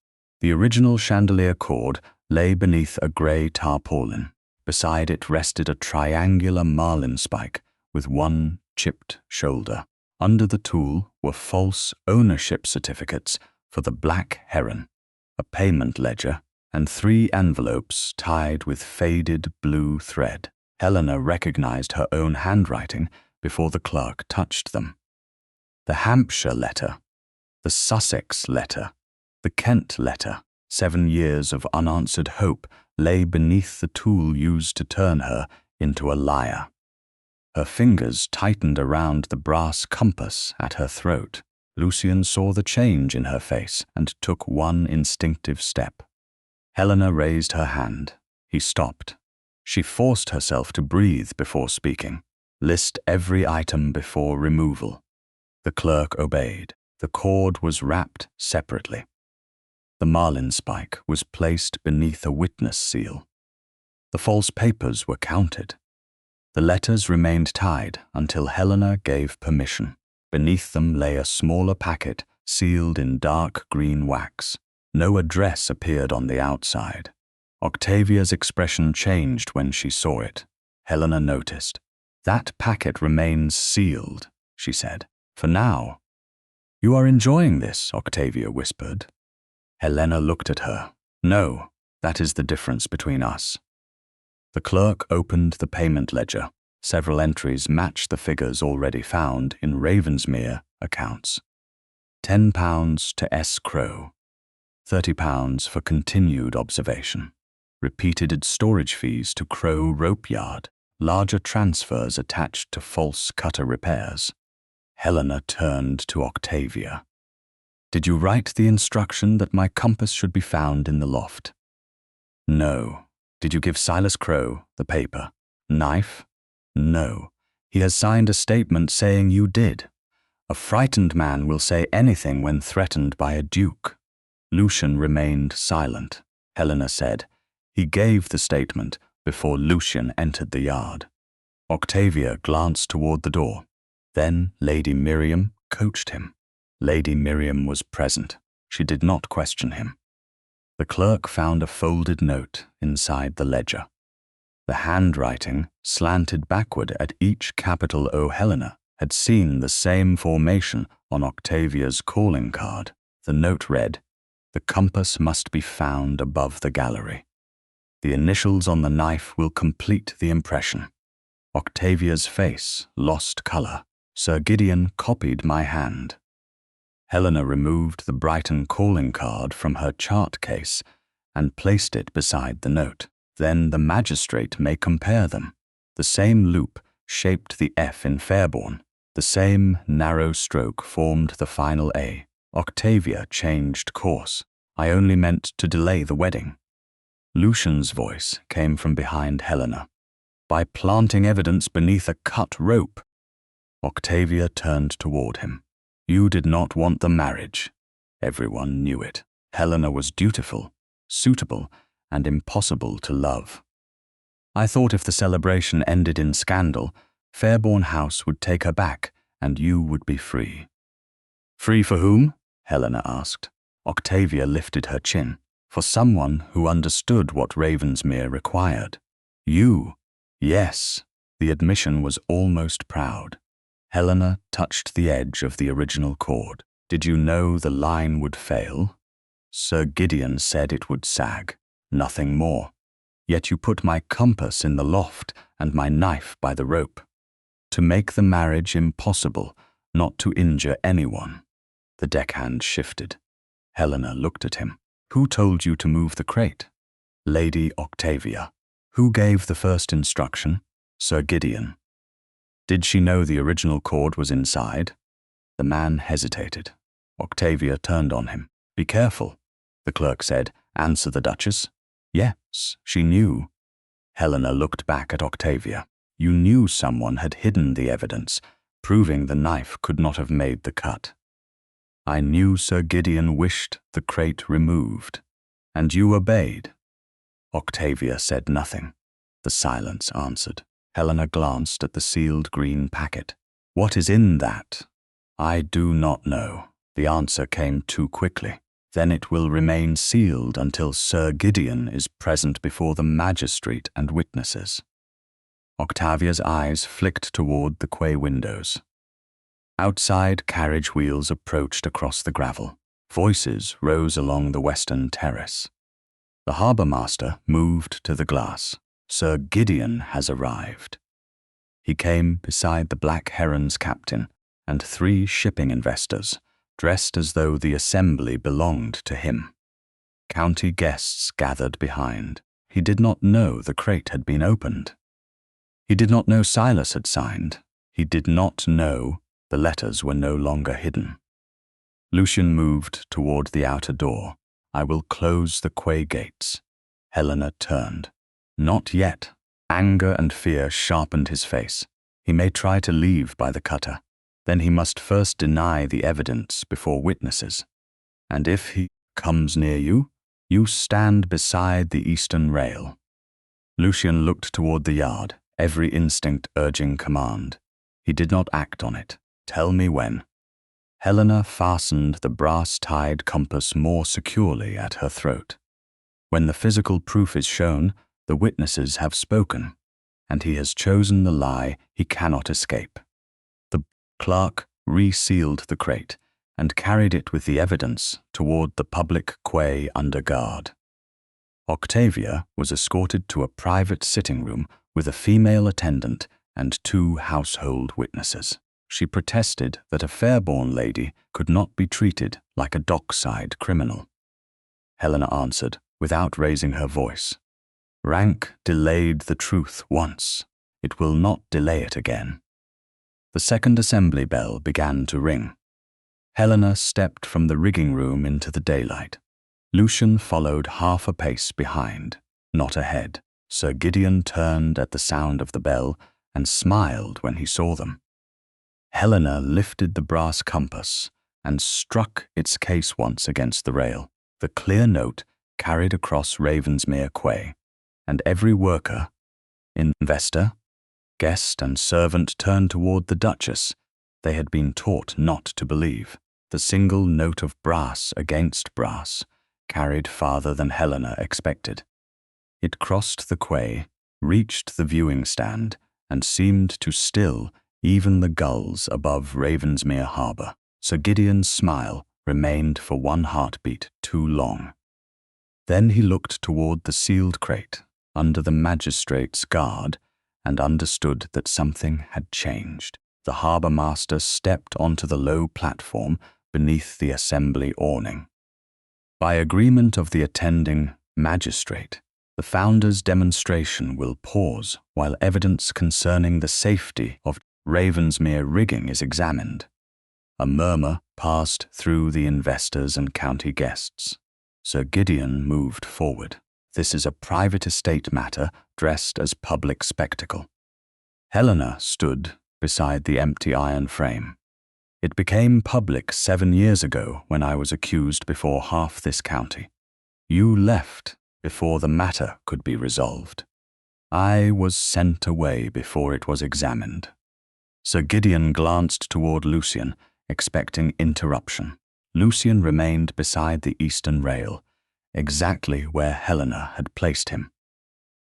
The original chandelier cord lay beneath a grey tarpaulin. Beside it rested a triangular marlinspike with one chipped shoulder. Under the tool were false ownership certificates for the Black Heron, a payment ledger, and 3 envelopes tied with faded blue thread. Helena recognized her own handwriting before the clerk touched them. The Hampshire letter, the Sussex letter, the Kent letter, 7 years of unanswered hope lay beneath the tool used to turn her into a liar. Her fingers tightened around the brass compass at her throat. Lucian saw the change in her face and took one instinctive step. Helena raised her hand. He stopped. She forced herself to breathe before speaking. List every item before removal. The clerk obeyed. The cord was wrapped separately. The marlinspike was placed beneath a witness seal. The false papers were counted. The letters remained tied until Helena gave permission. Beneath them lay a smaller packet sealed in dark green wax. No address appeared on the outside. Octavia's expression changed when she saw it. Helena noticed. "That packet remains sealed," she said, "for now." "You are enjoying this," Octavia whispered. Helena looked at her. "No, that is the difference between us." The clerk opened the payment ledger. Several entries matched the figures already found in Ravensmere accounts. £10 to S. Crow, £30 for continued observation, repeated storage fees to Crow Rope Yard, larger transfers attached to false cutter repairs. Helena turned to Octavia. "Did you write the instruction that my compass should be found in the loft?" "No." "Did you give Silas Crow the paper? Knife?" "No." He has signed a statement saying you did. A frightened man will say anything when threatened by a duke. Lucian remained silent. Helena said, "He gave the statement before Lucian entered the yard." Octavia glanced toward the door. Then Lady Miriam coached him. Lady Miriam was present. She did not question him. The clerk found a folded note inside the ledger. The handwriting, slanted backward at each capital O. Helena, had seen the same formation on Octavia's calling card. The note read, "The compass must be found above the gallery. The initials on the knife will complete the impression." Octavia's face lost color. Sir Gideon copied my hand. Helena removed the Brighton calling card from her chart case and placed it beside the note. Then the magistrate may compare them. The same loop shaped the F in Fairbourne. The same narrow stroke formed the final A. Octavia changed course. "I only meant to delay the wedding." Lucian's voice came from behind Helena. "By planting evidence beneath a cut rope." Octavia turned toward him. "You did not want the marriage." Everyone knew it. Helena was dutiful, suitable, and impossible to love. "I thought if the celebration ended in scandal, Fairbourne House would take her back and you would be free." "Free for whom?" Helena asked. Octavia lifted her chin. "For someone who understood what Ravensmere required." "You?" "Yes." The admission was almost proud. Helena touched the edge of the original chord. "Did you know the line would fail?" "Sir Gideon said it would sag. Nothing more. Yet you put my compass in the loft and my knife by the rope. To make the marriage impossible, not to injure anyone." The deckhand shifted. Helena looked at him. "Who told you to move the crate?" "Lady Octavia." "Who gave the first instruction?" "Sir Gideon." "Did she know the original cord was inside?" The man hesitated. Octavia turned on him. "Be careful." The clerk said, "Answer the Duchess." "Yes, she knew." Helena looked back at Octavia. "You knew someone had hidden the evidence, proving the knife could not have made the cut." "I knew Sir Gideon wished the crate removed." "And you obeyed?" Octavia said nothing. The silence answered. Helena glanced at the sealed green packet. "What is in that?" "I do not know." The answer came too quickly. "Then it will remain sealed until Sir Gideon is present before the magistrate and witnesses." Octavia's eyes flicked toward the quay windows. Outside, carriage wheels approached across the gravel. Voices rose along the western terrace. The harbour master moved to the glass. "Sir Gideon has arrived." He came beside the Black Heron's captain and 3 shipping investors, dressed as though the assembly belonged to him. County guests gathered behind. He did not know the crate had been opened. He did not know Silas had signed. He did not know the letters were no longer hidden. Lucian moved toward the outer door. "I will close the quay gates." Helena turned. "Not yet." Anger and fear sharpened his face. He may try to leave by the cutter. Then he must first deny the evidence before witnesses. "And if he comes near you, you stand beside the eastern rail." Lucian looked toward the yard, every instinct urging command. He did not act on it. "Tell me when." Helena fastened the brass-tied compass more securely at her throat. "When the physical proof is shown, the witnesses have spoken, and he has chosen the lie he cannot escape." The clerk resealed the crate and carried it with the evidence toward the public quay under guard. Octavia was escorted to a private sitting room with a female attendant and 2 household witnesses. She protested that a Fairbourne lady could not be treated like a dockside criminal. Helena answered without raising her voice. "Rank delayed the truth once. It will not delay it again." The second assembly bell began to ring. Helena stepped from the rigging room into the daylight. Lucian followed half a pace behind, not ahead. Sir Gideon turned at the sound of the bell and smiled when he saw them. Helena lifted the brass compass and struck its case once against the rail. The clear note carried across Ravensmere Quay, and every worker, investor, guest and servant turned toward the Duchess. They had been taught not to believe. The single note of brass against brass carried farther than Helena expected. It crossed the quay, reached the viewing stand, and seemed to still even the gulls above Ravensmere harbour. Sir Gideon's smile remained for one heartbeat too long. Then he looked toward the sealed crate under the magistrate's guard and understood that something had changed. The harbour master stepped onto the low platform beneath the assembly awning. By agreement of the attending magistrate, the founder's demonstration will pause while evidence concerning the safety of Ravensmere rigging is examined. A murmur passed through the investors and county guests. Sir Gideon moved forward. This is a private estate matter dressed as public spectacle. Helena stood beside the empty iron frame. It became public 7 years ago when I was accused before half this county. You left before the matter could be resolved. I was sent away before it was examined. Sir Gideon glanced toward Lucian, expecting interruption. Lucian remained beside the eastern rail, exactly where Helena had placed him.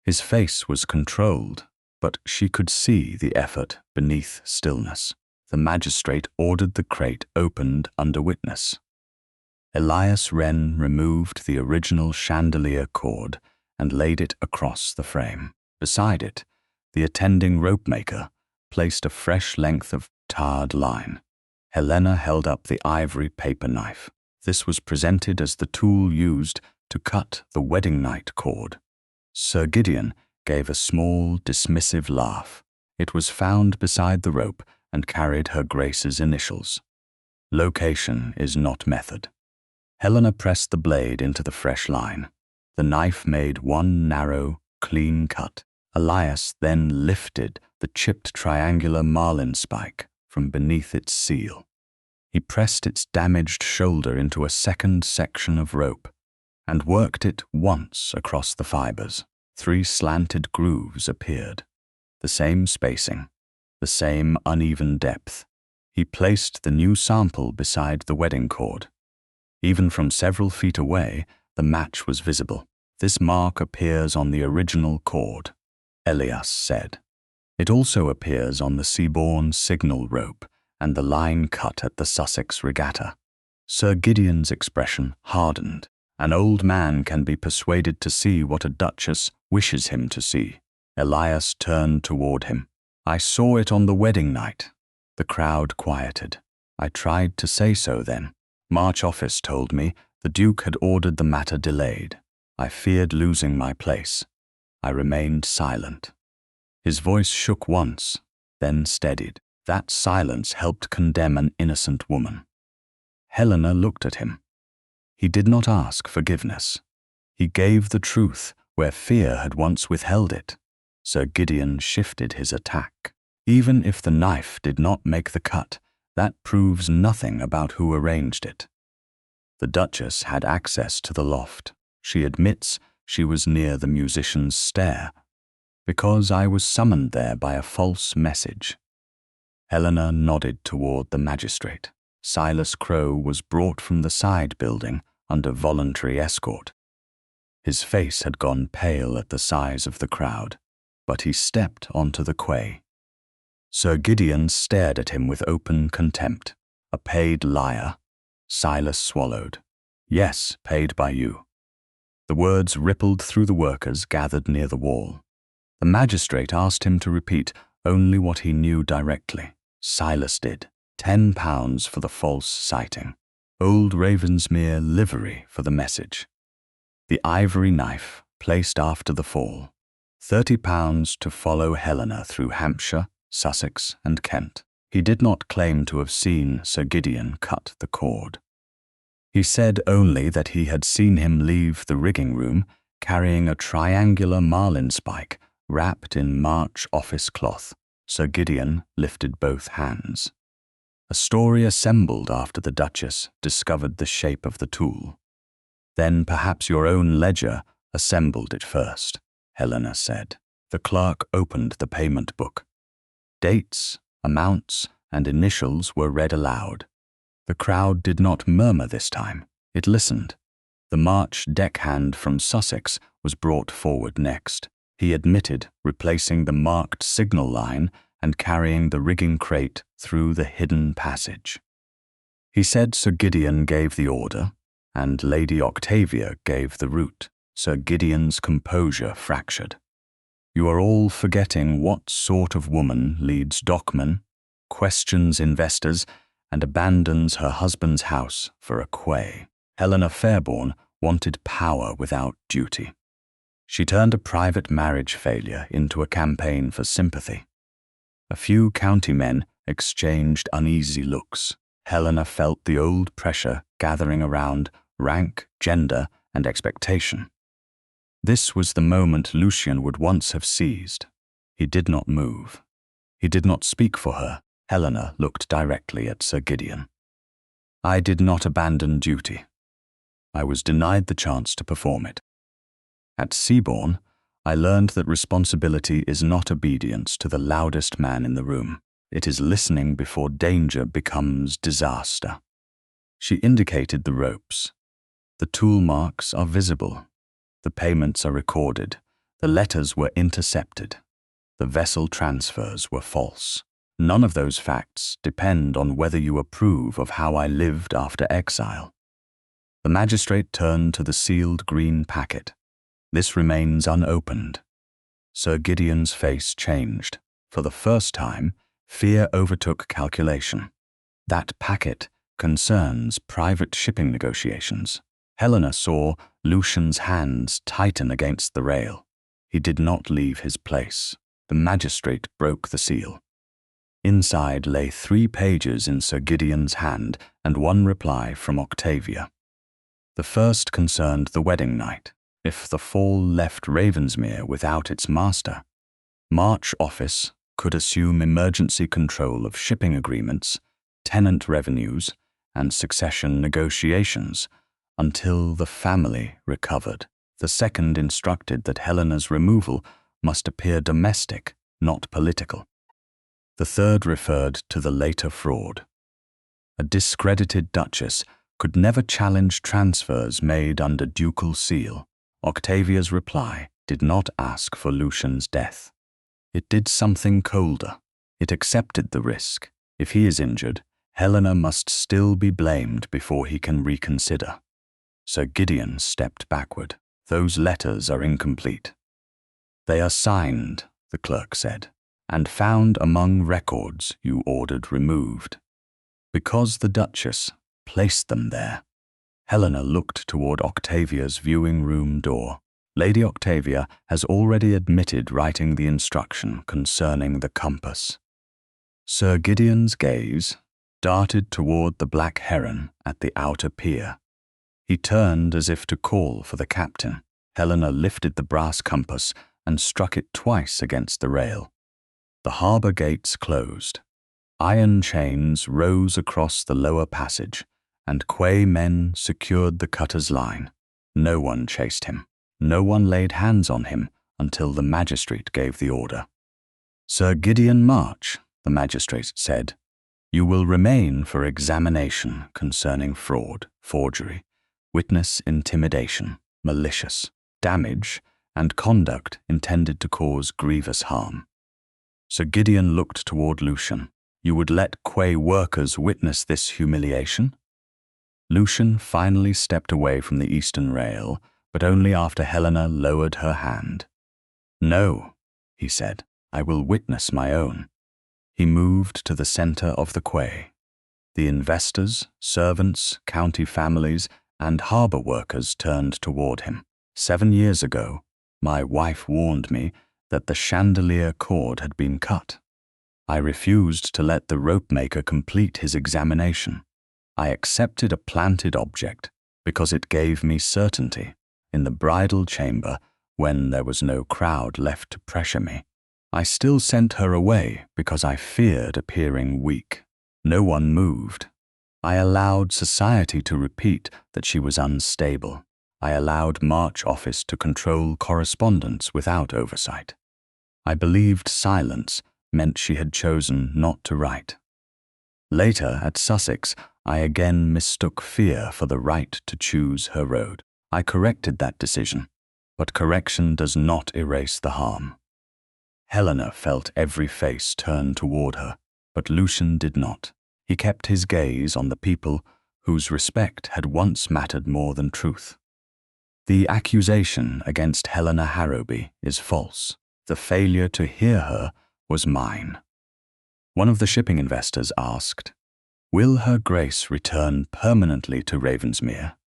His face was controlled, but she could see the effort beneath stillness. The magistrate ordered the crate opened under witness. Elias Wren removed the original chandelier cord and laid it across the frame. Beside it, the attending ropemaker placed a fresh length of tarred line. Helena held up the ivory paper knife. This was presented as the tool used to cut the wedding night cord. Sir Gideon gave a small, dismissive laugh. It was found beside the rope and carried Her Grace's initials. Location is not method. Helena pressed the blade into the fresh line. The knife made one narrow, clean cut. Elias then lifted the chipped triangular marlinspike from beneath its seal. He pressed its damaged shoulder into a second section of rope and worked it once across the fibers. 3 slanted grooves appeared, the same spacing, the same uneven depth. He placed the new sample beside the wedding cord. Even from several feet away, the match was visible. This mark appears on the original cord, Elias said. It also appears on the Seabourn signal rope and the line cut at the Sussex regatta. Sir Gideon's expression hardened. An old man can be persuaded to see what a duchess wishes him to see. Elias turned toward him. I saw it on the wedding night. The crowd quieted. I tried to say so then. March office told me the Duke had ordered the matter delayed. I feared losing my place. I remained silent. His voice shook once, then steadied. That silence helped condemn an innocent woman. Helena looked at him. He did not ask forgiveness. He gave the truth where fear had once withheld it. Sir Gideon shifted his attack. Even if the knife did not make the cut, that proves nothing about who arranged it. The Duchess had access to the loft. She admits she was near the musician's stair, because I was summoned there by a false message. Helena nodded toward the magistrate. Silas Crowe was brought from the side building under voluntary escort. His face had gone pale at the size of the crowd, but he stepped onto the quay. Sir Gideon stared at him with open contempt. A paid liar. Silas swallowed. Yes, paid by you. The words rippled through the workers gathered near the wall. The magistrate asked him to repeat only what he knew directly. Silas did. £10 for the false sighting. Old Ravensmere livery for the message. The ivory knife placed after the fall. £30 to follow Helena through Hampshire, Sussex and Kent. He did not claim to have seen Sir Gideon cut the cord. He said only that he had seen him leave the rigging room carrying a triangular marlinspike wrapped in March office cloth. Sir Gideon lifted both hands. A story assembled after the Duchess discovered the shape of the tool. Then perhaps your own ledger assembled it first, Helena said. The clerk opened the payment book. Dates, amounts, and initials were read aloud. The crowd did not murmur this time. It listened. The March deckhand from Sussex was brought forward next. He admitted replacing the marked signal line and carrying the rigging crate through the hidden passage. He said Sir Gideon gave the order, and Lady Octavia gave the route. Sir Gideon's composure fractured. You are all forgetting what sort of woman leads dockmen, questions investors, and abandons her husband's house for a quay. Helena Fairbourne wanted power without duty. She turned a private marriage failure into a campaign for sympathy. A few county men exchanged uneasy looks. Helena felt the old pressure gathering around rank, gender, and expectation. This was the moment Lucian would once have seized. He did not move. He did not speak for her. Helena looked directly at Sir Gideon. I did not abandon duty. I was denied the chance to perform it. At Seabourne, I learned that responsibility is not obedience to the loudest man in the room. It is listening before danger becomes disaster. She indicated the ropes. The tool marks are visible. The payments are recorded. The letters were intercepted. The vessel transfers were false. None of those facts depend on whether you approve of how I lived after exile. The magistrate turned to the sealed green packet. This remains unopened. Sir Gideon's face changed. For the first time, fear overtook calculation. That packet concerns private shipping negotiations. Helena saw Lucian's hands tighten against the rail. He did not leave his place. The magistrate broke the seal. Inside lay 3 pages in Sir Gideon's hand and 1 reply from Octavia. The first concerned the wedding night. If the fall left Ravensmere without its master, March Office could assume emergency control of shipping agreements, tenant revenues, and succession negotiations until the family recovered. The second instructed that Helena's removal must appear domestic, not political. The third referred to the later fraud. A discredited duchess could never challenge transfers made under ducal seal. Octavia's reply did not ask for Lucian's death. It did something colder. It accepted the risk. If he is injured, Helena must still be blamed before he can reconsider. Sir Gideon stepped backward. Those letters are incomplete. They are signed, the clerk said, and found among records you ordered removed. Because the Duchess placed them there. Helena looked toward Octavia's viewing room door. Lady Octavia has already admitted writing the instruction concerning the compass. Sir Gideon's gaze darted toward the Black Heron at the outer pier. He turned as if to call for the captain. Helena lifted the brass compass and struck it twice against the rail. The harbour gates closed. Iron chains rose across the lower passage, and quay men secured the cutter's line. No one chased him. No one laid hands on him until the magistrate gave the order. Sir Gideon March, the magistrate said, you will remain for examination concerning fraud, forgery, witness intimidation, malicious, damage, and conduct intended to cause grievous harm. Sir Gideon looked toward Lucian. You would let quay workers witness this humiliation? Lucian finally stepped away from the eastern rail, but only after Helena lowered her hand. No, he said, I will witness my own. He moved to the center of the quay. The investors, servants, county families, and harbor workers turned toward him. 7 years ago, my wife warned me that the chandelier cord had been cut. I refused to let the ropemaker complete his examination. I accepted a planted object because it gave me certainty in the bridal chamber when there was no crowd left to pressure me. I still sent her away because I feared appearing weak. No one moved. I allowed society to repeat that she was unstable. I allowed March office to control correspondence without oversight. I believed silence meant she had chosen not to write. Later, at Sussex, I again mistook fear for the right to choose her road. I corrected that decision, but correction does not erase the harm. Helena felt every face turn toward her, but Lucian did not. He kept his gaze on the people whose respect had once mattered more than truth. The accusation against Helena Harrowby is false. The failure to hear her was mine. One of the shipping investors asked, "Will Her Grace return permanently to Ravensmere?"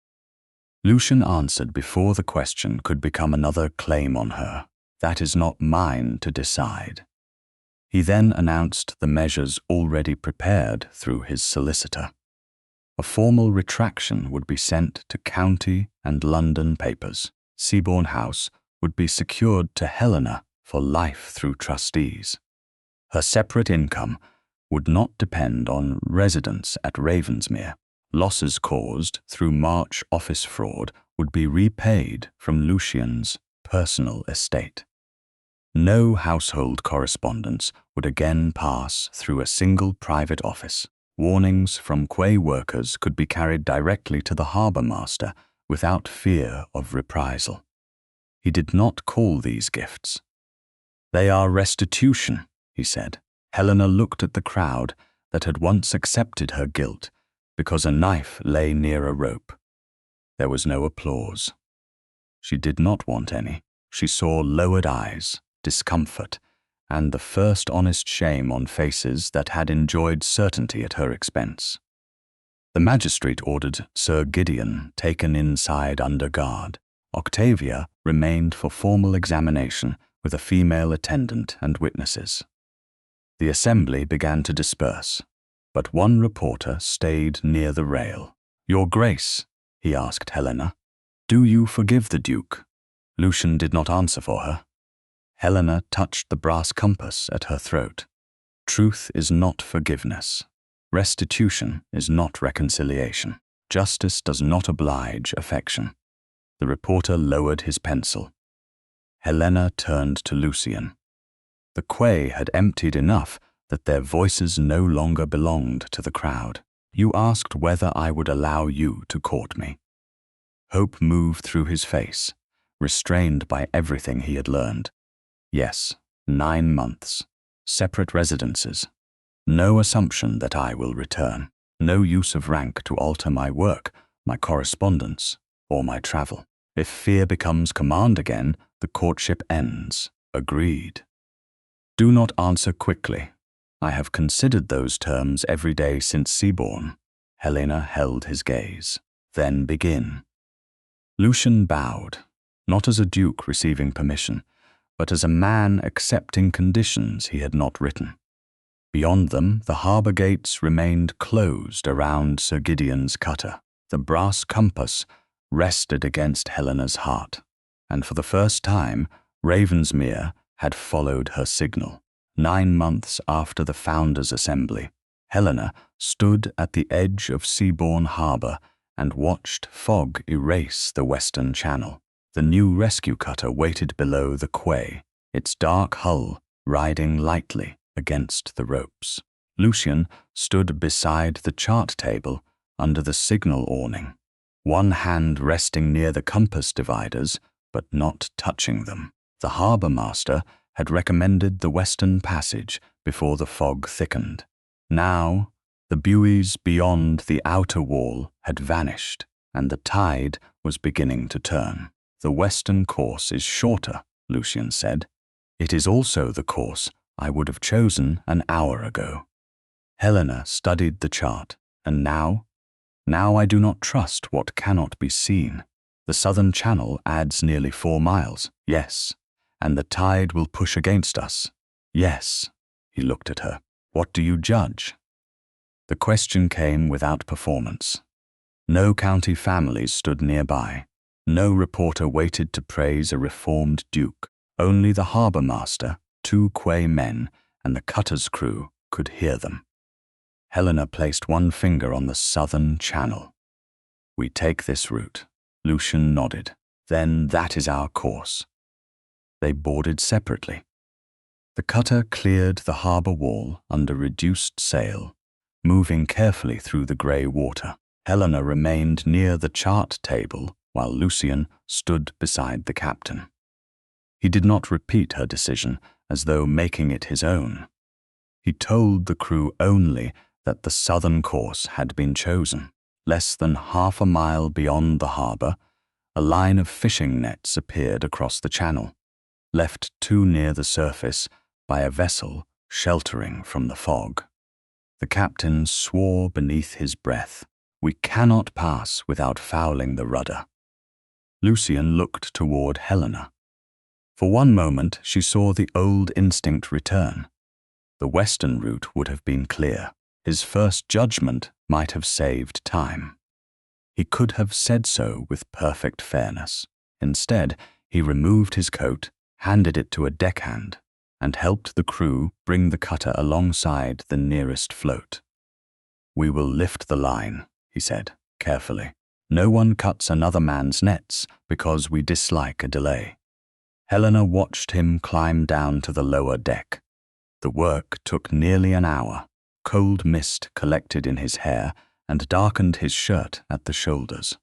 Lucian answered before the question could become another claim on her. "That is not mine to decide." He then announced the measures already prepared through his solicitor. A formal retraction would be sent to county and London papers. Seabourne House would be secured to Helena for life through trustees. Her separate income would not depend on residence at Ravensmere. Losses caused through March office fraud would be repaid from Lucian's personal estate. No household correspondence would again pass through a single private office. Warnings from quay workers could be carried directly to the harbour master without fear of reprisal. He did not call these gifts. "They are restitution," he said. Helena looked at the crowd that had once accepted her guilt because a knife lay near a rope. There was no applause. She did not want any. She saw lowered eyes, discomfort, and the first honest shame on faces that had enjoyed certainty at her expense. The magistrate ordered Sir Gideon taken inside under guard. Octavia remained for formal examination with a female attendant and witnesses. The assembly began to disperse, but one reporter stayed near the rail. "Your Grace," he asked Helena, "do you forgive the Duke?" Lucian did not answer for her. Helena touched the brass compass at her throat. Truth is not forgiveness. Restitution is not reconciliation. Justice does not oblige affection. The reporter lowered his pencil. Helena turned to Lucian. The quay had emptied enough that their voices no longer belonged to the crowd. "You asked whether I would allow you to court me." Hope moved through his face, restrained by everything he had learned. "Yes, 9 months, separate residences. No assumption that I will return. No use of rank to alter my work, my correspondence, or my travel. If fear becomes command again, the courtship ends. Agreed." "Do not answer quickly. I have considered those terms every day since Seabourne." Helena held his gaze. "Then begin." Lucian bowed, not as a duke receiving permission, but as a man accepting conditions he had not written. Beyond them, the harbour gates remained closed around Sir Gideon's cutter. The brass compass rested against Helena's heart, and for the first time, Ravensmere had followed her signal. 9 months after the Founders' Assembly, Helena stood at the edge of Seabourne Harbour and watched fog erase the western channel. The new rescue cutter waited below the quay, its dark hull riding lightly against the ropes. Lucian stood beside the chart table under the signal awning, one hand resting near the compass dividers but not touching them. The harbour master had recommended the western passage before the fog thickened. Now, the buoys beyond the outer wall had vanished, and the tide was beginning to turn. "The western course is shorter," Lucian said. "It is also the course I would have chosen an hour ago." Helena studied the chart, and now I do not trust what cannot be seen. The southern channel adds nearly 4 miles, yes, and the tide will push against us, yes. He looked at her. "What do you judge?" The question came without performance. No county families stood nearby. No reporter waited to praise a reformed duke. Only the harbour master, 2 quay men, and the cutter's crew could hear them. Helena placed one finger on the southern channel. "We take this route." Lucian nodded. "Then that is our course." They boarded separately. The cutter cleared the harbour wall under reduced sail, moving carefully through the grey water. Helena remained near the chart table while Lucian stood beside the captain. He did not repeat her decision as though making it his own. He told the crew only that the southern course had been chosen. Less than half a mile beyond the harbour, a line of fishing nets appeared across the channel, left too near the surface by a vessel sheltering from the fog. The captain swore beneath his breath, "We cannot pass without fouling the rudder." Lucian looked toward Helena. For one moment she saw the old instinct return. The western route would have been clear. His first judgment might have saved time. He could have said so with perfect fairness. Instead, he removed his coat, handed it to a deckhand, and helped the crew bring the cutter alongside the nearest float. "We will lift the line," he said, carefully. "No one cuts another man's nets because we dislike a delay." Helena watched him climb down to the lower deck. The work took nearly an hour. Cold mist collected in his hair and darkened his shirt at the shoulders.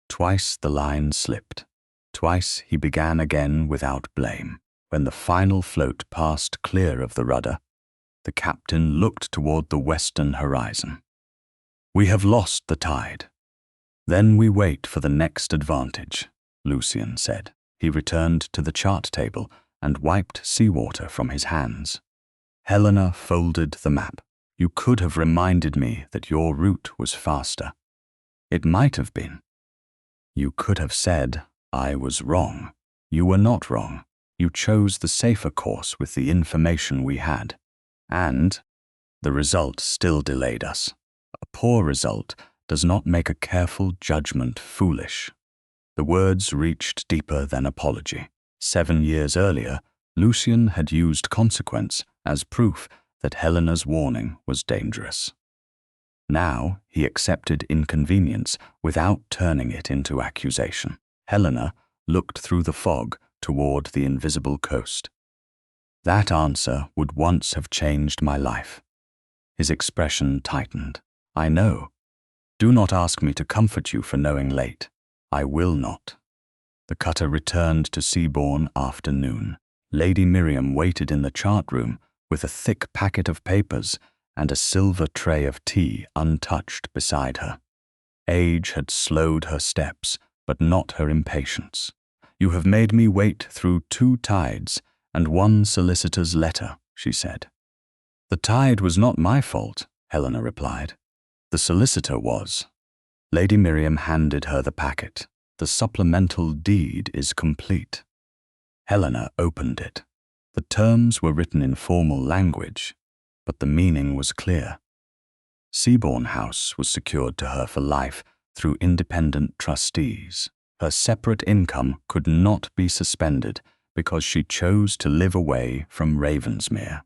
Twice the line slipped. Twice he began again without blame. When the final float passed clear of the rudder, the captain looked toward the western horizon. "We have lost the tide." "Then we wait for the next advantage," Lucian said. He returned to the chart table and wiped seawater from his hands. Helena folded the map. "You could have reminded me that your route was faster." "It might have been." "You could have said, I was wrong." "You were not wrong. You chose the safer course with the information we had. And the result still delayed us. A poor result does not make a careful judgment foolish." The words reached deeper than apology. 7 years earlier, Lucian had used consequence as proof that Helena's warning was dangerous. Now he accepted inconvenience without turning it into accusation. Helena looked through the fog toward the invisible coast. "That answer would once have changed my life." His expression tightened. "I know. Do not ask me to comfort you for knowing late. I will not." The cutter returned to Seabourne after noon. Lady Miriam waited in the chart room with a thick packet of papers and a silver tray of tea untouched beside her. Age had slowed her steps, but not her impatience. "You have made me wait through 2 tides and 1 solicitor's letter," she said. "The tide was not my fault," Helena replied. "The solicitor was." Lady Miriam handed her the packet. "The supplemental deed is complete." Helena opened it. The terms were written in formal language, but the meaning was clear. Seabourne House was secured to her for life through independent trustees. Her separate income could not be suspended because she chose to live away from Ravensmere.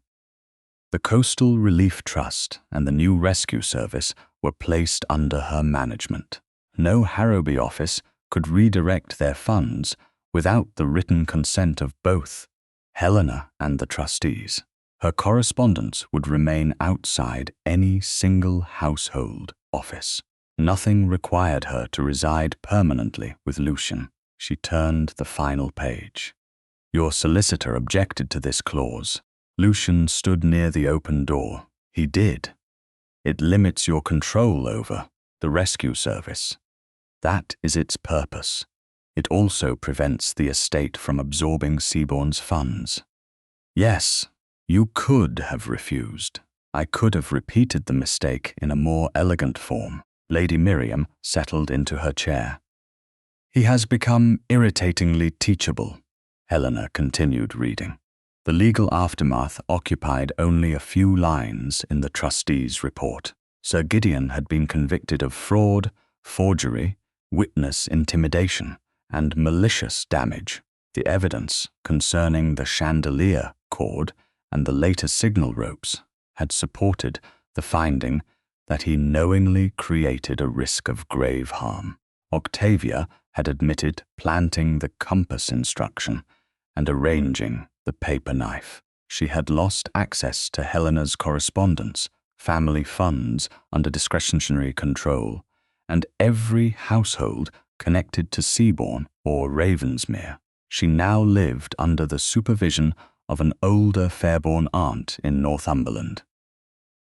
The Coastal Relief Trust and the new rescue service were placed under her management. No Harrowby office could redirect their funds without the written consent of both Helena and the trustees. Her correspondence would remain outside any single household office. Nothing required her to reside permanently with Lucian. She turned the final page. "Your solicitor objected to this clause." Lucian stood near the open door. "He did. It limits your control over the rescue service. That is its purpose. It also prevents the estate from absorbing Seabourne's funds." "Yes, you could have refused. I could have repeated the mistake in a more elegant form." Lady Miriam settled into her chair. "He has become irritatingly teachable," Helena continued reading. The legal aftermath occupied only a few lines in the trustee's report. Sir Gideon had been convicted of fraud, forgery, witness intimidation, and malicious damage. The evidence concerning the chandelier cord and the later signal ropes had supported the finding that he knowingly created a risk of grave harm. Octavia had admitted planting the compass instruction and arranging the paper knife. She had lost access to Helena's correspondence, family funds under discretionary control, and every household connected to Seabourne or Ravensmere. She now lived under the supervision of an older Fairbourne aunt in Northumberland.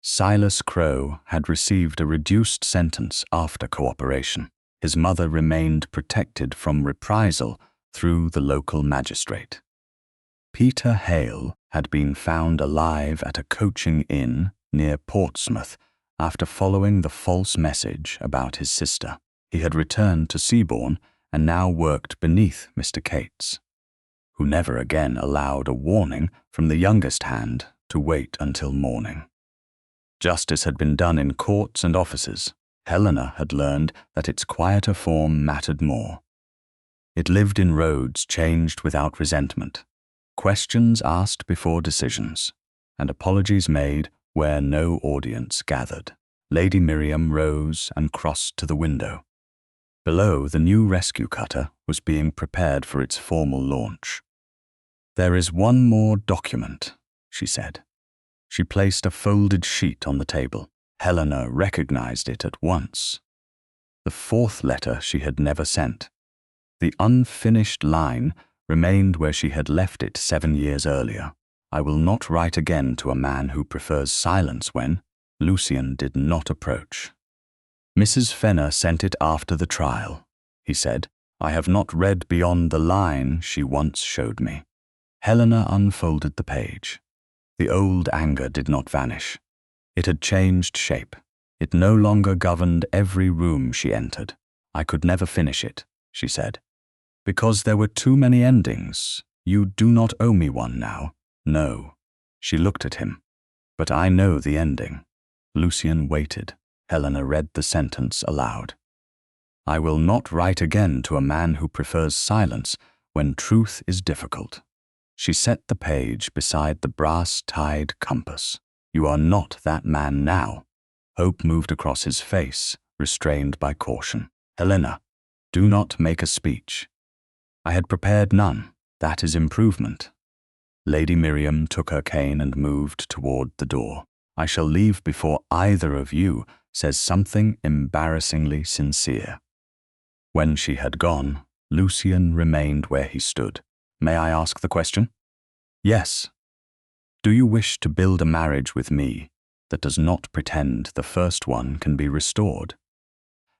Silas Crowe had received a reduced sentence after cooperation. His mother remained protected from reprisal through the local magistrate. Peter Hale had been found alive at a coaching inn near Portsmouth after following the false message about his sister. He had returned to Seabourne and now worked beneath Mr. Cates, who never again allowed a warning from the youngest hand to wait until morning. Justice had been done in courts and offices. Helena had learned that its quieter form mattered more. It lived in roads changed without resentment, questions asked before decisions, and apologies made where no audience gathered. Lady Miriam rose and crossed to the window. Below, the new rescue cutter was being prepared for its formal launch. "There is one more document," she said. She placed a folded sheet on the table. Helena recognized it at once. The fourth letter she had never sent. The unfinished line remained where she had left it 7 years earlier. "I will not write again to a man who prefers silence when..." Lucian did not approach. "Mrs. Fenner sent it after the trial," he said. "I have not read beyond the line she once showed me." Helena unfolded the page. The old anger did not vanish. It had changed shape. It no longer governed every room she entered. "I could never finish it," she said. "Because there were too many endings. You do not owe me one now." "No." She looked at him. "But I know the ending." Lucian waited. Helena read the sentence aloud. "I will not write again to a man who prefers silence when truth is difficult." She set the page beside the brass-tied compass. "You are not that man now." Hope moved across his face, restrained by caution. "Helena, do not make a speech." "I had prepared none. That is improvement." Lady Miriam took her cane and moved toward the door. "I shall leave before either of you says something embarrassingly sincere." When she had gone, Lucian remained where he stood. "May I ask the question?" "Yes. Do you wish to build a marriage with me that does not pretend the first one can be restored?"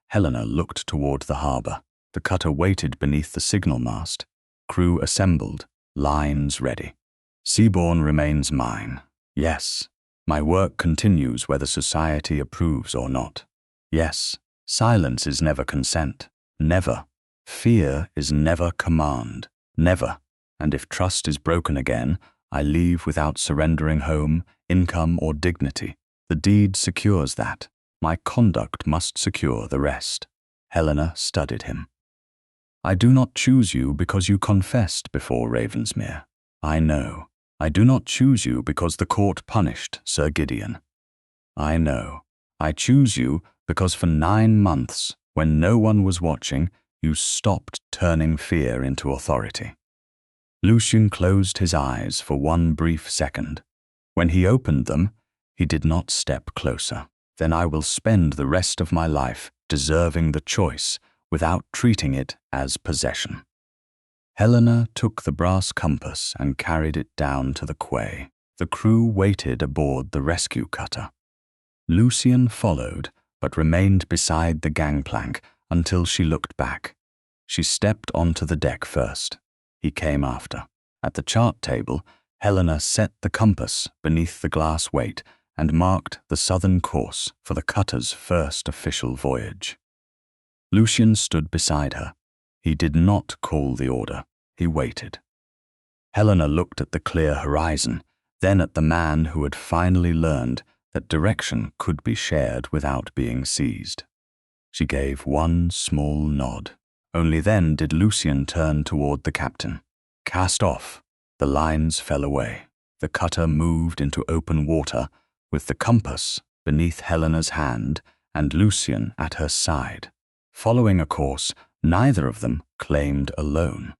Helena looked toward the harbour. The cutter waited beneath the signal mast. Crew assembled, lines ready. "Seabourne remains mine. Yes. My work continues whether society approves or not. Yes. Silence is never consent. Never. Fear is never command. Never. And if trust is broken again, I leave without surrendering home, income, or dignity. The deed secures that. My conduct must secure the rest." Helena studied him. "I do not choose you because you confessed before Ravensmere. I know. I do not choose you because the court punished Sir Gideon. I know. I choose you because for 9 months, when no one was watching, you stopped turning fear into authority." Lucian closed his eyes for one brief second. When he opened them, he did not step closer. "Then I will spend the rest of my life deserving the choice without treating it as possession." Helena took the brass compass and carried it down to the quay. The crew waited aboard the rescue cutter. Lucian followed, but remained beside the gangplank until she looked back. She stepped onto the deck first. He came after. At the chart table, Helena set the compass beneath the glass weight and marked the southern course for the cutter's first official voyage. Lucian stood beside her. He did not call the order. He waited. Helena looked at the clear horizon, then at the man who had finally learned that direction could be shared without being seized. She gave one small nod. Only then did Lucian turn toward the captain. "Cast off." The lines fell away. the cutter moved into open water, with the compass beneath Helena's hand and Lucian at her side. Following a course neither of them claimed alone.